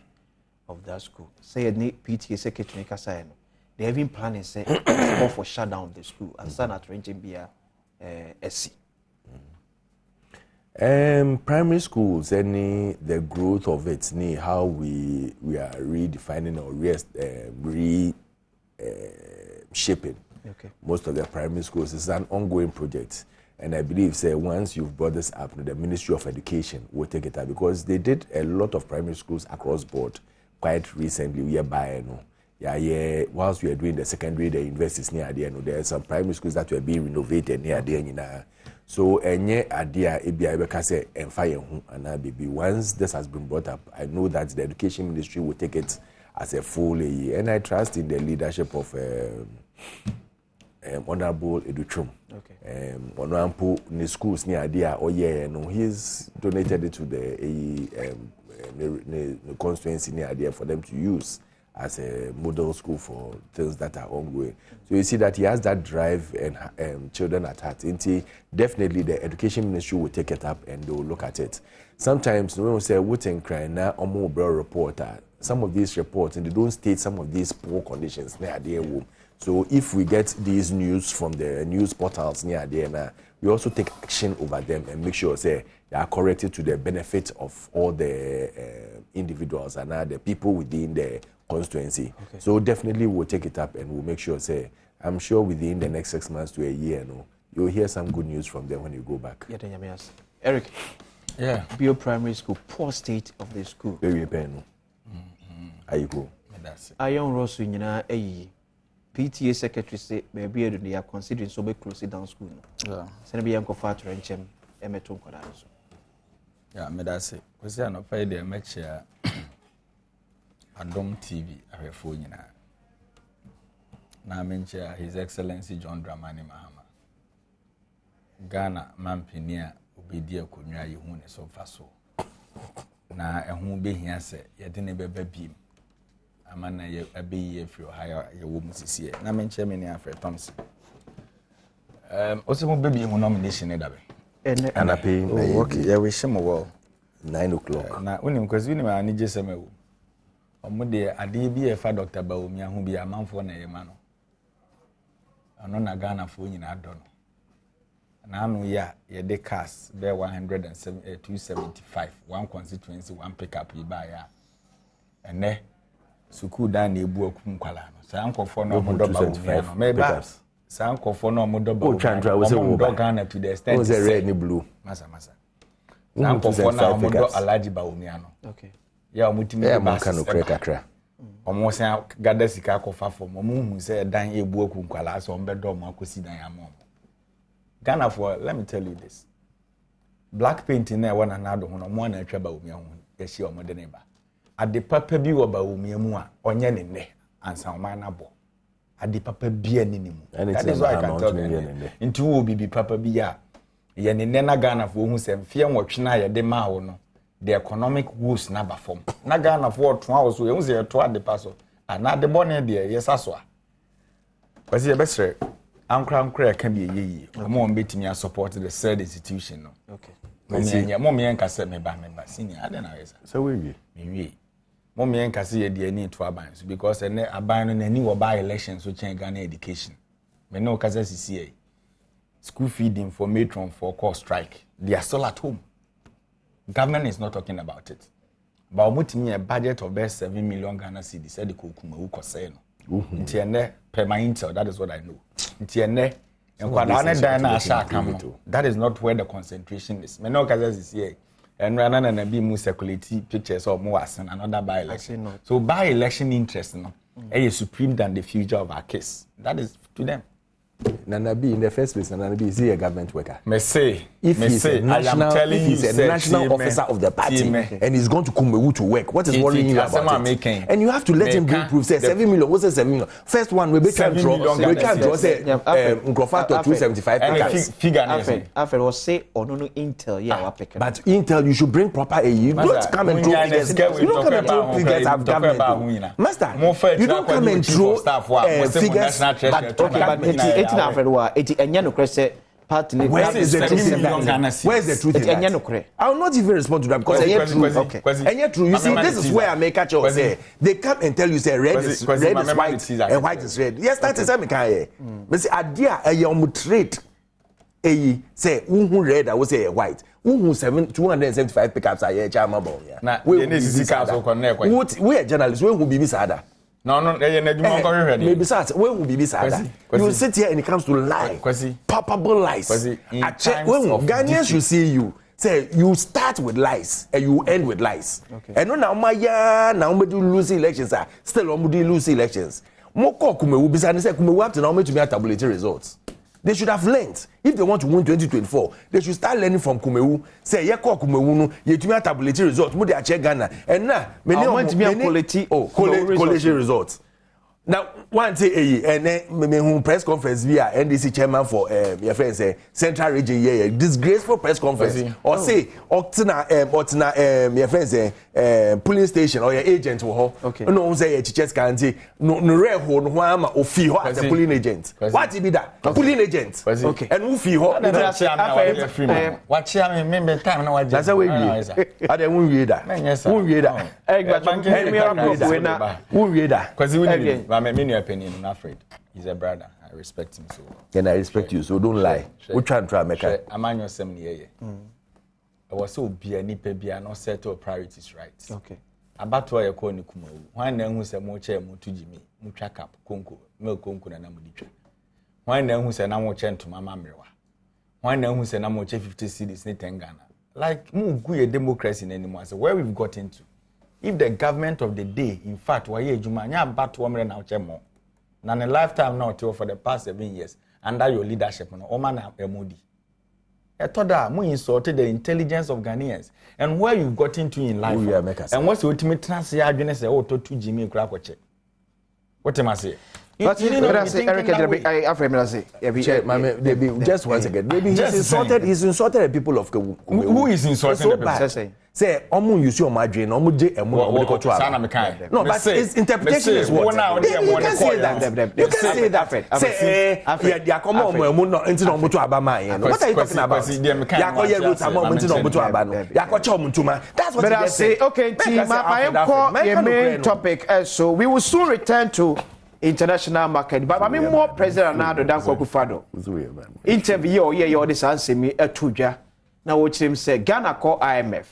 of that school. Say any PTA secretary Kasayano. They have been planning say call for shutdown of the school and start at ranging via SC. Primary schools, the growth of it, how we are redefining or shaping. Most of the primary schools is an ongoing project, and I believe say once you've brought this up, the Ministry of Education will take it up because they did a lot of primary schools across board quite recently. Whilst we are doing the secondary, the universities near there, there are some primary schools that were being renovated near there. So any idea say and fire and baby. Once this has been brought up, I know that the Education Ministry will take it as a full and I trust in the leadership of Honorable Edutrum. Honorable in schools near there, he's donated it to the constituency near there for them to use as a model school for things that are ongoing. So you see that he has that drive and children at heart. Definitely the Education Ministry will take it up and they will look at it. Sometimes when we say Wooten Cry now or more reporter, some of these reports and they don't state some of these poor conditions near their home. So if we get these news from the news portals near there now, we also take action over them and make sure say they are corrected to the benefit of all the individuals and the people within the constituency. So definitely we'll take it up and we'll make sure say I'm sure within the next 6 months to a year you'll hear some good news from them when you go back. Eric, Bio Primary School, poor state of the school. Very pain. How you go? Iron Ross PTA secretary say maybe they are considering so be closing down school. Send be yanko fat renchem emeton koda so. Yeah, me that say. Because I no pay the match Adom TV ahwefo nyina. Na mencha His Excellency John Dramani Mahama. Ghana mampenia obedi akonwa ye hu ne so fa so. Na ehun behia se ye de ne beba biem. Amana ye abeyi free higher ye wo musisi na menche me ne Alfred Thompson. Also mo baby hu nomination e dabe. And I pay. Okay, yeah, we share well 9 o'clock. Na unim because we ni je semewo. Omo de ade bi e fa Dr. Baomi ahu bi amanfo na ye ma no. Ano na Ghana fo nyina ado no. Na anu ya ye de cars be 275 one constituency one pickup yi ba ya. Ene suku dan na ebu akum kwala no. Sa nkofo no mo do Baomi no. Me ba sa nkofo no mo do Baomi. Mo do Ghana to the extent was red and blue. Masa. Sa nkofo na mo do Alaji Baomi no. Okay. Ya omutimi ba maka no kakra. Omo san gada sika akofa fom omo hu say dan ebu akum kwala so ombe do mo akosi dan amom. Ghana for let me tell you this. Black painting na one anado ho no mo na atwa Baomi ho. Ya shi omo de ne ba. Ade papa bi wo Baomi mu a onye ne ne ansa o man na bo. Ade papa bi ani ni mu. That is why I can tell you. Into wo bibi papa bi ya ye ne ne na Ghana for hu sem fie nwotwe na ye de ma wo no. The economic woes na ba form. Na Ghana for 2 hours so ye hu se to ade paso. Ana de bone de yes aso a. Kwasi ye besre ankra ka bi ye yi. Omo on betimi support the third institution no. Okay. Mommy and Cassette, me by senior. I don't know. So we. Mommy and Cassie, the need to abide because a ban on any by elections which ain't Ghana education. Me no CCA. School feeding for matron for cause strike. They are still at home. Government is not talking about it. But putting me a budget of best 7 million Ghana cedis said the Kukumu Koseno. Ntiene per my intel, that is what I know. Ntiene that is not where the concentration is. Me no CCA. And rather than be more circulating pictures of more and another by-election. So by-election interest is supreme than the future of our case. That is to them. Nanabi, in the first place, Nanabi is he a government worker? May say, if he's a national officer of the party and he's going to Kumewu to work, what is worrying you about it? And you have to let him bring proof. Say 7 million. What's 7 million? First one, we can draw. We can draw. Say, Factor 275. Figure. After was say or no Intel. Yeah, but Intel, you should bring proper AE. You don't come and draw figures. You don't come and draw figures of government. Master, you don't come and draw figures. It's not very well. It's a no crest party. Where is the truth? Where's the truth? I will not even respond to that because I hear true. Okay. And yet true. You see, this is where I make catch up. Say they come and tell you say red is white and white is red. Yes, that is me can hear. But say adia a young trade. Say who red I will say white. Who 275 pickups are here chama bon ya. Na we are journalists. We will be sada. No, maybe sad. Where will be sad? You sit here and it comes to lie, palpable lies. When Ghanaians you see you say you start with lies and you end with lies. And now we do lose elections. Still we do lose elections. Moko Kumewu be say Kumewu have to now make to me tabulate results. They should have learned. If they want to win 2024, they should start learning from Kumewu. Say, yeah, Kumewu no, you to me tabulate results. Mo dey check Ghana. And now, college results. Now, one say, and then press conference via NDC chairman for your friends say Central Region here, disgraceful press conference. Or say, your friends say polling station or your agent or no say teachers can say no rare ho no ama ofi ho as a polling agent. What be that? Polling agent. Okay. And who fi ho? What chair me time na waje. That's how we read. I dey won read that. Won read that. Who read that? Cuz we my opinion, I'm afraid. He's a brother. I respect him so. And I respect you, so don't lie. We try and make it. I'm on your 7 year. I was so be a nipe be not settle priorities right. Okay. About why you call Nikumo. One then who said more chair, more to Jimmy, mucha cap, conco, milk conco, and amudicha. One then who said I'm watching to Mama Mira. One then who said I'm watching 50 cities in Ghana. Like, no good democracy anymore. So where we've got into. If the government of the day, in fact, why you nya Badwam now chemo, na a lifetime now for the past 7 years under your leadership, no, Oman Emodi. I thought that we insulted the intelligence of Ghanaians and where you've got into in life. And what's the ultimate transfer? I say, oh, to Jimmy Krakoche. What am I say? But Eric, just once again, maybe he's insulted the people of Kumewu. Who is insulting the people? Say, Omu you see on my drain, Omu J and no, but his interpretation is what? You can say that. You can say that. Say, yeah, come on, Omu no into Omu to Abama. What are you talking about? Yako ye roots Omu into Omu to Abano. Yako Chom Tuma. That's what you say. Okay, team, my main topic. So we will soon return to international market. But I mean more President Nado than Akufo-Addo. Interview here, this answer me a tuja. Now what him say Ghana call IMF.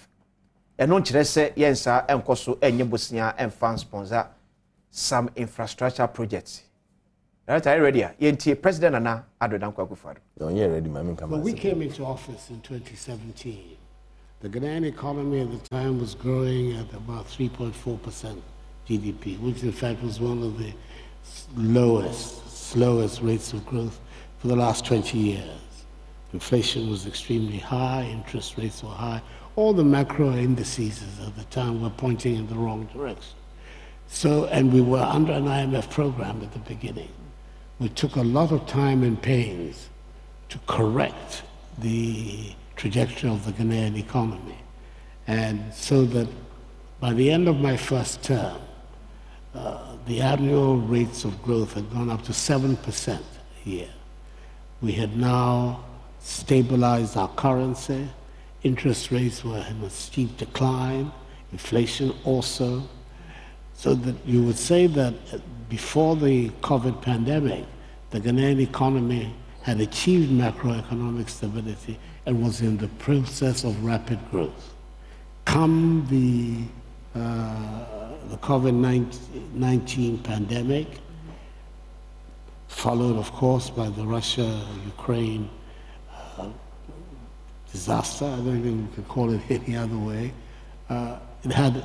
And no chire say yensa enkoso enye bosia and fan sponsor some infrastructure projects. Right, are you ready? Yenti President Nana Addo Akufo-Addo. Don't you ready, ma'am? When we came into office in 2017, the Ghanaian economy at the time was growing at about 3.4% GDP, which in fact was one of the slowest rates of growth for the last 20 years. Inflation was extremely high, interest rates were high. All the macro indices at the time were pointing in the wrong direction. So, and we were under an IMF program at the beginning. We took a lot of time and pains to correct the trajectory of the Ghanaian economy. And so that by the end of my first term, the annual rates of growth had gone up to 7% a year. We had now stabilized our currency, interest rates were in a steep decline, inflation also. So that you would say that before the COVID pandemic, the Ghanaian economy had achieved macroeconomic stability and was in the process of rapid growth. Come the COVID-19 pandemic, followed, of course, by the Russia-Ukraine disaster. I don't think we can call it any other way. It had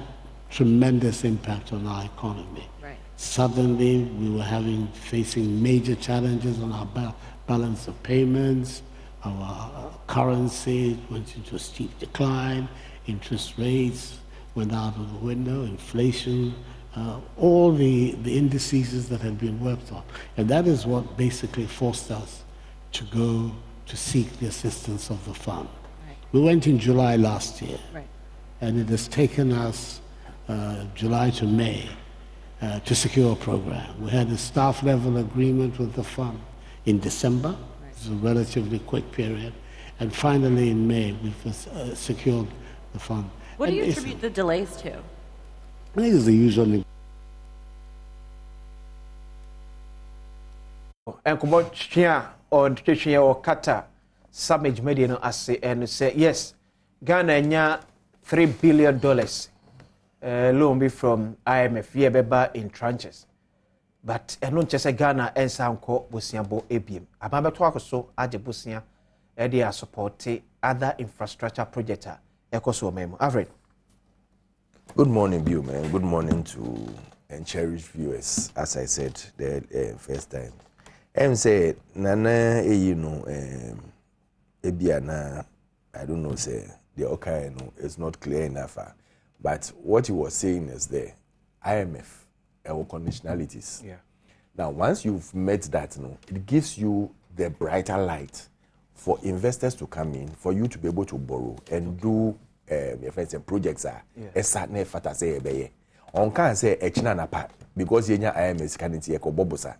tremendous impact on our economy. Right. Suddenly, we were facing major challenges on our balance of payments. Our currency went into a steep decline. Interest rates went out of the window. Inflation, all the indices that had been worked on. And that is what basically forced us to go to seek the assistance of the fund. Right. We went in July last year. Right. And it has taken us July to May to secure a program. We had a staff level agreement with the fund in December. Right. It was a relatively quick period. And finally in May, we've secured the fund. What do you attribute the delays to? I think it's the usual. And come on, or Tricia or Qatar, Samage Median as and say, yes, Ghana $3 billion loan be from IMF, yeah, in tranches. But I don't just say Ghana and Sanko Busiambo ABM. Abamba Twako so Aje Busia, they are supporting other infrastructure projects. Ekoso Memo. Alfred. Good morning, Bill, man. Good morning to and cherished viewers. As I said the first time, say Nana, you know, Ebiana, I don't know, say the okay, no, it's not clear enough. But what he was saying is the IMF, our conditionalities. Yeah. Now, once you've met that, no, it gives you the brighter light for investors to come in, for you to be able to borrow and do your friends and projects are a certain fata say be on can say a china napa because yenya IMS can see a bobosa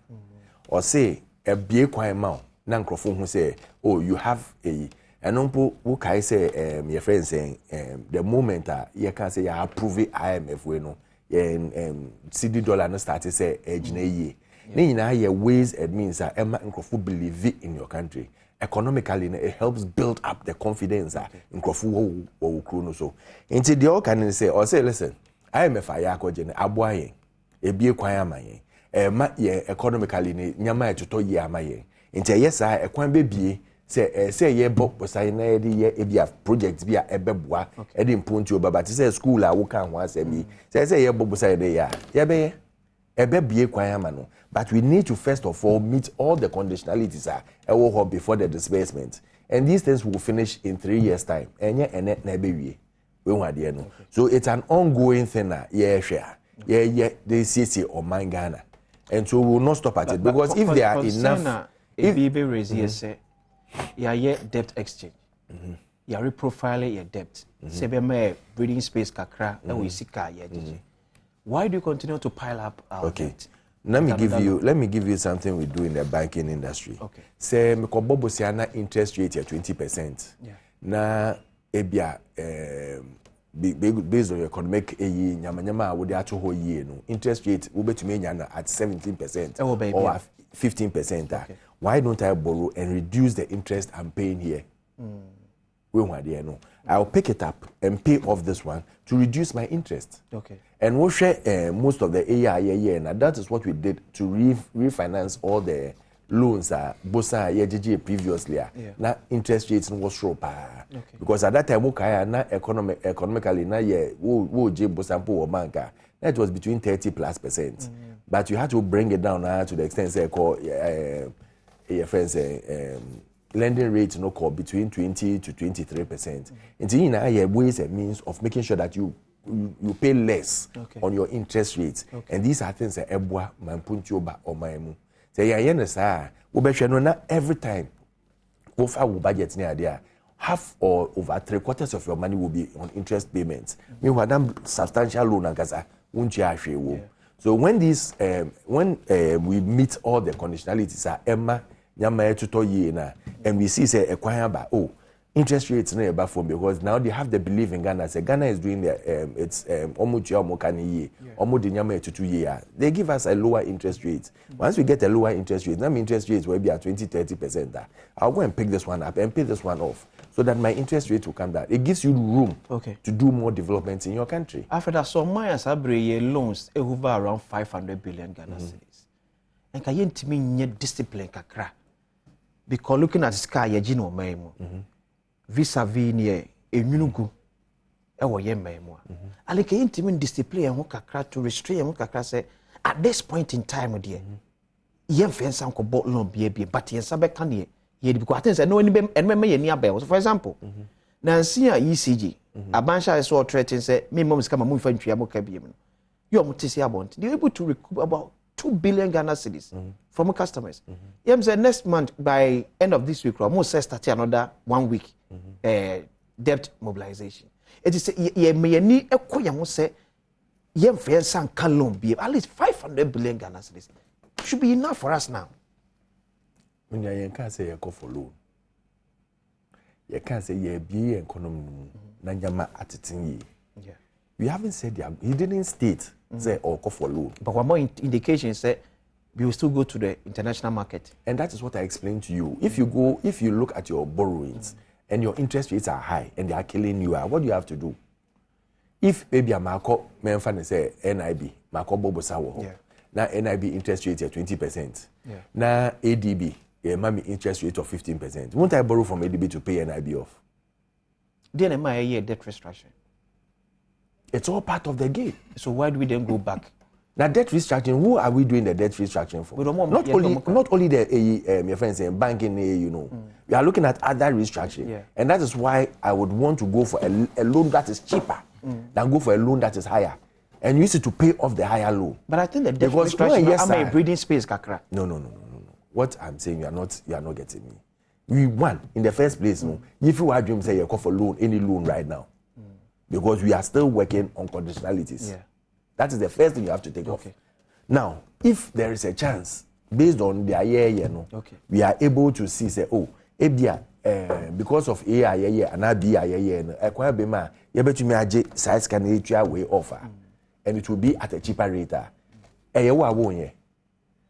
or say a bie kwan ma na nkrofo hu say oh you have a enompo who kai say your friends saying the moment you can say you approve IMF we no CD dollar no start say ejina ye na nyina ye ways it means emma nkrofo believe in your country. Economically, it helps build up the confidence in Krofu or Kruno. So, into the all can say, or say, listen, I am a fire cogen, a boy, a beer choir my, economically, Yama to toy yamaye. Into yes, I a quan baby, say, ye book was I a project via a bebwa, Edim Punto, but say school I will come once a me. Say, ye book was I there, yabe. But we need to first of all meet all the conditionalities before the disbursement. And these things will finish in 3 years' time. So it's an ongoing thing. They see or mind Ghana. And so we will not stop at it. Because if there are enough... If you debt exchange, you are reprofiling your debt. Sebeme breathing space kakra, and we see car. Why do you continue to pile up our debt? Let me give you something we do in the banking industry. Okay. Say me ko bobo siana interest rate at 20%. Yeah. Na ebia based on your economic nyama wo de ato ho yie no interest rate wo betumi nya na at 17% or 15%. Okay. Why don't I borrow and reduce the interest I'm paying here? I'll pick it up and pay off this one to reduce my interest. Okay. And we'll share most of the AIA, and that is what we did to refinance all the loans Bosa YGG previously. Now interest rates was low. Because at that time, na economically, na Bosa or banker, that was between 30+%. But you had to bring it down to the extent say call your friends lending rate call between 20 to 23%. Until you have ways and means of making sure that you pay less on your interest rates. And these are things that ebwa manpunchoba or maimu. Say ya not every time budget near there. Half or over 3/4 of your money will be on interest payments. Meanwhile, substantial loan and gaza won't you. So when these we meet all the conditionalities Emma Nyama to and we see say interest rates no eba for because now they have the belief in Ghana. Say Ghana is doing the it's they give us a lower interest rate. Once we get a lower interest rate, now interest rates will be at 20-30%. I'll go and pick this one up and pay this one off so that my interest rate will come down. It gives you room to do more development in your country. After that, so my loans over around 500 billion Ghana cedis. And can you intimate discipline kakra? Because looking at the sky, you know, vis-a-vis near a minugu, ewo ye memo. And can you intimate discipline and kakra to restrain and kakra say at this point in time, dear, yen fence uncle bought loan be but yen sabe can ye because I think no any and me near bells. For example, Nancy ECG, a bansha is so threatening say, me mom's come a move for you. You are mutisi about. They're able to recoup about 2 billion Ghana cedis from customers. Say next month, by end of this week, almost start another 1 week debt mobilization. It is ye may need a koya say ye fair san loan be at least 500 billion Ghana cedis. Should be enough for us now. When you can't say you go for loan, you can't say you be economy nanyama atitingi. Yeah. We haven't said that. He didn't state say or go for loan. But one more indication say we will still go to the international market. And that is what I explained to you. If you look at your borrowings and your interest rates are high and they are killing you, what do you have to do? If maybe a Marco Memphis say NIB, Marco Bobo Sawo, now NIB interest rate is 20%. Now ADB, mami interest rate of 15%. Won't I borrow from ADB to pay NIB off? Then am I a year debt restructuring? It's all part of the game. So why do we then go back? Now debt restructuring, who are we doing the debt restructuring for? Not only the your friends saying banking, we are looking at other restructuring. And that is why I would want to go for a loan that is cheaper than go for a loan that is higher. And use it to pay off the higher loan. But I think the debt restructuring am a breathing space, Kakra. No. What I'm saying, you are not getting me. We won in the first place. No, if you are dreaming say you call for loan, any loan right now. Because we are still working on conditionalities. Yeah. That is the first thing you have to take off. Now, if there is a chance, based on the we are able to see, say, because of AI, and acquire Bema, you bet me size can way offer, and it will be at a cheaper rate.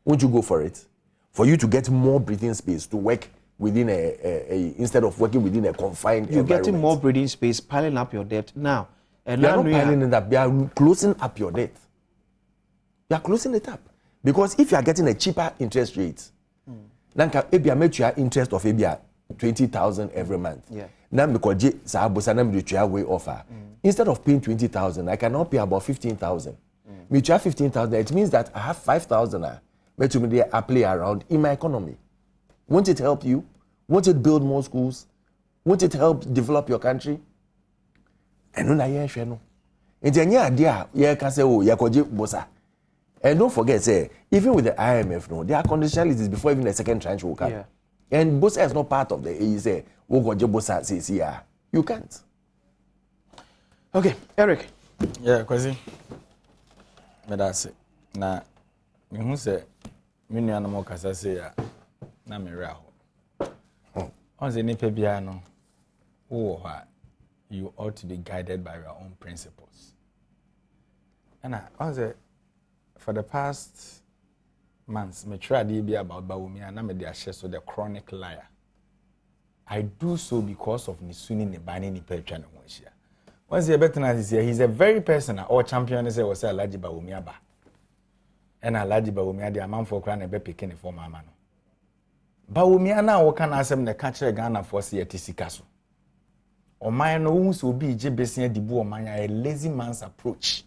Won't you go for it? For you to get more breathing space to work within instead of working within a confined you're getting more breathing space, piling up your debt now. And you are not piling it up, you are closing up your debt. You are closing it up. Because if you are getting a cheaper interest rate, then maybe I make your interest of maybe 20,000 every month. Now because way offer. Instead of paying 20,000, I can now pay about 15,000. Me 15,000, it means that I have 5,000 I play around in my economy. Won't it help you? Won't it build more schools? Won't it help develop your country? And don't forget, say, even with the IMF, no, there are conditionalities before even the second tranche will come. And Bosa is not part of the say, you can't. Okay, Eric. Yeah, Kwasi. But that's it. Now, you say, many animal kasa say ya na mera ho. On the nipa bia no, you ought to be guided by your own principles. And I say, for the past months, me try to be about Badwam and me dey share so the chronic liar. I do so because of Nisuni Nebani ni Petra no hia. Once you better na this year, he's a very person or champion say was Alhaji Badwam aba. And Alhaji Badwam dey amount for kra na be pikin for mama no. Badwam na wo kan asem na ka kire Ghana for say etisika so. Oman no hu so bi je besia dibu oman a lazy man's approach.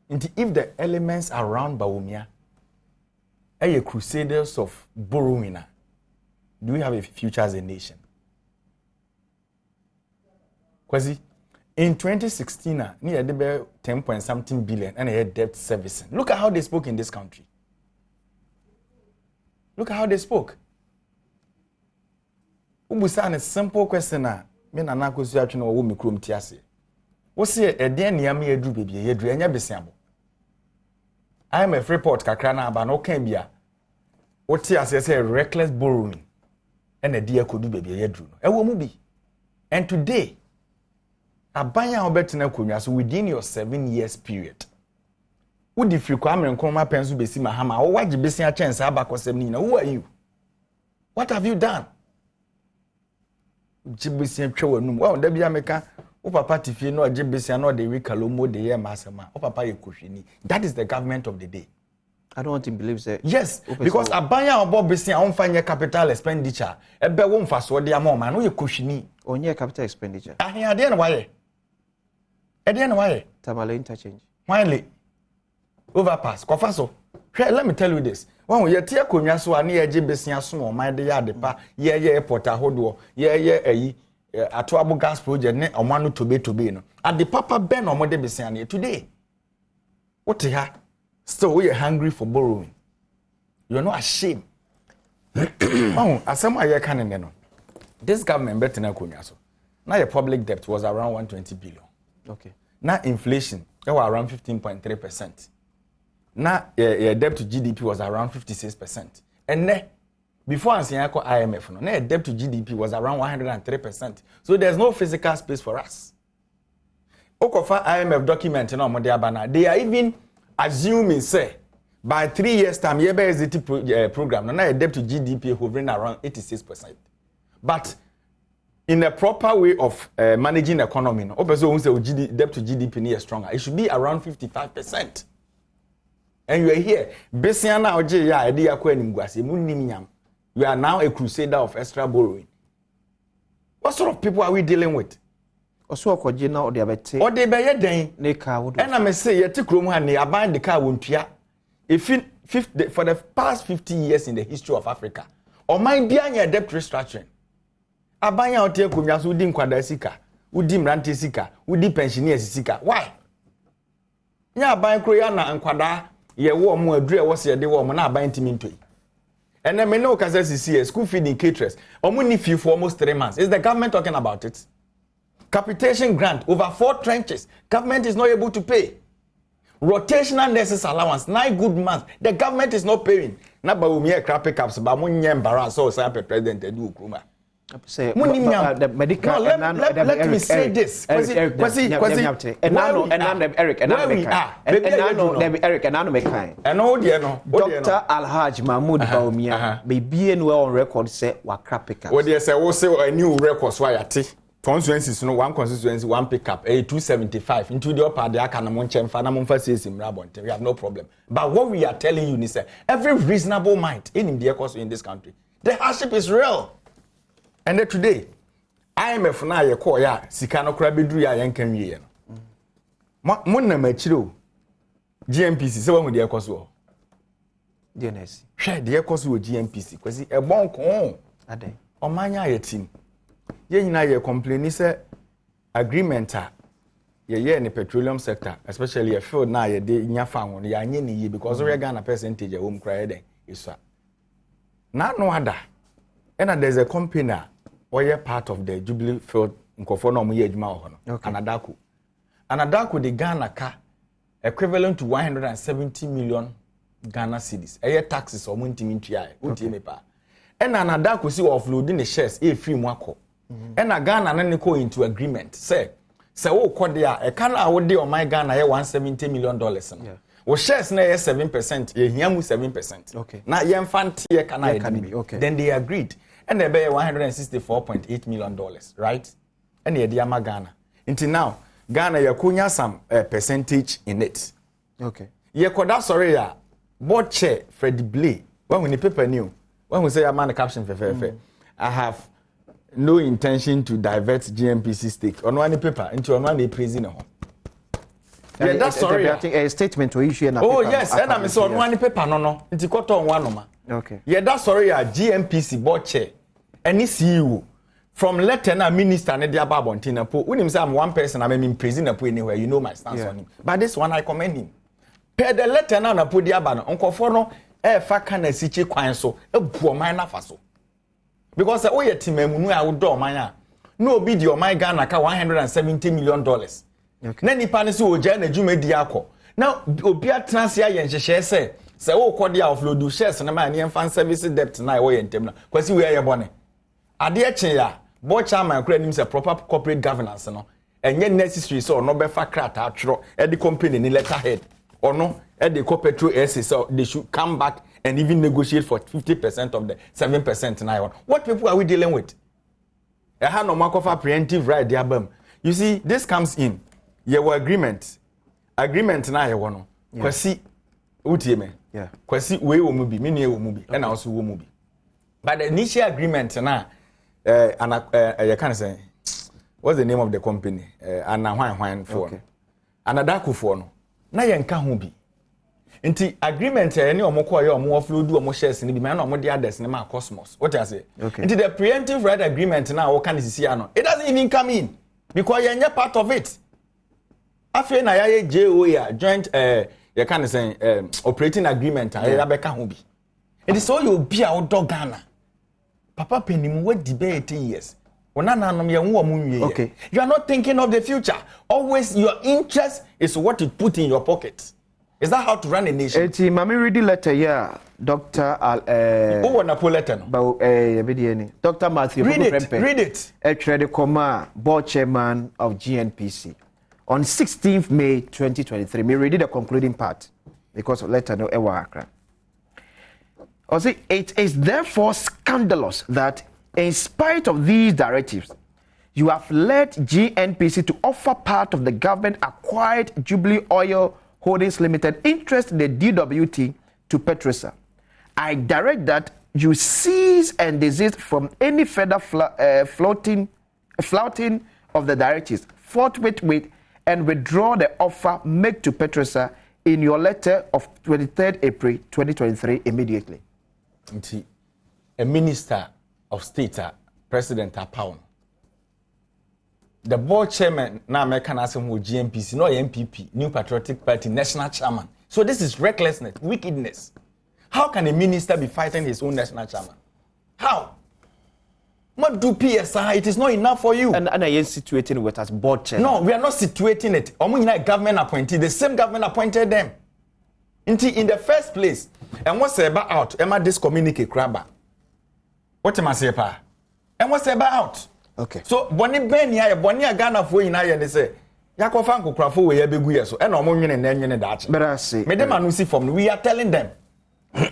If the elements around Badwam are crusaders of borrowing, do we have a future as a nation? Kwasi, in 2016, near the 10 point something billion and a debt servicing. Look at how they spoke in this country. Look at how they spoke. Ubusa a simple question me na na kosu atwe na wo mikrom tiase. Wo se e den niam ye dru bebie ye dru enya besiamo. I am a report kakra na aba no kan bia. Wo tiase say reckless borrowing and e dia kodu bebie ye dru no. E wo mu bi. And today, abanya obetina konwa so within your 7 years period. Would if you come and come up and so besi mahama or what you besi a chance abakosem ni na who are you? What have you done? Jibesi twa num. Well, da bia meka o papa tifie no jibesi no de wikalo mo de ye masema. O papa ye kohwini. That is the government of the day. I don't want to believe that. Yes, because abanya obo besi a onfanye capital expenditure. Ebe wo mfaso de amoma no ye kohwini. Onye capital expenditure. Ahia de na waye. Ede na waye. Tamale interchange. Why overpass kofaso. Let me tell you this. When you tie konwa so ani eje besia so o man de ya de pa ye airport ahodo ye eyi atoabo gas project ne omano tobe no at the papa ben omo de besia na today. What here? Still we are hungry for borrowing. You are not ashamed. Oh, asem aye kan ne no. This government bet na konwa so. Now your public debt was around 120 billion. Okay. Now inflation they were around 15.3%. Now debt to GDP was around 56%. And then before Ansiako IMF, no, debt to GDP was around 103%. So there's no physical space for us. Okofa IMF document they are even assuming say by 3 years time program now debt to GDP hovering around 86%. But in a proper way of managing the economy, no, debt to GDP is stronger. It should be around 55%. And you are here. Besiana oje ya edi akwa nimguase muniminyam. You are now a crusader of extra borrowing. What sort of people are we dealing with? Oso okoje na ode abete. Ode be ye den. Ne car would. And I say ye tikrom ha ne aban the car wontua. For the past 50 years in the history of Africa, or mind bia nya debt restructuring. Aban ya ote konwa so udi nkwada sika, udi mrante sika, udi pensioner sika. Why? Nya aban kro ya na nkwada ye wo mo adure wo se de wo mo na aban timi ntoi. And then me no ka say school feeding caterers. Omo ni fee for almost 3 months. Is the government talking about it? Capitation grant over 4 trenches. Government is not able to pay. Rotational nurses allowance 9 good months. The government is not paying. Na ba umi e crappy caps ba mo nye mbara so say president edu okruma. Say the medical let me say this. Eric Dr. Alhaj Mahmoud Baumia be on record say wa crap. What they say we say a new record so yati. Constituencies no one constituency one pickup 275 into the upper the aka na mo nchemfa na mo mfa sesim rabonte. We have no problem. But what we are telling you is every reasonable mind in the course in this country, the hardship is real. And then today, IMF na ye call ya sika no kra beduru ya yankan wiye no. Mo na machiro GMPC se wa hu de ekoso. DNS. Hwe de ekoso wo GMPC kwasi e bon ko. Aden. Omanya ye team. Ye nyina ye complain say agreement a ye in the petroleum sector, especially a field na ye de nya fa won ya anye ni ye because we Ghana percentage e wo m kra den iswa. Na no ada. And there's a company or you're part of the Jubilee Field in Kofono Muyejma. Anadaku the Ghana car equivalent to 170 million Ghana cedis. A year taxes or Muntimintia, Utimepa. And Anadaku see offloading the shares a free mwako. And a Ghana and go into agreement. Say, oh, Kodia, a can I would on my Ghana $170 million. Well, shares na 7%, ye hiamu 7%. Okay. Na ye mfantie kana be okay. Then they agreed. And they pay $164.8 million, right? And ye diama Ghana. Until now, Ghana ye kunya some percentage in it. Okay. Ye koda sorry ya board chair Fred Blay. When we paper new, when we say a man caption for I have no intention to divert GMPC stake on one paper into one prison. Yeah, that's sorry. I think a statement or issue na paper. Oh yes, and I'm so one paper no. It's got on one ma. Okay. Yeah, that's sorry. GMPC board chair. Any CEO from lieutenant minister ne dia babontina po. When him say I'm one person, I'm in prison po anywhere. You know my stance on him. But this one I commend him. Per the lieutenant na po dia ba no. Onkofo no fa kana siche kwan so. E bu oman na fa so. Because oh ye timamunu a wo do oman a. No obi di oman Ghana ka $170 million. Okay. Na nipa ne se oja na dwuma di akọ. Na obi atranse aye nhyehyɛ se wo kɔde a offload shares na ma ne fan service debt na wo ye ntem na kwasi we aye bone ade akye ya board chairman kura nim say proper corporate governance no enye necessary so no be fa krata atro e the company ni letterhead or no e the petrol essay so they should come back and even negotiate for 50% of the 7% now. What people are we dealing with? I have no mark of a preemptive right there, bam. You see, this comes in. Your agreement now you want to. Kwasi, utime. Yeah. Kwasi we will be, mini will be, and also will be. But the initial agreement now, you can say, what's the name of the company? Anna Hwan for. Another for no. Na yenka ho bi. Nti agreement any omoko ayo omo offload omo shares ni bi man omo dey others ni ma Cosmos. What I say? Nti the preemptive right agreement na wo kan sisi ano. It doesn't even come in because you are part of it. Afi na ya JO ya joint you can say operating agreement ya beka ho bi. It is so you be a dog Ghana. Papa penim we debate years. Okay. You are not thinking of the future. Always your interest is what you put in your pocket. Is that how to run a nation? Eti mami read the letter here, Dr. Who wanna pull letter no? Dr. Matthew. Read it. Etrede Koma, board chairman of GNPC, on 16th May 2023. Me read the concluding part because letter no ewa akra. Also, it is therefore scandalous that in spite of these directives, you have led GNPC to offer part of the government-acquired Jubilee Oil Holdings Limited interest in the DWT to Petrosa. I direct that you cease and desist from any further flouting of the directives, forthwith and withdraw the offer made to Petrosa in your letter of 23rd April 2023 immediately. A minister of state, President Pound. The board chairman now American Assembly GNPC, no MPP, New Patriotic Party, national chairman. So this is recklessness, wickedness. How can a minister be fighting his own national chairman? How? What do PSI? It is not enough for you. And are you situating with as board chairman? No, we are not situating it. Government appointed. The same government appointed them. In the first place, and what's about out? Emma discommunicate crabba. What am I saying, pa? And what's about? Okay. So boni ben ya boni Ghana fo ina ye ne say yakofa nkokrafo we ya begu ye so e na omonwene na enwene daach. But I say me dem anu see from we are telling them.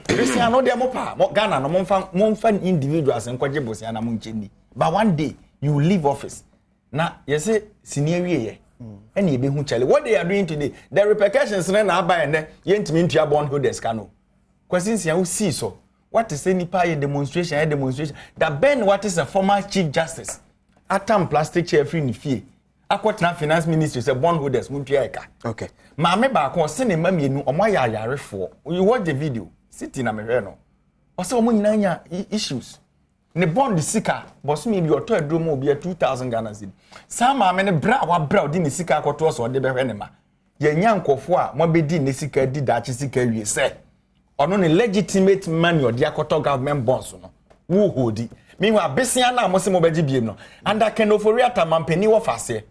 Christian no dem pa Ghana no momfa individuals nkwaje bosia na moncheni. But one day you leave office. Na you say senior wie ye. And ye be hu chale. What they are doing today, the repercussions na aba ene ye ntimi ntua bondholders kano. Questions ya see so. What is any pie demonstration? That Ben, what is a former Chief Justice? Atam plastic chair free ni fie. Akwatna finance ministry say bondholders muntiaika. Okay. Maame ba ko se ne mamienu omo ya yarefo. You watch the video. Sitting na mehwe no. O se omo nyina nya issues. Ne bond sika boss me bi oto aduro mo bi 2000 Ghana cedi. Sa maame ne bra wa bra odi ne sika akoto so de behwe ne ma. Ye nya nkofo a mo be di ne sika di dachi sika wie se. Ono ne legitimate money or the akoto government bonds no wo hodi meanwhile besia na mo se mo beji biem no under kenofori atamampani wo fase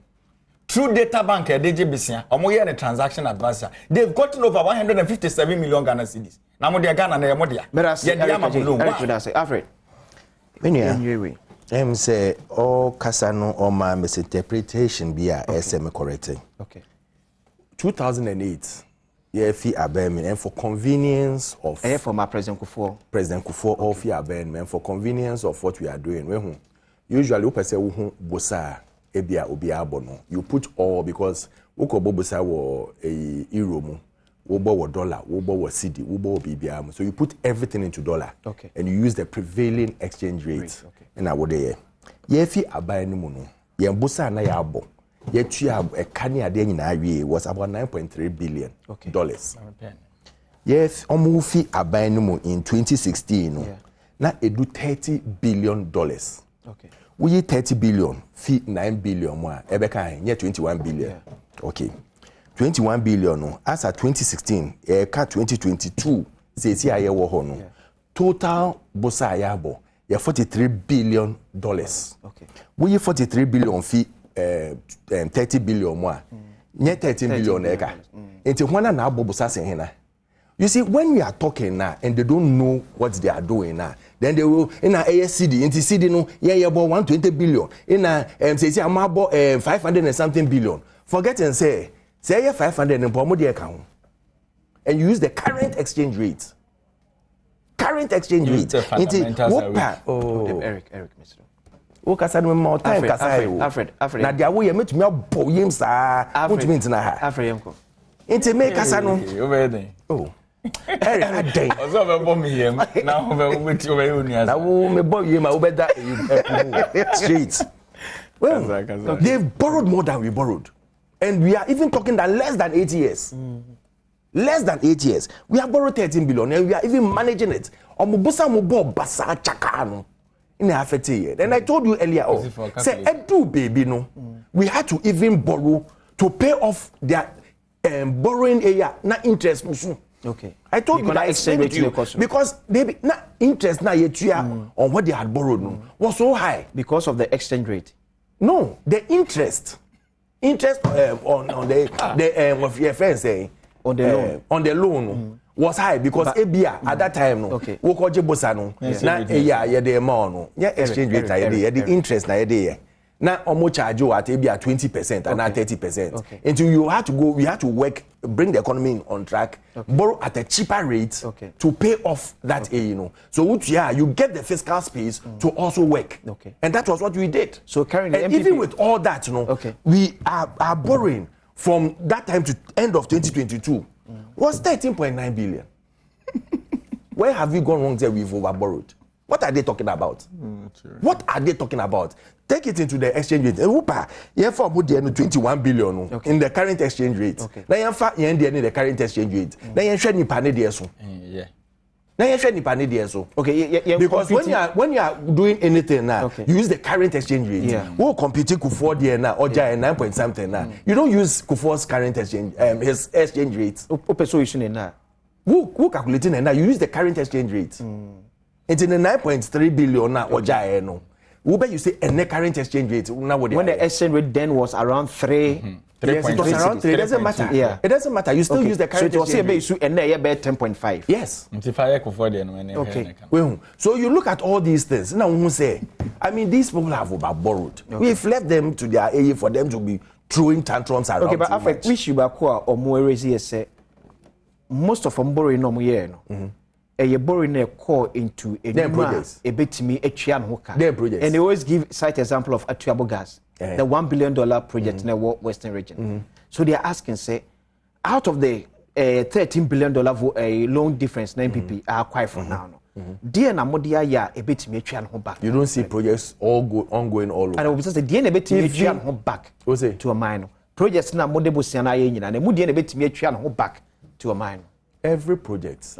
through data bank e deje besia omo ye ne transaction advisor they've gotten over 157 million Ghana cedis na mo de Ghana na ye mo de ye de ama say Alfred anyway say all kasano or my misinterpretation be a SM correcting. Okay. 2008 fi abemi and for convenience of for my President Kufuor all fi abemi and for convenience of what we are doing we usually we person who bosa ebia obi abono you put all because we ko bosa wo euro mu wo bo wo dollar wo bo wo cedi wo bo bibia so you put everything into dollar. Okay. And you use the prevailing exchange rate. Okay. And I would ye fi abani mu no ye bosa na ya abo yet you have a canny idea in IRA was about $9.3 billion. Okay. Yes, Omufi Abainum in 2016. Now it do $30 billion. Okay. We 30 billion, fee 9 billion more. Ebeka, yeah, 21 billion. Yeah. Okay. 21 billion no. As at 2016, 2022, says here no. Total bossa yabo, yeah, $43 billion. Okay. We 43 billion fee 30 billion more. Nye 13 billion eka. Enti hwana na abobusa se hena. You see, when we are talking now and they don't know what they are doing now, then they will in a ASCD, into CD no, yeah, about 120 billion. In a say I'm about 500 and something billion. Forget and say 500 and promote the account. And you use the current exchange rate. Current exchange rate. Eric, Mr. O kasa no more time kasa yo. Alfred. Na dia wo ye metumi abɔ yim saa. Wotumi ntina ha. Alfred yemko. Inte me kasa no. Oh. Eric aden. Ozo be bɔ me yem. Na ho be weti o be unia. Na wo me bɔ yim a wo be da straight. Well, they've borrowed more than we borrowed. And we are even talking that less than 8 years. Less than 8 years. We have borrowed 13 billion and we are even managing it. Omubusa mubo basa chakano. In a year. And I told you earlier, say edu baby no. We had to even borrow to pay off their borrowing area na interest musu. Okay. I told you that exchange you because they na interest na yetua on what they had borrowed no was so high because of the exchange rate. No, the interest on the of your friends saying on the loan was high because ABA at that time no wo ko je bosa no na ya the amount no ya exchange rate the interest na ye na omo charge you at ABA 20% and now 30% until you have to go we have to work bring the economy on track borrow at a cheaper rate to pay off that you know so you get the fiscal space to also work and that was what we did. So currently even with all that you know we are borrowing from that time to end of 2022 was 13.9 billion. Where have we gone wrong there? We've over borrowed. What are they talking about? What are they talking about? Take it into the exchange rate. You have 21 billion in the current exchange rate. Now you have in the current exchange rate. Now you have because when you are doing anything now, you use the current exchange rate. Who competing Kufuor there now or 9 point something now? You don't use Kufuor's current exchange his exchange rate. Who calculating now? You use the current exchange rate. It's in the 9.3 billion now or no. You say a current exchange rate now when the exchange rate then was around 3. Yes, it was around 3. It doesn't matter. Yeah, it doesn't matter. You still use the current exchange rate. So it was 10.5. Yes. Okay. Well, so you look at all these things. Now who say? I mean, these people have over borrowed. We've left them to their age for them to be throwing tantrums around. Okay, but after we should be or more say most of them borrowing no year no. You borrowing a call into a project, a bit to me, a chian hooker. And they always give cite example of Atuabo Gas, the $1 billion project in the Western region. So they are asking, say, out of the $13 billion loan difference, 9 PP are quite for now. Dear Namodia, ya a bit to me, chian back. You don't see projects ongoing all over. And I was just a dear a bit to me, chian back to a mine. Projects na Modebo Siana Yin and a moody a bit to me, chian back to a mine. Every project,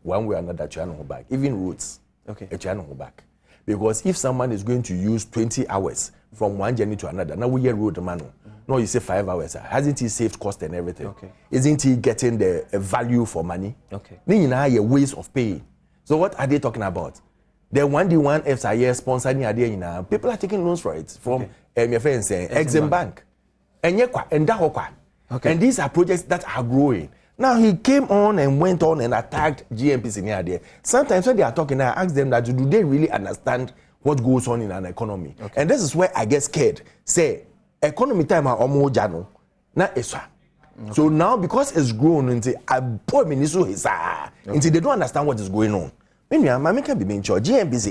one way or another, channel back. Even roads, a channel back. Because if someone is going to use 20 hours from one journey to another, now we hear road manual. No, you say 5 hours. Hasn't he saved cost and everything? Isn't he getting the value for money? Then you know your ways of paying. So what are they talking about? The 1D1 FSIS sponsoring people are taking loans for it from your friends saying Exim Bank. And and these are projects that are growing. Now he came on and went on and attacked GMPs in here. Sometimes when they are talking, I ask them that do they really understand what goes on in an economy? And this is where I get scared. Say, economy time are almost jano. Now so now because it's grown into a poor minister until they don't understand what is going on. Maybe can be mentioned. GMPs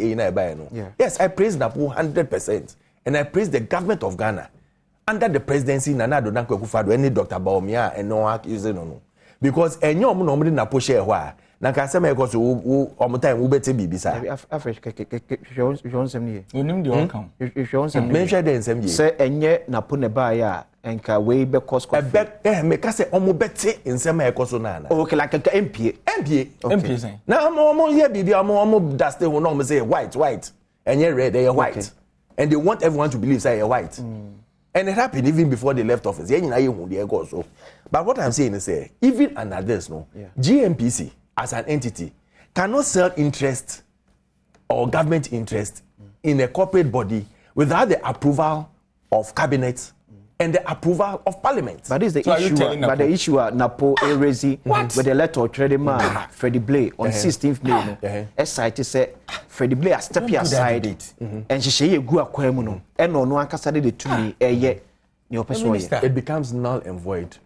yes, I praise Napo 100%, and I praise the government of Ghana under the presidency Nana Addo Akufo-Addo any Dr. Badwam and no using no. Because enyo normally na po share hwa na ka se me ko so o time wo beti bibi sa Africa Johnson ni onim de on kan Johnson me share den nsem ye se enye na po ne ba ya enka we be cost me ka se o mo beti nsem e ko so na na okay like MPA say na mo ye bibi mo daste ho no mo say white enye red they white and they want everyone to believe say white. And it happened even before they left office. But what I'm saying is, even under this, GMPC as an entity cannot sell interest or government interest in a corporate body without the approval of cabinet and the approval of Parliament. But this is the issue. But the issue Napo Erezi with the letter of Trade Man Freddie Blay on 16th May. SIT said Freddie Blay has stepped aside and she go akwamu and no ankasa de to me ye it becomes null and void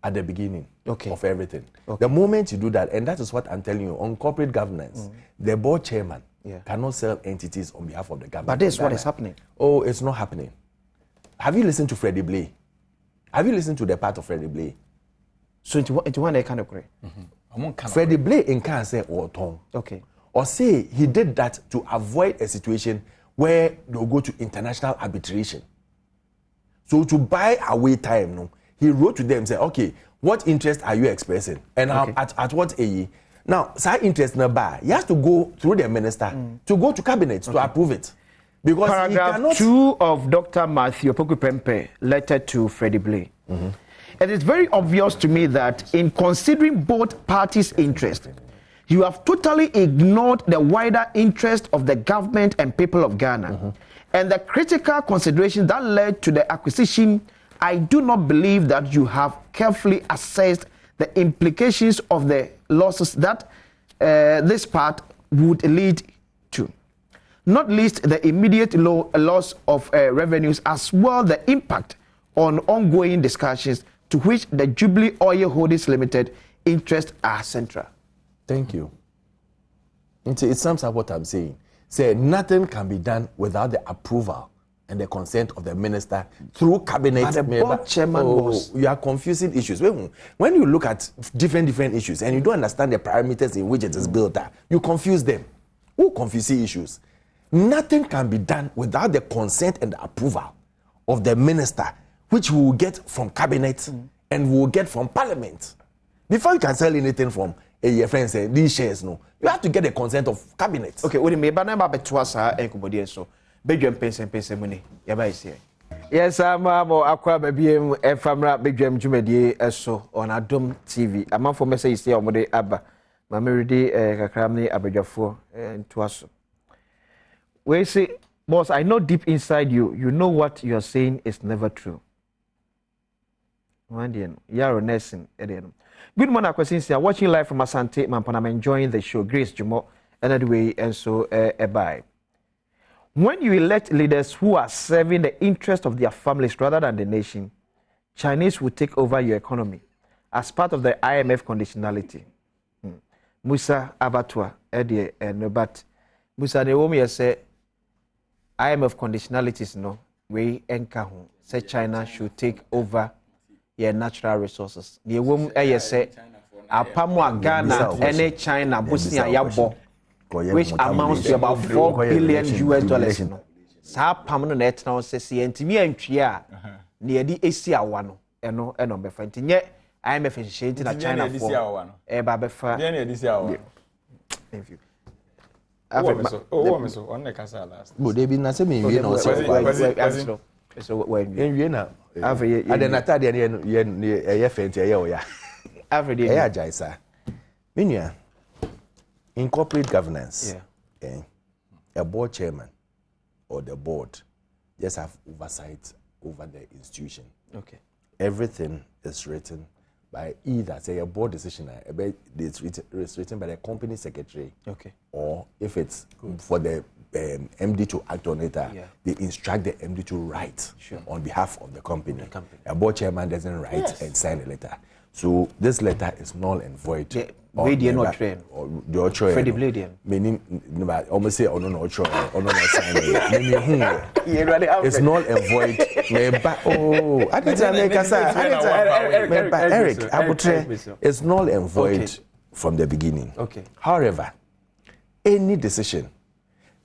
at the beginning of everything. The moment you do that, and that is what I'm telling you, on corporate governance, the board chairman cannot sell entities on behalf of the government. But this is what is happening. Oh, it's not happening. Have you listened to Freddie Blay? Have you listened to the part of Freddie Blay? So into one kind of agree. Freddie Blay in can say or tongue. Okay. Or say he did that to avoid a situation where they'll go to international arbitration. So to buy away time, no, he wrote to them, say, okay, what interest are you expressing? And at what age? Now, side interest number, he has to go through the minister to go to cabinet to approve it. Because paragraph 2 of Dr. Matthew Opoku-Prempeh letter to Freddie Blay. It is very obvious to me that in considering both parties' interest, you have totally ignored the wider interest of the government and people of Ghana. And the critical considerations that led to the acquisition, I do not believe that you have carefully assessed the implications of the losses that this part would lead to. Not least the immediate loss of revenues, as well the impact on ongoing discussions to which the Jubilee Oil Holdings Limited interests are central. Thank you. It sums up what I'm saying. Say nothing can be done without the approval and the consent of the minister through cabinet. But the board chairman was... You are confusing issues. When you look at different issues and you don't understand the parameters in which it is built up, you confuse them. Who confuse issues? Nothing can be done without the consent and the approval of the minister, which we will get from cabinet and we will get from Parliament. Before you can sell anything from a friend say these shares, no, you have to get the consent of cabinet. Okay, what do you mean? But I'm about to ask everybody so. Bedwam pense money. Yaba is here. Yes, I'm akwa babiem efamra bedwam dwumadie eso on Adom TV. Am for message say omode aba. Ma meridi kakram ni abadwafo nto aso. We say, boss, I know deep inside you know what you're saying is never true. Good morning, Akwasinsia. Watching live from Asante, Mampana. I'm enjoying the show. Grace Jumo, another way, and so bye. When you elect leaders who are serving the interest of their families rather than the nation, Chinese will take over your economy as part of the IMF conditionality. Musa Abatua, Eddie, and but Musa Naomi say IMF conditionalities no way enkahu say China should take over your natural resources. The woman say Apamwa Ghana and China Bosnia Yabo, which amounts to about $4 billion US. Sa pamno net now says CNTV and Tria near the Asia one and no befantin yet IMF is shading at China for a babefa. Thank you. On the casa last. But they been saying me no so when you na average adenata de ye fenti ye oya average ye ajaisa menua in corporate governance a board chairman or the board just have oversight over the institution. Okay, everything is written by either say a board decision it's written by the company secretary. Okay, or if it's for the MD to act on it, they instruct the MD to write on behalf of the company. A board chairman doesn't write and sign a letter. So this letter is null and void. Freddie not train. Your choice. Freddie Bladian. Meaning, almost say, oh no, choice. Oh no, sign it. It's null and void. Oh, I didn't make a Eric, it's null and void from the beginning. Okay. However, any decision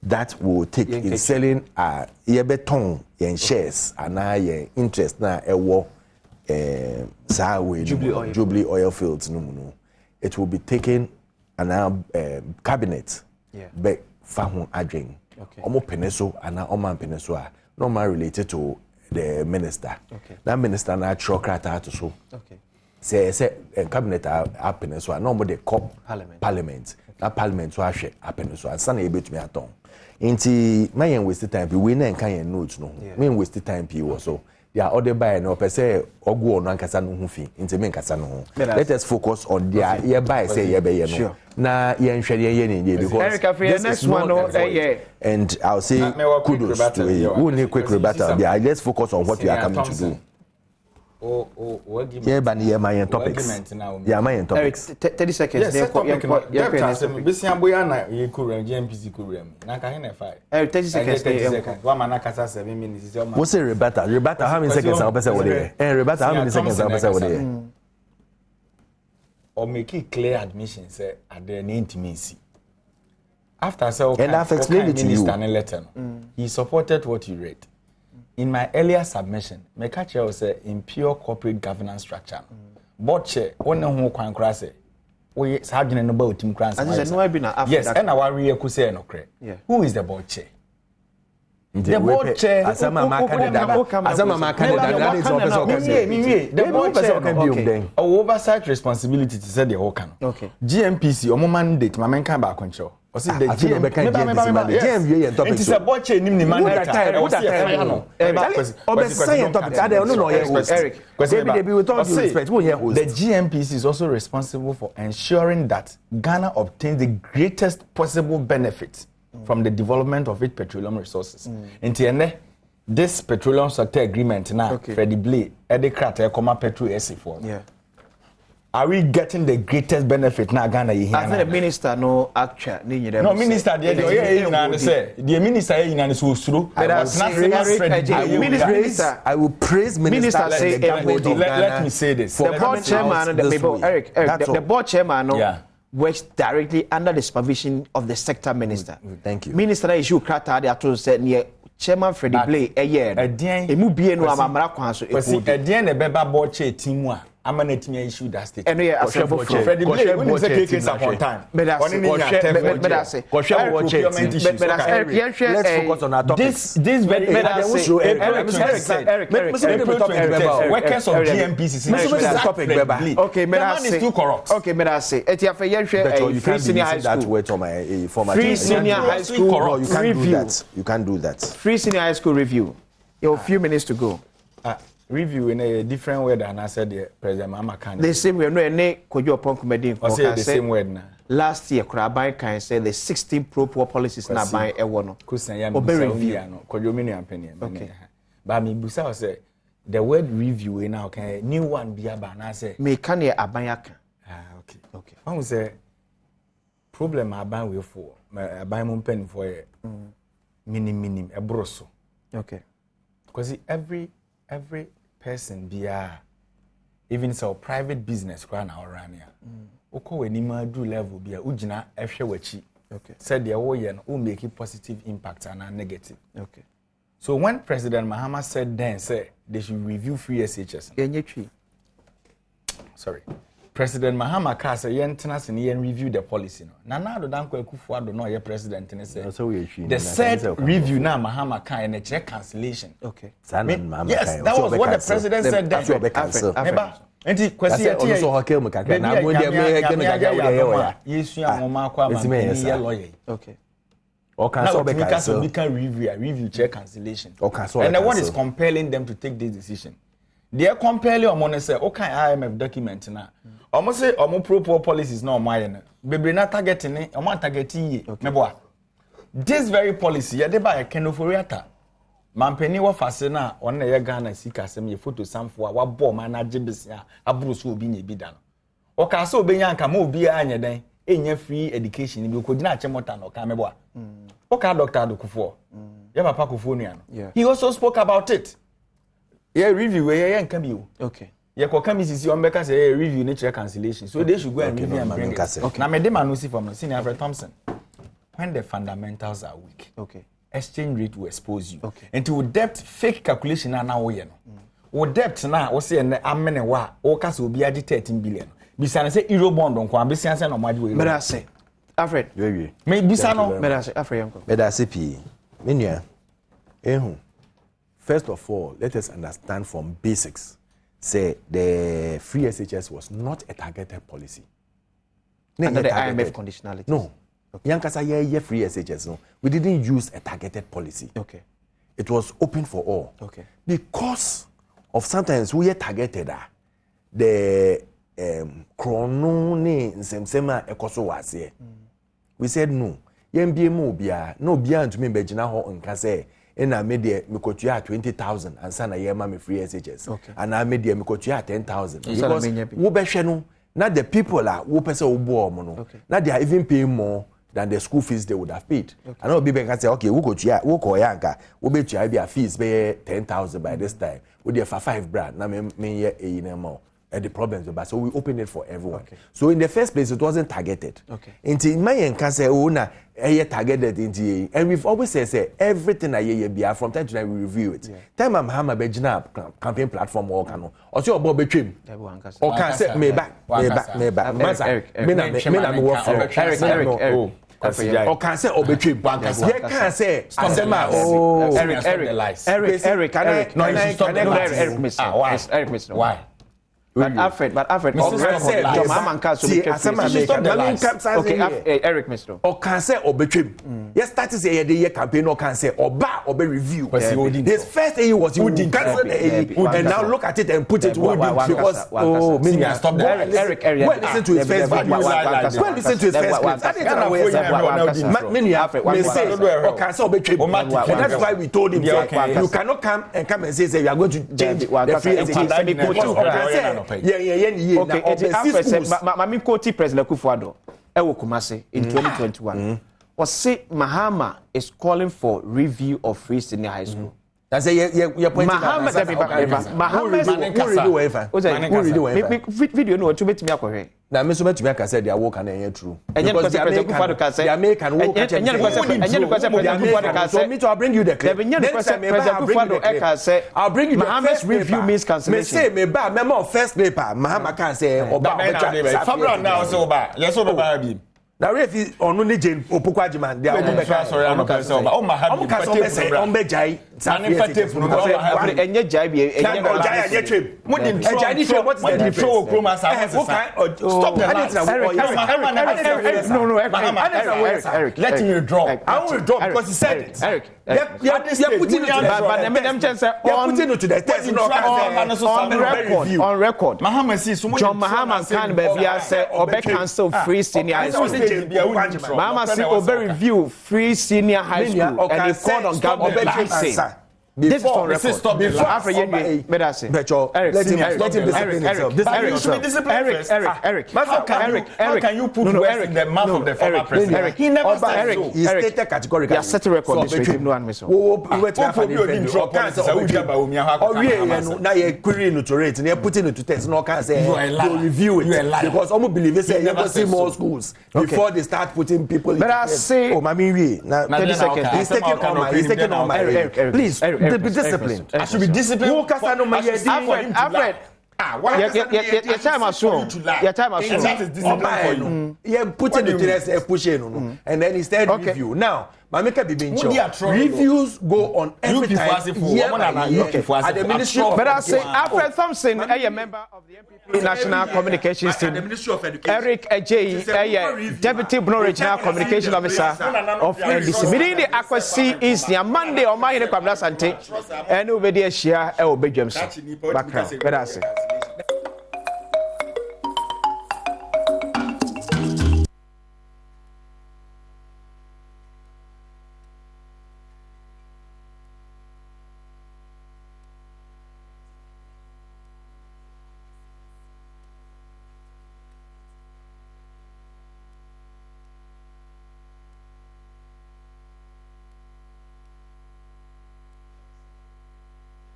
that will take in selling yebeton yen shares and yen interest na ewo Jubilee oil fields no it will be taken and cabinet be fahun adwen omo peneso and oman peneso normal related to the minister. That minister na trokrata to so say cabinet peneso no more the parliament that parliament so ahwe peneso and sana ebetumi aton. Inti mayen waste time we na kan yen notes no men waste time pi wo so they are other by no per se ogu on ankasa no hu fi nti me nkasa no ho. Let us focus on their here by say ye be no na ye nhwede ye ni because Eric Afri, next one no and I'll say kudos to you. We need quick rebuttal. Yeah, let's focus on what you are coming to do. Yeah, but yeah, my topics. Yeah, my topics. 30 seconds. Yes, Bisian Boyana, you could GMPC could Naka 30 seconds. 30 seconds. One man 7 minutes. What's a rebuttal? Rebuttal how many seconds I'll pass away? And rebuttal how many seconds I'll pass away? Or make it clear admission, say, at the intimacy. After so, and I've explained it to you. Letter, he supported what you read. In my earlier submission, my catcher was in pure corporate governance structure. Board chair, one who can cross it. We sergeant about Tim Crans. Yes, and our real could say no credit. Who is the board chair? The board chair, as a mama candidate, the board chair can be oversight responsibility to set the whole can. Okay. GMPC, or mandate, my man can back control. Or see the GM, it is a board chair, Nimni man. The GMPC is also responsible for ensuring that Ghana obtains the greatest possible benefits from the development of its petroleum resources. This petroleum sector agreement now, Freddie Blee, Eddie Carter, Petro SC4. Yeah. Are we getting the greatest benefit now, Ghana? I think the minister no actual. No minister, the minister is through. I will praise minister. Let me say this. The board chairman, Eric, the board chairman, works directly under the supervision of the sector minister. Thank you. Minister issue krata they are to say near chairman Freddie Blee a year. Emu bie no amamra kwan so e the beba board chair team a amanetimi issue that state. And yeah, Freddie Blee we say take some time. Let's focus on our topics. This very Eric workers of GMPC topic. Okay, man is too corrupt. Okay, man say etiafa yenhwe free senior high school. Free senior high school review. You can't do that. Free senior high school review. You have a few minutes to go. Review in a different way than I said the President Mama can. The same way, no, any Kojo Pon Comedy. I say the same word now. Last year, Krabai can say the 16 pro-poor policies now by a one. Kojo mini opinion. Okay. But me Busa say the word review now can new one be about. I say me can ye abayaka. Okay. Okay. I would say problem aban we for aban mon pen for minim a broso. Okay. Because every person be even so private business kwa na ora nia uko we ni ma do level be ugina ehwe wachi. Okay. Said the wo ye no will make a positive impact and a negative. Okay. So when President Mahama said then say they should review free SHS. Sorry. President Mahama ka say yentena se ne review the policy no. Na na do dan kwa Akufo-Addo no ye president ne say. The said review na Mahama ka na check cancellation. Okay. Yes, that was what the president said then. Enti kwesi ati so hokel mu kakra na mo de me gana gaga wo ye wo ya. Yesu amoma kwa ma ye lawyer. Okay. Okay, so we can review check cancellation. Okay, so and what is compelling them to take this decision? They are compelling omo say okay IMF document na. Omo say omo pro-poor policies na omo aye na. Bebre na targeting ni omo targeting ye. Meboa. This very policy ye dey by Kenoforiata. Mampeni wa fase na on na ye Ghana sika asem ye photo samfo a wa bo ma na gibisia aburu so obi nya bi da no. Oka so obenya nka ma obi anya den enya free education bi ko gina achemota no ka meboa. Oka Dr. Adokufo. Ye papa Kufo nua no. He also spoke about it. Yeah, review yeah nka bi o. Okay. Yeah, ko kamisi on beka say review nature cancellation. So they should go and review and bring it. Okay. Now me dem no see from Senior Alfred Thompson. When the fundamentals are weak. Okay. Exchange rate will expose you. Okay. And to debt fake calculation na wo ye no. Wo debt na wo say na amene wa wo ka so obi adi 13 billion. Bisa say euro bond on ko ambisia say no madi we. But I say Alfred. Yeah. Me bisa no. But I say Alfred yanko. But I say pi. Me nua. Ehun. First of all, let us understand from basics. Say the free SHS was not a targeted policy. Under the IMF conditionality. No. Yankasa ye free SHS. No. We didn't use a targeted policy. Okay. It was open for all. Okay. Because of sometimes we are targeted the chrono ne nsɛmsɛm a ɛkɔ so wase. We said no. Yɛmbie mu bia no bia ntumi begina ho nka sɛ ena me de mekotua 20,000 ansa na yɛma me free SHS. Ana me de mekotua 10,000 because wo behwɛ no na the people are wo pese wo bo omo no. Na they are even paying more than the school fees they would have paid. And all people can say, okay, we go yanka, we be to be a fees be 10,000 by this time. We there for 5 brand. Now me more. And the problems about so we open it for everyone. So in the first place it wasn't targeted. Into my can say oh na targeted into and we've always said everything I hear from time to time we review it. Time I'm hammer begina campaign platform or can or so about between or can say me back. Eric. Or can say obetry bankers. You can say Asema. Oh, Eric. No, Eric Mister. Eric Mister. Why? But Alfred, Eric Mister. Or can say obetry. Yes, that is a year campaign. Or can say oba obe review. His first AE was you didn't cancel the AE, and now look at it and put it because oh, me stop there. Eric. Well, listen to his first video. Well, listen to his first video. That is that's why we told him you cannot come and say you are going to change the free education. Okay, Mami Koti President Kufuado, Ewo Kumasi in 2021. Was say Mahama is calling for review of free senior high school. That's a Mahama video no to meet me akore. Na me so met me aka say dia work na e true. Because the American work so me to I'll bring you the clip. I'll bring you Mahama's review means cancellation. Me say me ba me more first paper Mahama can say oba Fabra now so oba. Yes oba bi. Na refi onu ne Jane Opokwajiman dia omo be ka sorry am ka say oba. O Mahama ka say on be jai. Enye jai bi enye trip. Mo dim jai ni trip what is the difference? Stop the lights. No, Eric. Let him withdraw. I will withdraw because he said it. Eric. You're putting it to the test on record. John Mahama can be say obe cancel free senior high school. Mahama say obe review free senior high school and he called on government to say this is on record. Before after you better say. Let him discipline himself. Eric. How can you put West in the mouth of the former president? He never said so. He stated categorically. He has set a record. This week, no one miss. Now you query it to rate and you put it to test. No can say you review it because some believe say you never see more schools before they start putting people. But I say, oh, Mami, now 30 seconds. He's taking on my. Eric. Please. Be disciplined. I should be disciplined. Alfred. Your time is soon. That is discipline for you. Yeah, put it to the push in, and then instead review. Now, Mamika Bibincho, reviews go on every time. At the Ministry of But I say, Alfred Thompson, a member of the MPP National Communications Team, Eric Ajay, Deputy Bruno Regional Communication Officer of NDC. Meaning the accuracy is the Monday or my Kwabla Sante, and over there, share Badwam background. But I say.